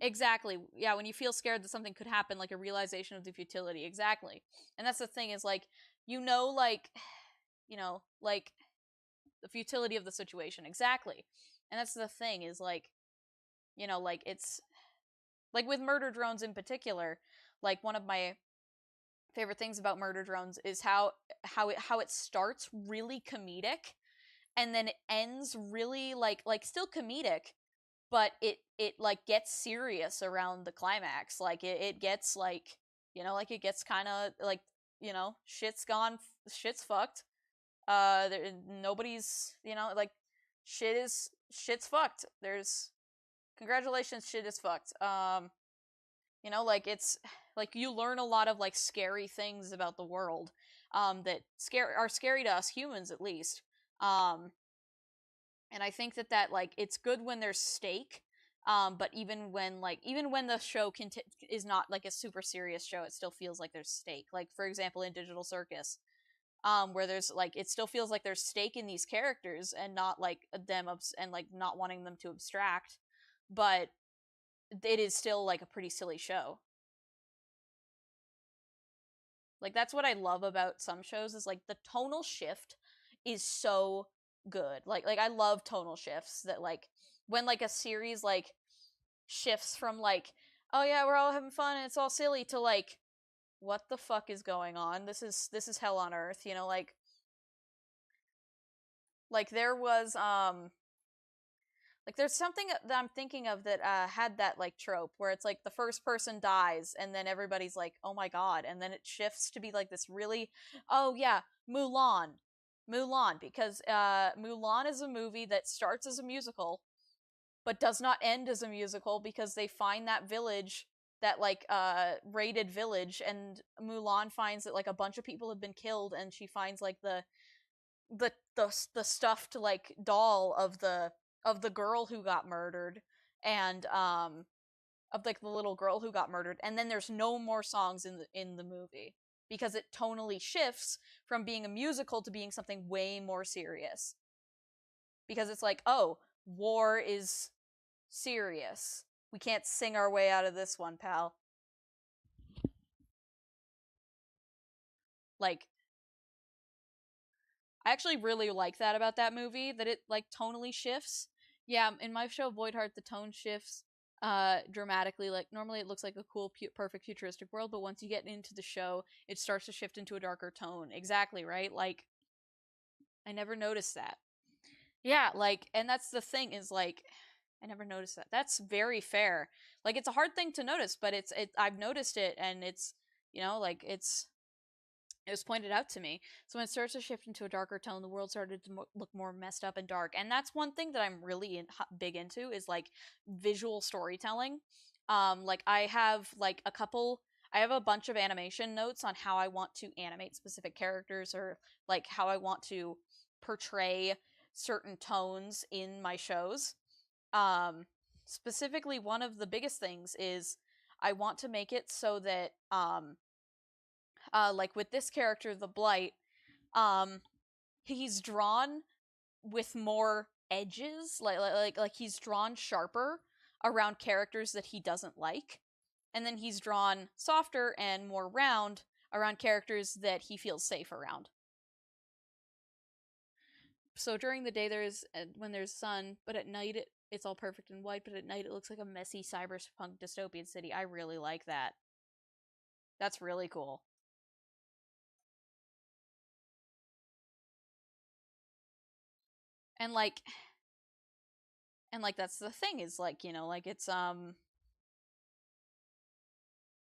Exactly. Yeah, when you feel scared that something could happen, like a realization of the futility. Exactly. And that's the thing is like, like, like the futility of the situation. Exactly. And that's the thing is like, like it's like with murder drones in particular, like one of my favorite things about murder drones is how it starts really comedic and then it ends really like still comedic, but it like gets serious around the climax. Like it gets like, like it gets kind of like, shit's gone, shit's fucked. Nobody's, like shit's fucked. There's congratulations, shit is fucked. Like it's like you learn a lot of like scary things about the world, that are scary to us humans at least. Um, and I think that like it's good when there's stake. But even when the show is not like a super serious show, it still feels like there's stake. Like for example, in Digital Circus, where there's like it still feels like there's stake in these characters and not like and like not wanting them to abstract, but it is still like a pretty silly show. Like that's what I love about some shows is like the tonal shift is so good. Like I love tonal shifts that like when like a series like shifts from like, oh yeah, we're all having fun and it's all silly to like, what the fuck is going on? This is hell on earth, like there was like there's something that I'm thinking of that had that like trope where it's like the first person dies and then everybody's like, "Oh my god." And then it shifts to be like this really, oh yeah, Mulan. Mulan because Mulan is a movie that starts as a musical but does not end as a musical because they find that village, that like raided village, and Mulan finds that like a bunch of people have been killed and she finds like the stuffed like doll of the girl who got murdered, and of like the little girl who got murdered, and then there's no more songs in the movie because it tonally shifts from being a musical to being something way more serious, because it's like, oh, war is serious, we can't sing our way out of this one, pal. Like I actually really like that about that movie, that it like tonally shifts. Yeah, in my show Void Heart, the tone shifts dramatically. Like normally it looks like a cool perfect futuristic world, but once you get into the show, it starts to shift into a darker tone. Exactly, right? Like I never noticed that. Yeah, like, and that's the thing is like I never noticed that. That's very fair. Like it's a hard thing to notice, but I've noticed it, and it's, like it was pointed out to me. So when it starts to shift into a darker tone, the world started to look more messed up and dark. And that's one thing that I'm really big into is like visual storytelling. Like I have like I have a bunch of animation notes on how I want to animate specific characters, or like how I want to portray certain tones in my shows. Um, Specifically, one of the biggest things is I want to make it so that like with this character, the Blight, um, he's drawn with more edges, like he's drawn sharper around characters that he doesn't like, and then he's drawn softer and more round around characters that he feels safe around. So during the day there's when there's sun, but at night it's all perfect and white, but at night it looks like a messy cyberpunk dystopian city. I really like that. That's really cool. And like that's the thing is like, like it's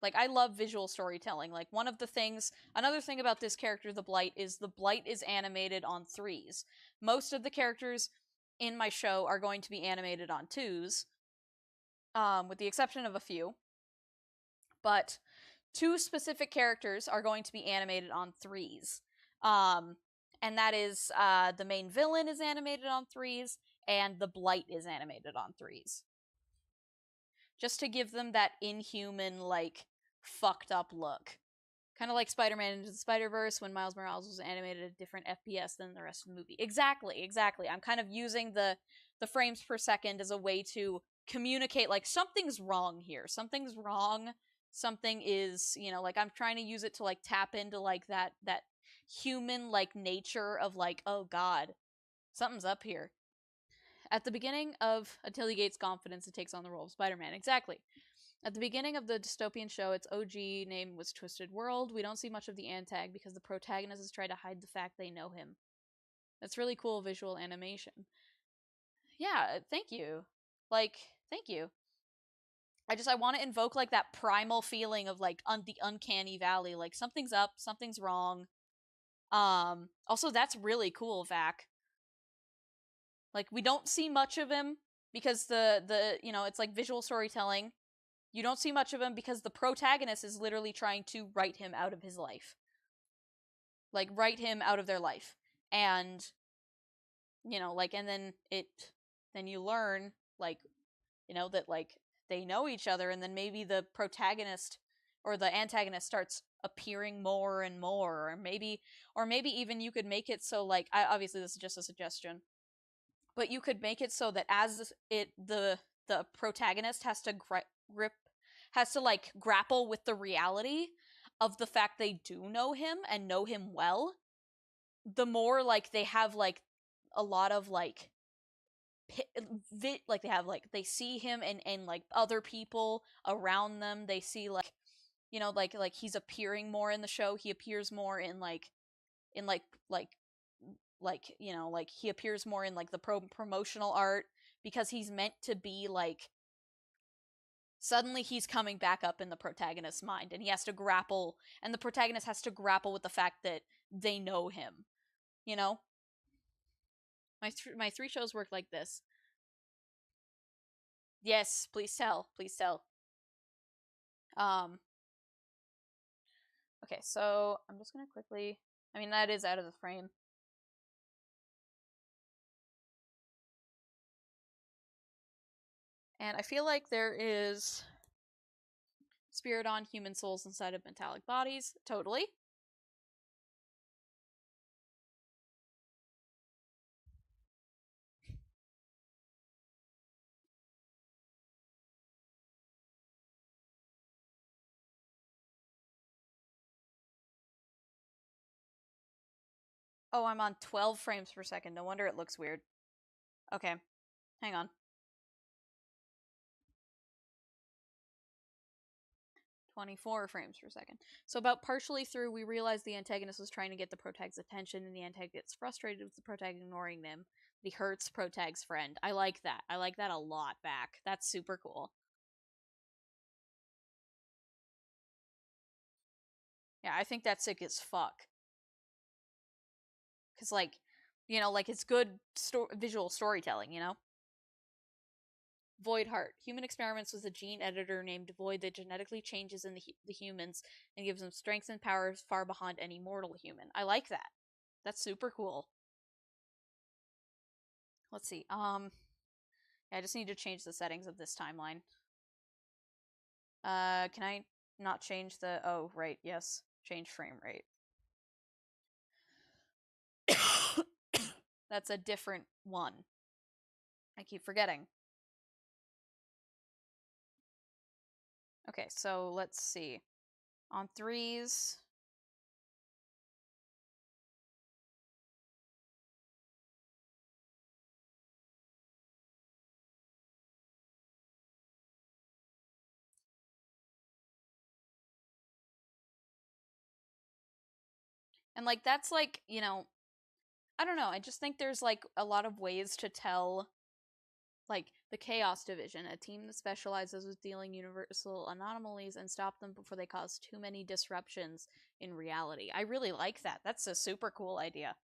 like I love visual storytelling. Like another thing about this character, the Blight is animated on threes. Most of the characters in my show are going to be animated on twos, with the exception of a few. but two specific characters are going to be animated on threes. And that is the main villain is animated on threes, and the Blight is animated on threes. Just to give them that inhuman, like, fucked up look. Kind of like Spider-Man Into the Spider-Verse when Miles Morales was animated at a different FPS than the rest of the movie. Exactly. I'm kind of using the frames per second as a way to communicate, like, something's wrong here. Something's wrong. Something is, like, I'm trying to use it to, like, tap into, like, that human, like, nature of, like, oh god, something's up here. At the beginning of Until He Gains Confidence, it takes on the role of Spider-Man. Exactly. At the beginning of the dystopian show, its OG name was Twisted World. We don't see much of the Antag because the protagonist has tried to hide the fact they know him. That's really cool visual animation. Yeah, thank you. Like, thank you. I want to invoke, like, that primal feeling of, like, the uncanny valley. Like, something's up, something's wrong. Also, that's really cool, Vac. Like, we don't see much of him because it's like visual storytelling. You don't see much of him because the protagonist is literally trying to write him out of his life. Like, write him out of their life. And, and then you learn, like, that, like, they know each other, and then maybe the protagonist or the antagonist starts appearing more and more, or maybe even you could make it so, like, obviously this is just a suggestion, but you could make it so that as the protagonist has to grapple with the reality of the fact they do know him and know him well, the more, like, they have, like, a lot of, like, like, they see him and like other people around them. They see, like, like he's appearing more in the show. He appears more in like he appears more in, like, the promotional art, because he's meant to be, like, suddenly he's coming back up in the protagonist's mind, and he has to grapple, and the protagonist has to grapple with the fact that they know him. My three shows work like this. Yes, please tell. Okay, so I'm just gonna quickly, that is out of the frame. And I feel like there is Spiridon human souls inside of metallic bodies. Totally. Oh, I'm on 12 frames per second. No wonder it looks weird. Okay, hang on. 24 frames per second. So about partially through, we realize the antagonist was trying to get the protag's attention, and the antagonist gets frustrated with the protag ignoring them. He hurts protag's friend. I like that. I like that a lot, back. That's super cool. Yeah, I think that's sick as fuck. Because, like, it's good visual storytelling, Void Heart. Human experiments with a gene editor named Void that genetically changes in the humans and gives them strength and powers far beyond any mortal human. I like that. That's super cool. Let's see. Yeah, I just need to change the settings of this timeline. Can I not change the... Oh, right, yes. Change frame rate. That's a different one. I keep forgetting. Okay, so let's see. On threes... And, like, that's, like, I don't know, I just think there's, like, a lot of ways to tell, like, the Chaos Division, a team that specializes with dealing universal anomalies and stop them before they cause too many disruptions in reality. I really like that. That's a super cool idea.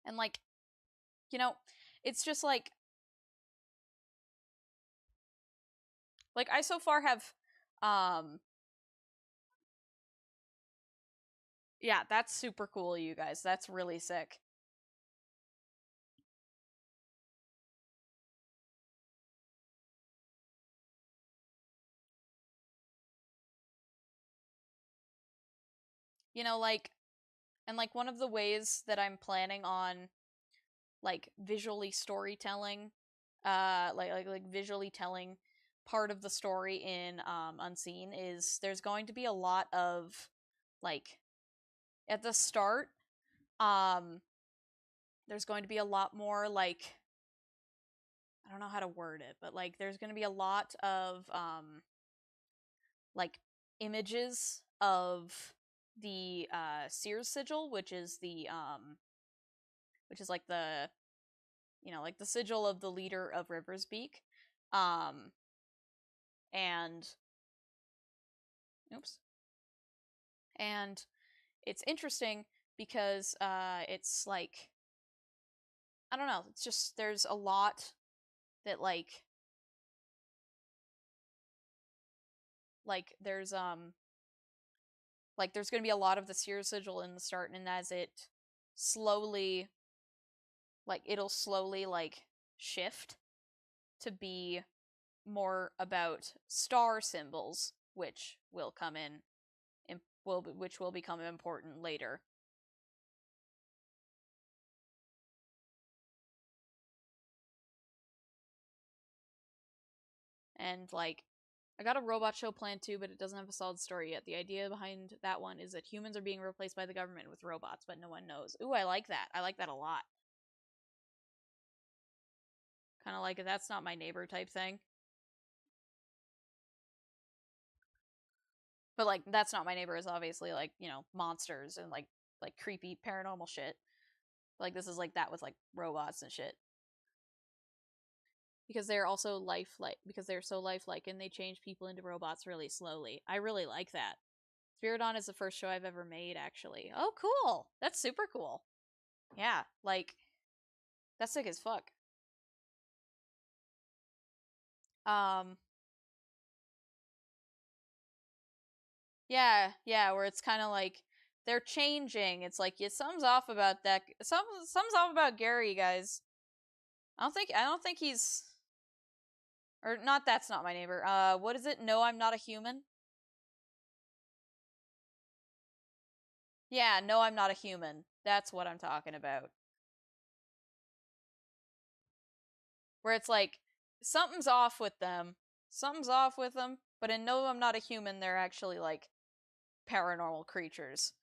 And, like, You know, it's just like I so far have yeah, that's super cool, you guys. That's really sick. You know, like, and like one of the ways that I'm planning on like visually storytelling, like visually telling part of the story in Unseen is there's going to be a lot of like at the start, um there's going to be a lot more like I don't know how to word it, but like there's going to be a lot of like images of the Sears sigil, which is like the like the sigil of the leader of Riversbeak. Um and oops. And it's interesting because it's like I don't know, it's just there's a lot that like there's going to be a lot of the Sears sigil in the start, and as it slowly it'll slowly shift to be more about star symbols, which will come in which will become important later. And like I got a robot show planned too, but it doesn't have a solid story yet. The idea behind that one is that humans are being replaced by the government with robots, but no one knows. Ooh, I like that. I like that a lot. Kind of like a That's Not My Neighbor type thing. But like That's Not My Neighbor is obviously like, monsters and like creepy paranormal shit. Like this is like that with like robots and shit. Because they're also lifelike because they're so lifelike and they change people into robots really slowly. I really like that. Spiridon is the first show I've ever made, actually. Oh, cool. That's super cool. Yeah, like that's sick as fuck. Um yeah, where it's kind of like they're changing. It's like yeah, something's off about that. Something's off about Gary, guys. I don't think he's or not That's Not My Neighbor. What is it? No, I'm Not a Human. Yeah, No, I'm Not a Human. That's what I'm talking about. Where it's like something's off with them. Something's off with them, but in No, I'm Not a Human, they're actually like paranormal creatures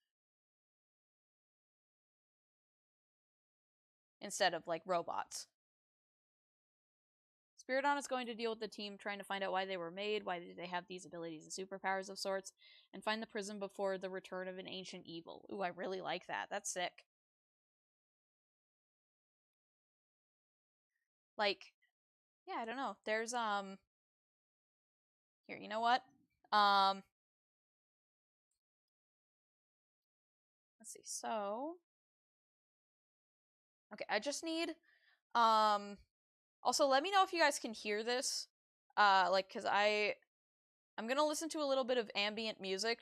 instead of like robots. Spiridon is going to deal with the team trying to find out why they were made, why did they have these abilities and superpowers of sorts, and find the prism before the return of an ancient evil. Ooh, I really like that. That's sick. Like, yeah, I don't know. There's here, you know what? Um let's see. So, okay, I just need also let me know if you guys can hear this. Like cuz I'm going to listen to a little bit of ambient music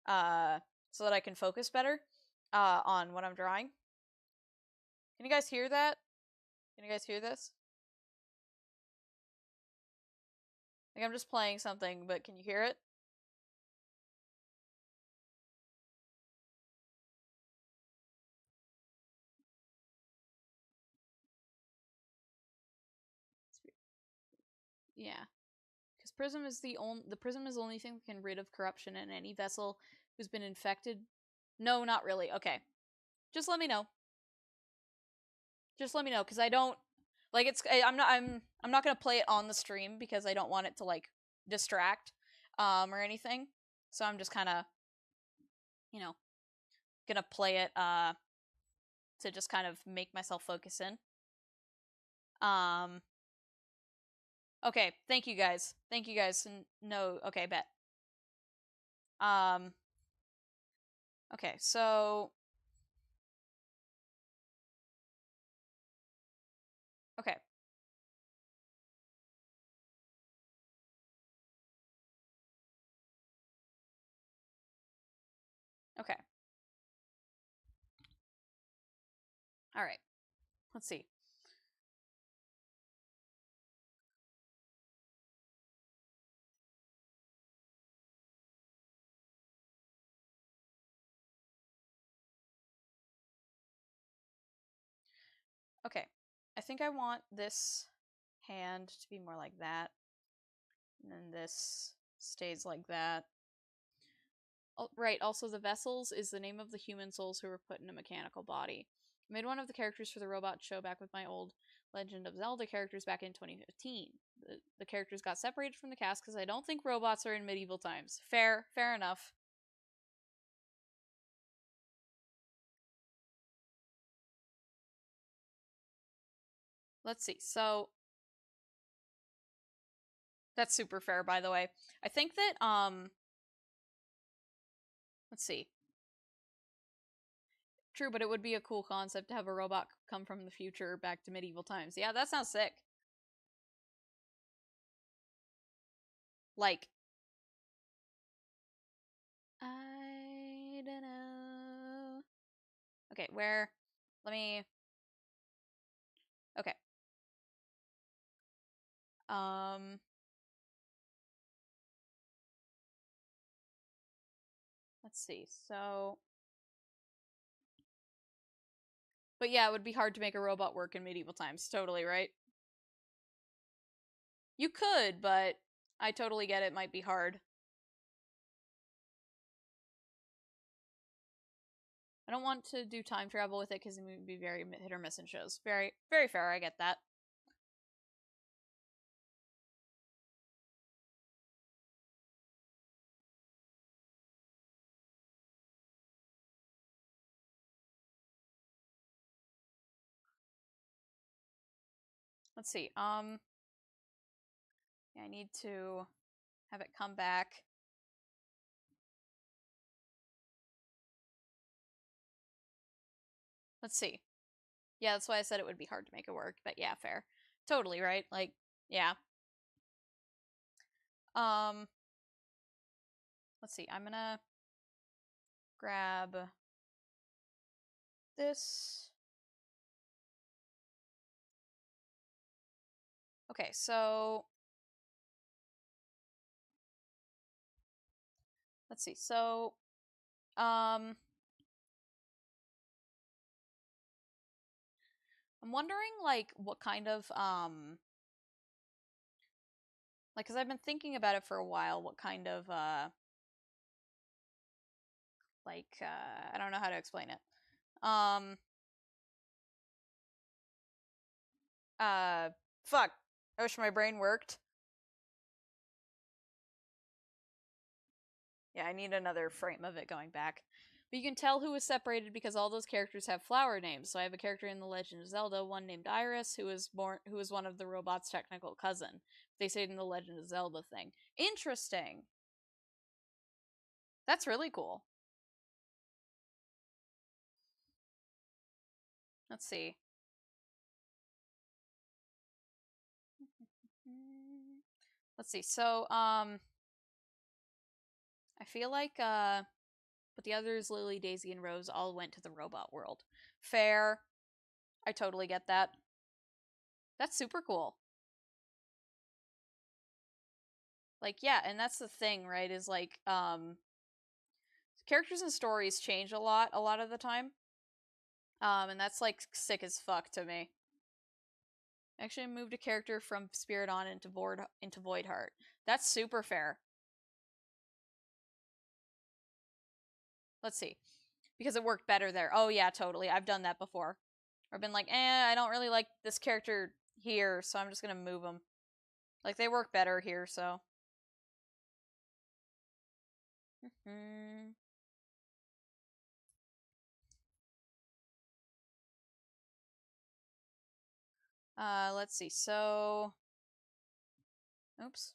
uh so that I can focus better on what I'm drawing. Can you guys hear that? Can you guys hear this? Like I'm just playing something, but can you hear it? Yeah, because the prism is the only thing that can rid of corruption in any vessel who's been infected. No, not really. Okay, just let me know. Just let me know because I don't like it's. I'm not gonna play it on the stream because I don't want it to like distract or anything. So I'm just kind of you know gonna play it to just kind of make myself focus in. Um Okay, thank you guys. Thank you guys. No, okay, bet. Um okay, so Alright. Let's see. Okay. I think I want this hand to be more like that. And then this stays like that. Oh, right, also the Vessels is the name of the human souls who were put in a mechanical body. I made one of the characters for the robot show back with my old Legend of Zelda characters back in 2015. The characters got separated from the cast because I don't think robots are in medieval times. Fair enough. Let's see. So that's super fair, by the way. I think that let's see. True, but it would be a cool concept to have a robot come from the future back to medieval times. Yeah, that sounds sick. Like, I don't know. Okay, where? Let me. Okay. Um. Let's see. So. But yeah, it would be hard to make a robot work in medieval times. Totally, right? You could, but I totally get it might be hard. I don't want to do time travel with it because it would be very hit or miss in shows. Very fair. I get that. Let's see. Yeah, I need to have it come back. Let's see. Yeah, that's why I said it would be hard to make it work. But yeah, fair. Totally, right? Like, yeah. Um, let's see. I'm gonna grab this. Okay, so let's see. So, um, I'm wondering like what kind of like cuz I've been thinking about it for a while what kind of I don't know how to explain it. Um uh fuck. I wish my brain worked. Yeah, I need another frame of it going back. But you can tell who was separated because all those characters have flower names. So I have a character in The Legend of Zelda, one named Iris, who was one of the robot's technical cousin. They say it in the Legend of Zelda thing. Interesting. That's really cool. Let's see. Let's see. So, I feel like, but the others, Lily, Daisy, and Rose, all went to the robot world. Fair. I totally get that. That's super cool. Like, yeah, and that's the thing, right? Is like, characters and stories change a lot of the time. And that's like sick as fuck to me. Actually, I moved a character from Spirit on into Void Heart. That's super fair. Let's see. Because it worked better there. Oh yeah, totally. I've done that before. I've been like, I don't really like this character here, so I'm just gonna move them. Like, they work better here, so. Let's see. So, oops.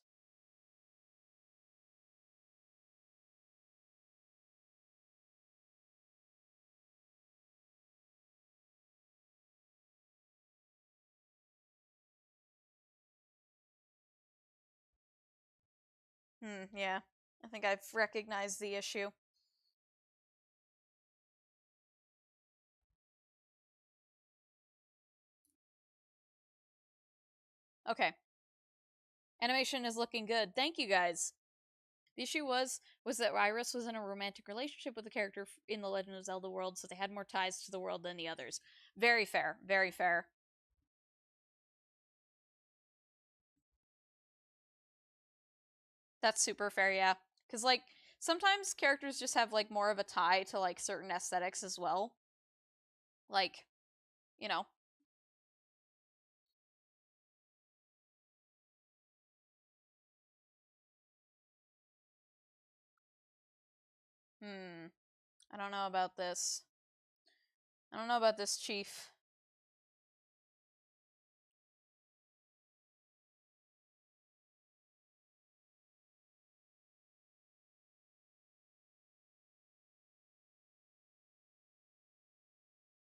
Yeah. I think I've recognized the issue. Okay. Animation is looking good. Thank you guys. The issue was that Iris was in a romantic relationship with a character in the Legend of Zelda world, so they had more ties to the world than the others. Very fair. Very fair. That's super fair, yeah. Because, like, sometimes characters just have, like, more of a tie to, like, certain aesthetics as well. Like, you know. I don't know about this. I don't know about this, Chief.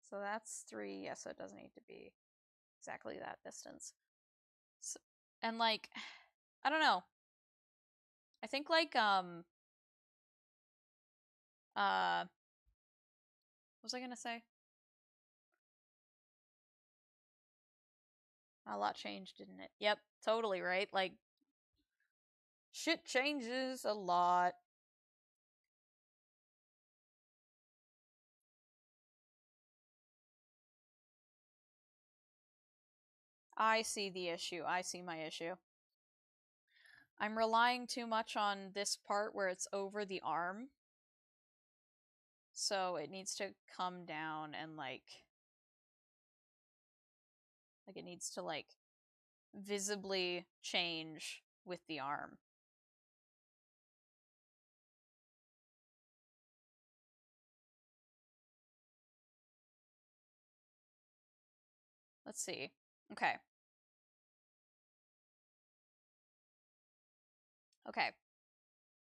So that's 3. Yeah, so it doesn't need to be exactly that distance. So, and, like, I don't know. I think, like, what was I gonna say? A lot changed, didn't it? Yep, totally right. Like, shit changes a lot. I see the issue. I see my issue. I'm relying too much on this part where it's over the arm. So it needs to come down and, like it needs to, like, visibly change with the arm. Let's see. Okay. Okay.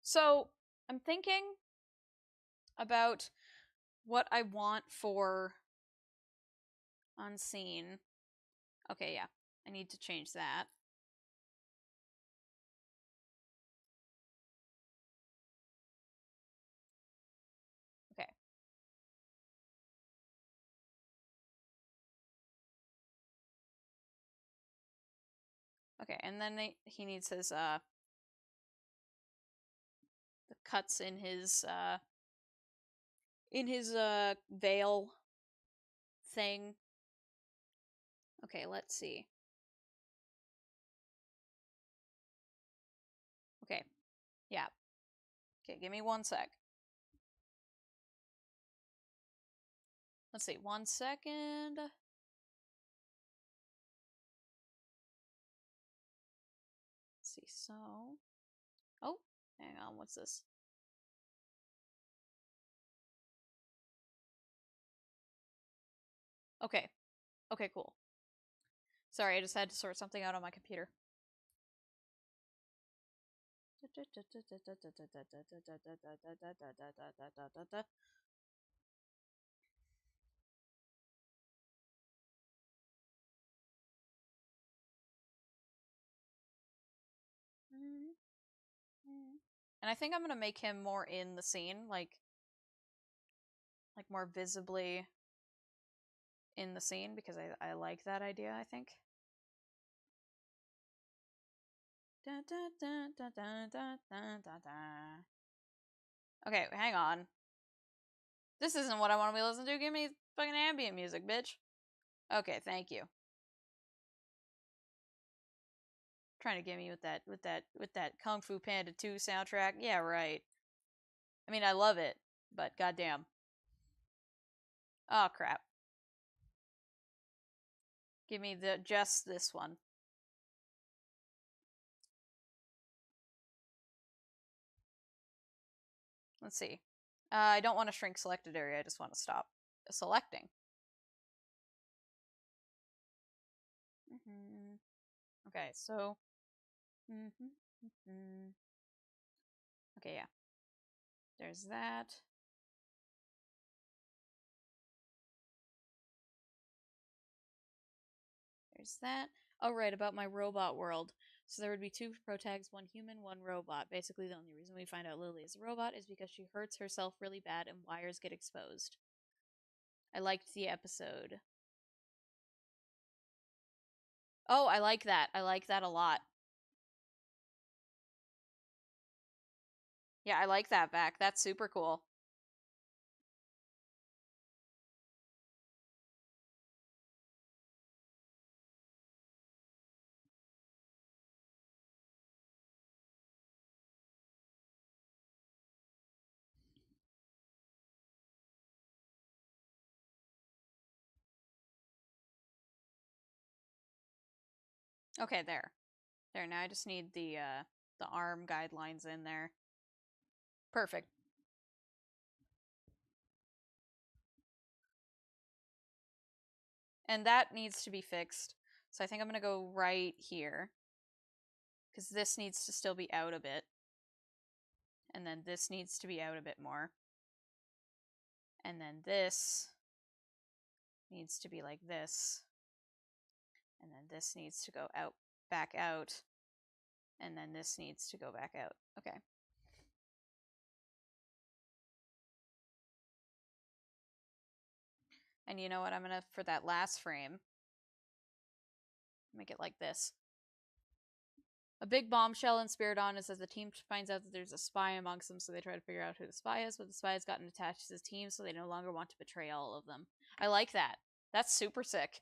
So I'm thinking about what I want for unseen. Okay, yeah. I need to change that. Okay. Okay, and then he needs his the cuts in his veil thing. Okay, let's see. Okay. Yeah. Okay, give me 1 sec. Let's see. 1 second. Let's see. So, oh, hang on. What's this? Okay. Okay, cool. Sorry, I just had to sort something out on my computer. And I think I'm gonna make him more in the scene, like more visibly in the scene, because I like that idea, I think. Okay, hang on. This isn't what I want to be listening to. Give me fucking ambient music, bitch. Okay, thank you. Trying to get me with that Kung Fu Panda 2 soundtrack. Yeah, right. I mean, I love it, but goddamn. Oh crap. Give me just this one. Let's see. I don't want to shrink selected area. I just want to stop selecting. Okay, so. Okay, yeah. There's that. There's that. Oh, right, about my robot world. So there would be 2 protags, 1 human, 1 robot. Basically, the only reason we find out Lily is a robot is because she hurts herself really bad and wires get exposed. I liked the episode. Oh, I like that. I like that a lot. Yeah, I like that back. That's super cool. Okay, there. There, now I just need the arm guidelines in there. Perfect. And that needs to be fixed. So I think I'm going to go right here. Because this needs to still be out a bit. And then this needs to be out a bit more. And then this needs to be like this. And then this needs to go out, back out. And then this needs to go back out. Okay. And you know what? I'm going to, for that last frame, make it like this. A big bombshell in Spiridon is as the team finds out that there's a spy amongst them, so they try to figure out who the spy is, but the spy has gotten attached to his team, so they no longer want to betray all of them. I like that. That's super sick.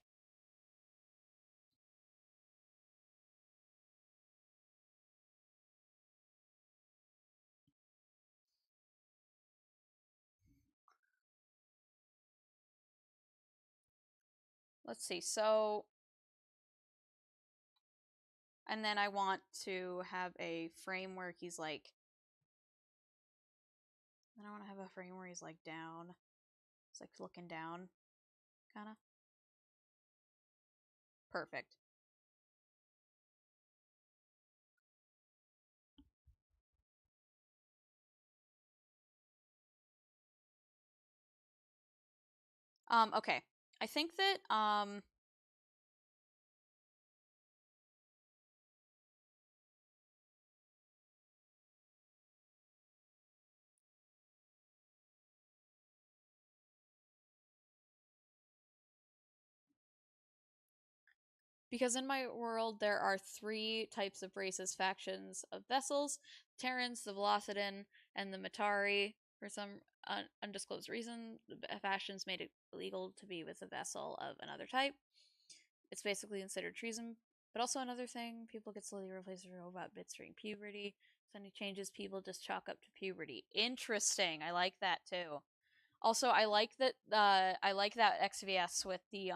Let's see, so... And then I want to have a frame where he's like... Then I want to have a frame where he's like down. He's like looking down, kinda. Perfect. Okay. I think that, because in my world there are 3 types of races, factions of vessels: Terrans, the Velocidon, and the Matari. For some undisclosed reason, the factions made it illegal to be with a vessel of another type. It's basically considered treason. But also another thing, people get slowly replaced with robot bits during puberty. So any changes people just chalk up to puberty. Interesting. I like that too. Also, I like that XVS with the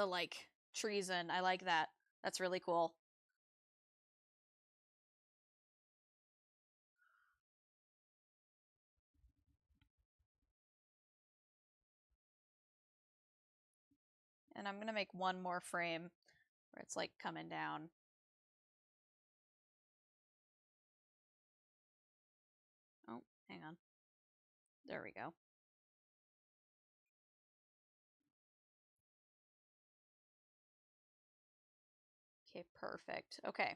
like treason. I like that. That's really cool. And I'm gonna make one more frame where it's like coming down. Oh, hang on. There we go. Okay, perfect. Okay.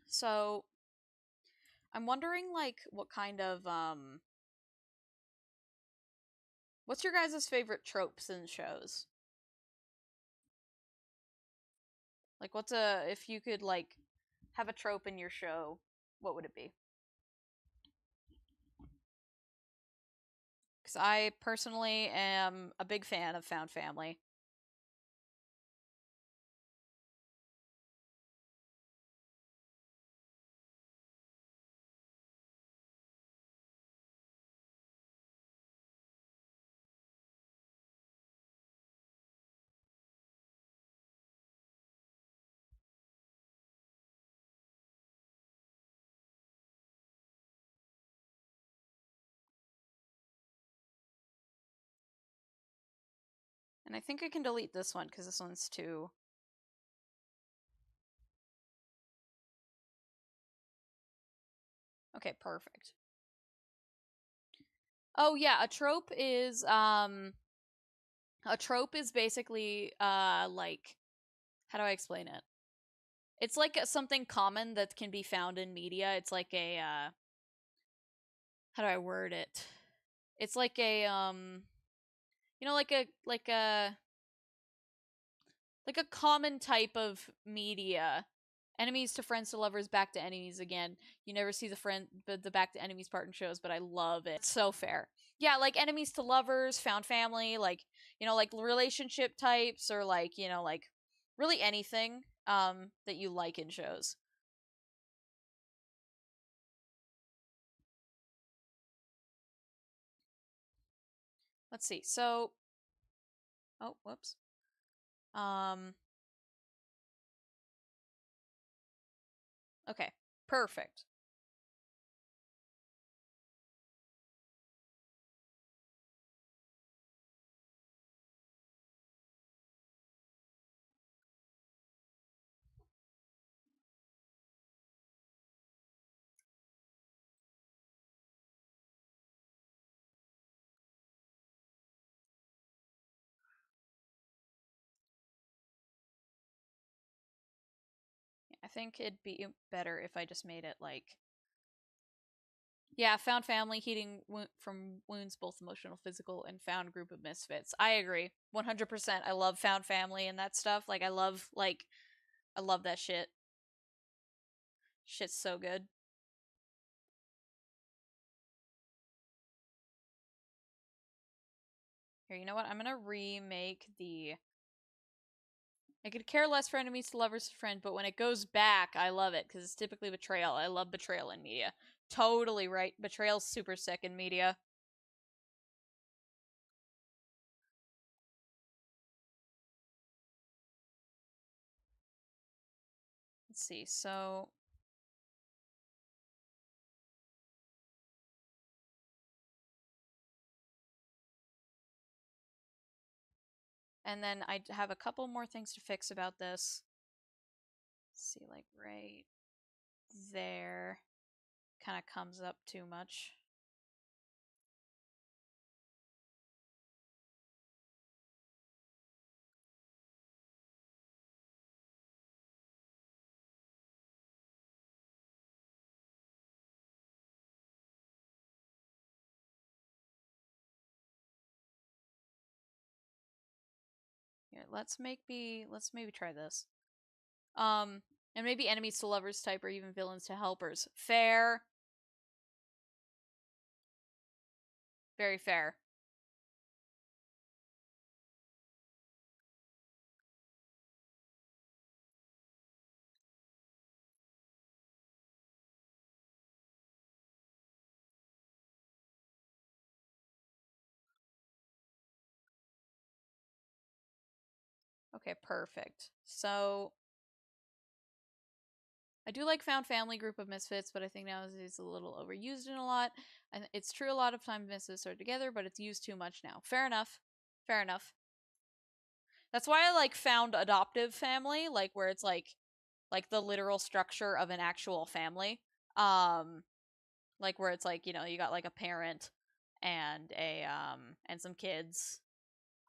So I'm wondering like what kind of what's your guys' favorite tropes in shows? Like what's if you could like have a trope in your show, what would it be? Because I personally am a big fan of Found Family. And I think I can delete this one because this one's too... Okay, perfect. Oh yeah, a trope is basically like, how do I explain it? It's like something common that can be found in media. It's like a how do I word it? It's like a like a like a common type of media. Enemies to friends to lovers, back to enemies again. You never see the back to enemies part in shows, but I love it. It's so fair. Yeah, like enemies to lovers, found family, like like relationship types, or like like really anything that you like in shows. Let's see. So, oh, whoops. Okay, perfect. I think it'd be better if I just made it like, yeah, found family, healing from wounds, both emotional, physical, and found group of misfits. I agree, 100%. I love found family and that stuff. Like, I love that shit. Shit's so good. Here, you know what? I'm gonna remake the. I could care less for enemies to lovers to friend, but when it goes back, I love it because it's typically betrayal. I love betrayal in media. Totally right. Betrayal's super sick in media. Let's see. So, and then I have a couple more things to fix about this. Let's see, like right there, kind of comes up too much. Here, let's maybe try this. And maybe enemies to lovers type, or even villains to helpers. Fair. Very fair. Okay, perfect. So I do like found family group of misfits, but I think now it's a little overused in a lot. And it's true a lot of times misfits are together, but it's used too much now. Fair enough. Fair enough. That's why I like found adoptive family, like where it's like the literal structure of an actual family. Um like where it's like, you got like a parent and a and some kids.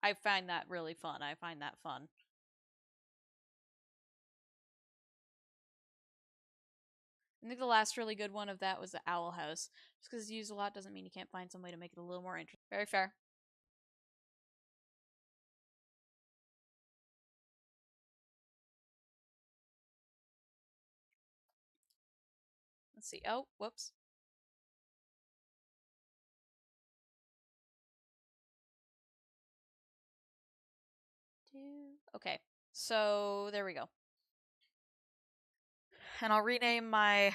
I find that really fun. I find that fun. I think the last really good one of that was the Owl House. Just because it's used a lot doesn't mean you can't find some way to make it a little more interesting. Very fair. Let's see. Oh, whoops. Okay, so there we go. And I'll rename my.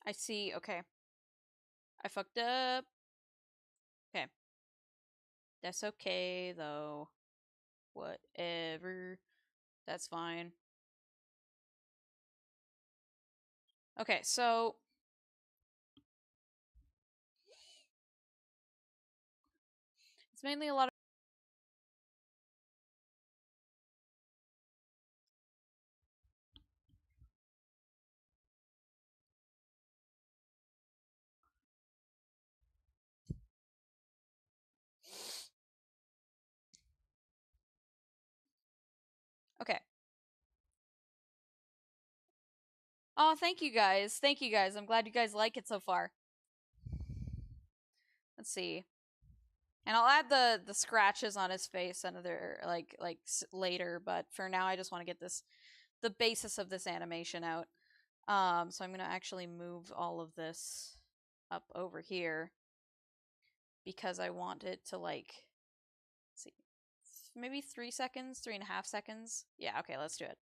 I see. Okay. I fucked up. Okay. That's okay, though. Whatever. That's fine. Okay, so. It's mainly a lot of. Okay. Oh, thank you guys. Thank you guys. I'm glad you guys like it so far. Let's see. And I'll add the scratches on his face another later, but for now I just want to get the basis of this animation out. So I'm gonna actually move all of this up over here because I want it to let's see, maybe 3 seconds, 3.5 seconds. Yeah, okay, let's do it.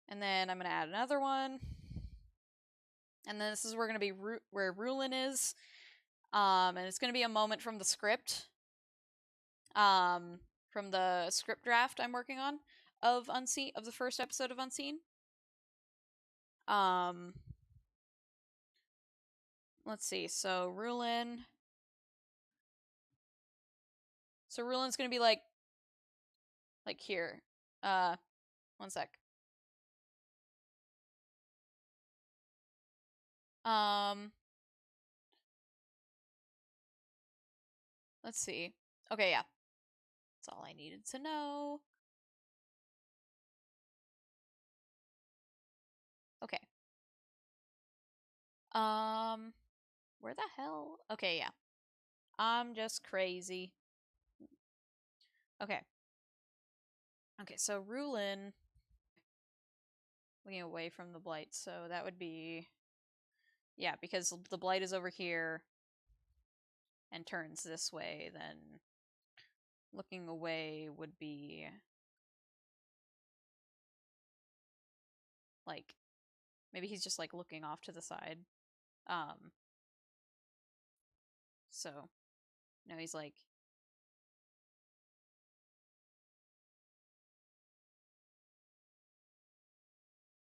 And then I'm gonna add another one. And then this is where where Rulin is. And it's gonna be a moment from the script. From the script draft I'm working on of Unseen, of the first episode of Unseen. Let's see. So Rulin's gonna be like here. One sec. Let's see. Okay, yeah. That's all I needed to know. Okay. Where the hell? Okay, yeah. I'm just crazy. Okay. Okay, so Rulin, looking away from the blight, so that would be, yeah, because the blight is over here and turns this way, then looking away would be like, maybe he's just like looking off to the side. So, no, he's like,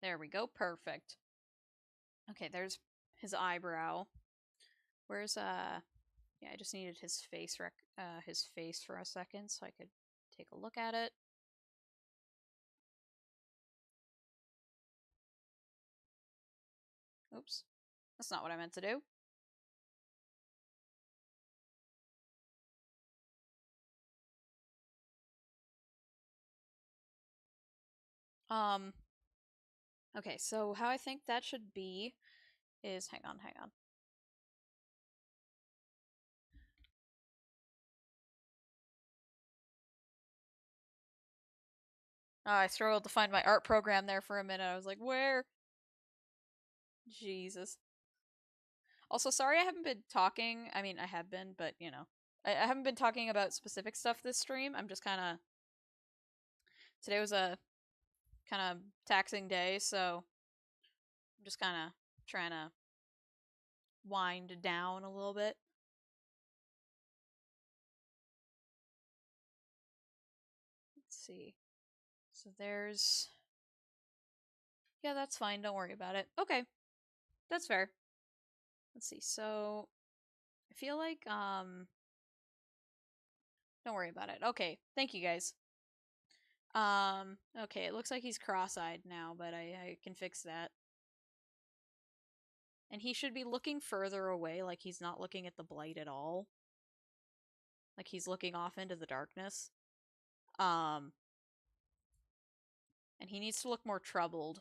there we go, perfect. Okay, there's his eyebrow. Where's, yeah, I just needed his face for a second so I could take a look at it. Oops. That's not what I meant to do. Okay, so how I think that should be is, hang on. I struggled to find my art program there for a minute. I was like, where? Jesus. Also, sorry I haven't been talking. I mean, I have been, but, you know. I haven't been talking about specific stuff this stream. I'm just kind of... Today was a kind of taxing day, so I'm just kind of trying to wind down a little bit. Let's see. So there's... Yeah, that's fine. Don't worry about it. Okay. That's fair. Let's see. So I feel like don't worry about it. Okay. Thank you guys. Okay, it looks like he's cross-eyed now, but I can fix that. And he should be looking further away, like he's not looking at the blight at all. Like he's looking off into the darkness. And he needs to look more troubled.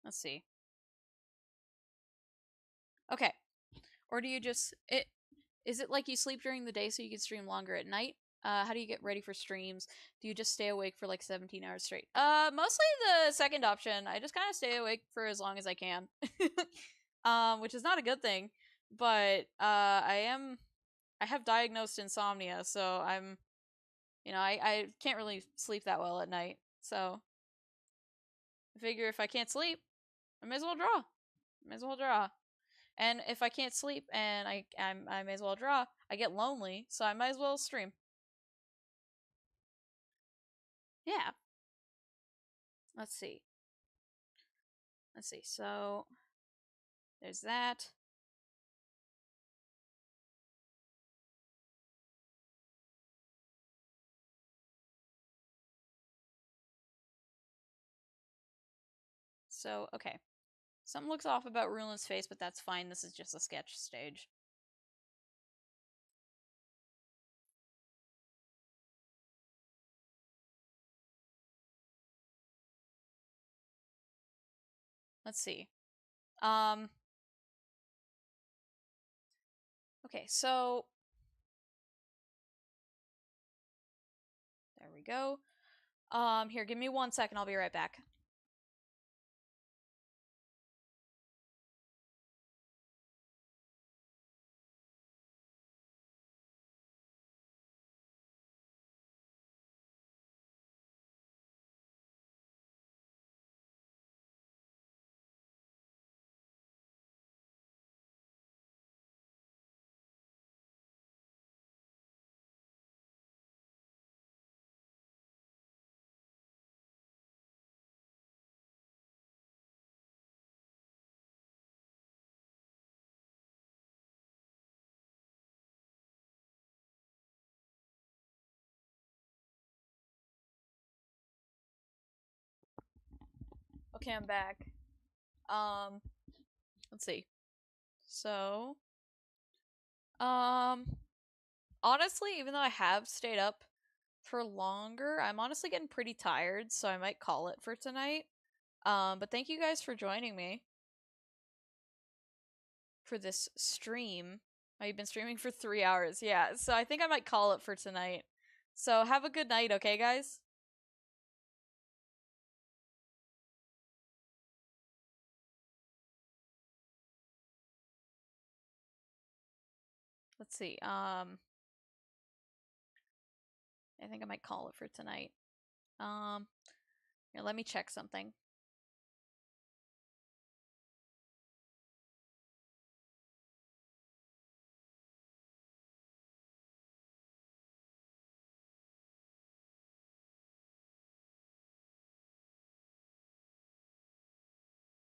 Let's see. Okay. Or do you just is it like you sleep during the day so you can stream longer at night? How do you get ready for streams? Do you just stay awake for like 17 hours straight? Mostly the second option. I just kind of stay awake for as long as I can. Which is not a good thing, but I have diagnosed insomnia, so I'm, you know, I can't really sleep that well at night. So I figure if I can't sleep, I may as well draw. And if I can't sleep and I may as well draw, I get lonely, so I might as well stream. Yeah. Let's see. So there's that. So, okay. Something looks off about Rulin's face, but that's fine. This is just a sketch stage. let's see. Okay, so there we go. Here, give me 1 second. I'll be right back. Okay, I'm back. Let's see. So, honestly, even though I have stayed up for longer, I'm honestly getting pretty tired, so I might call it for tonight. But thank you guys for joining me for this stream. Oh, you've been streaming for 3 hours. Yeah, so I think I might call it for tonight. So have a good night, okay, guys? Let's see. I think I might call it for tonight. Here, let me check something.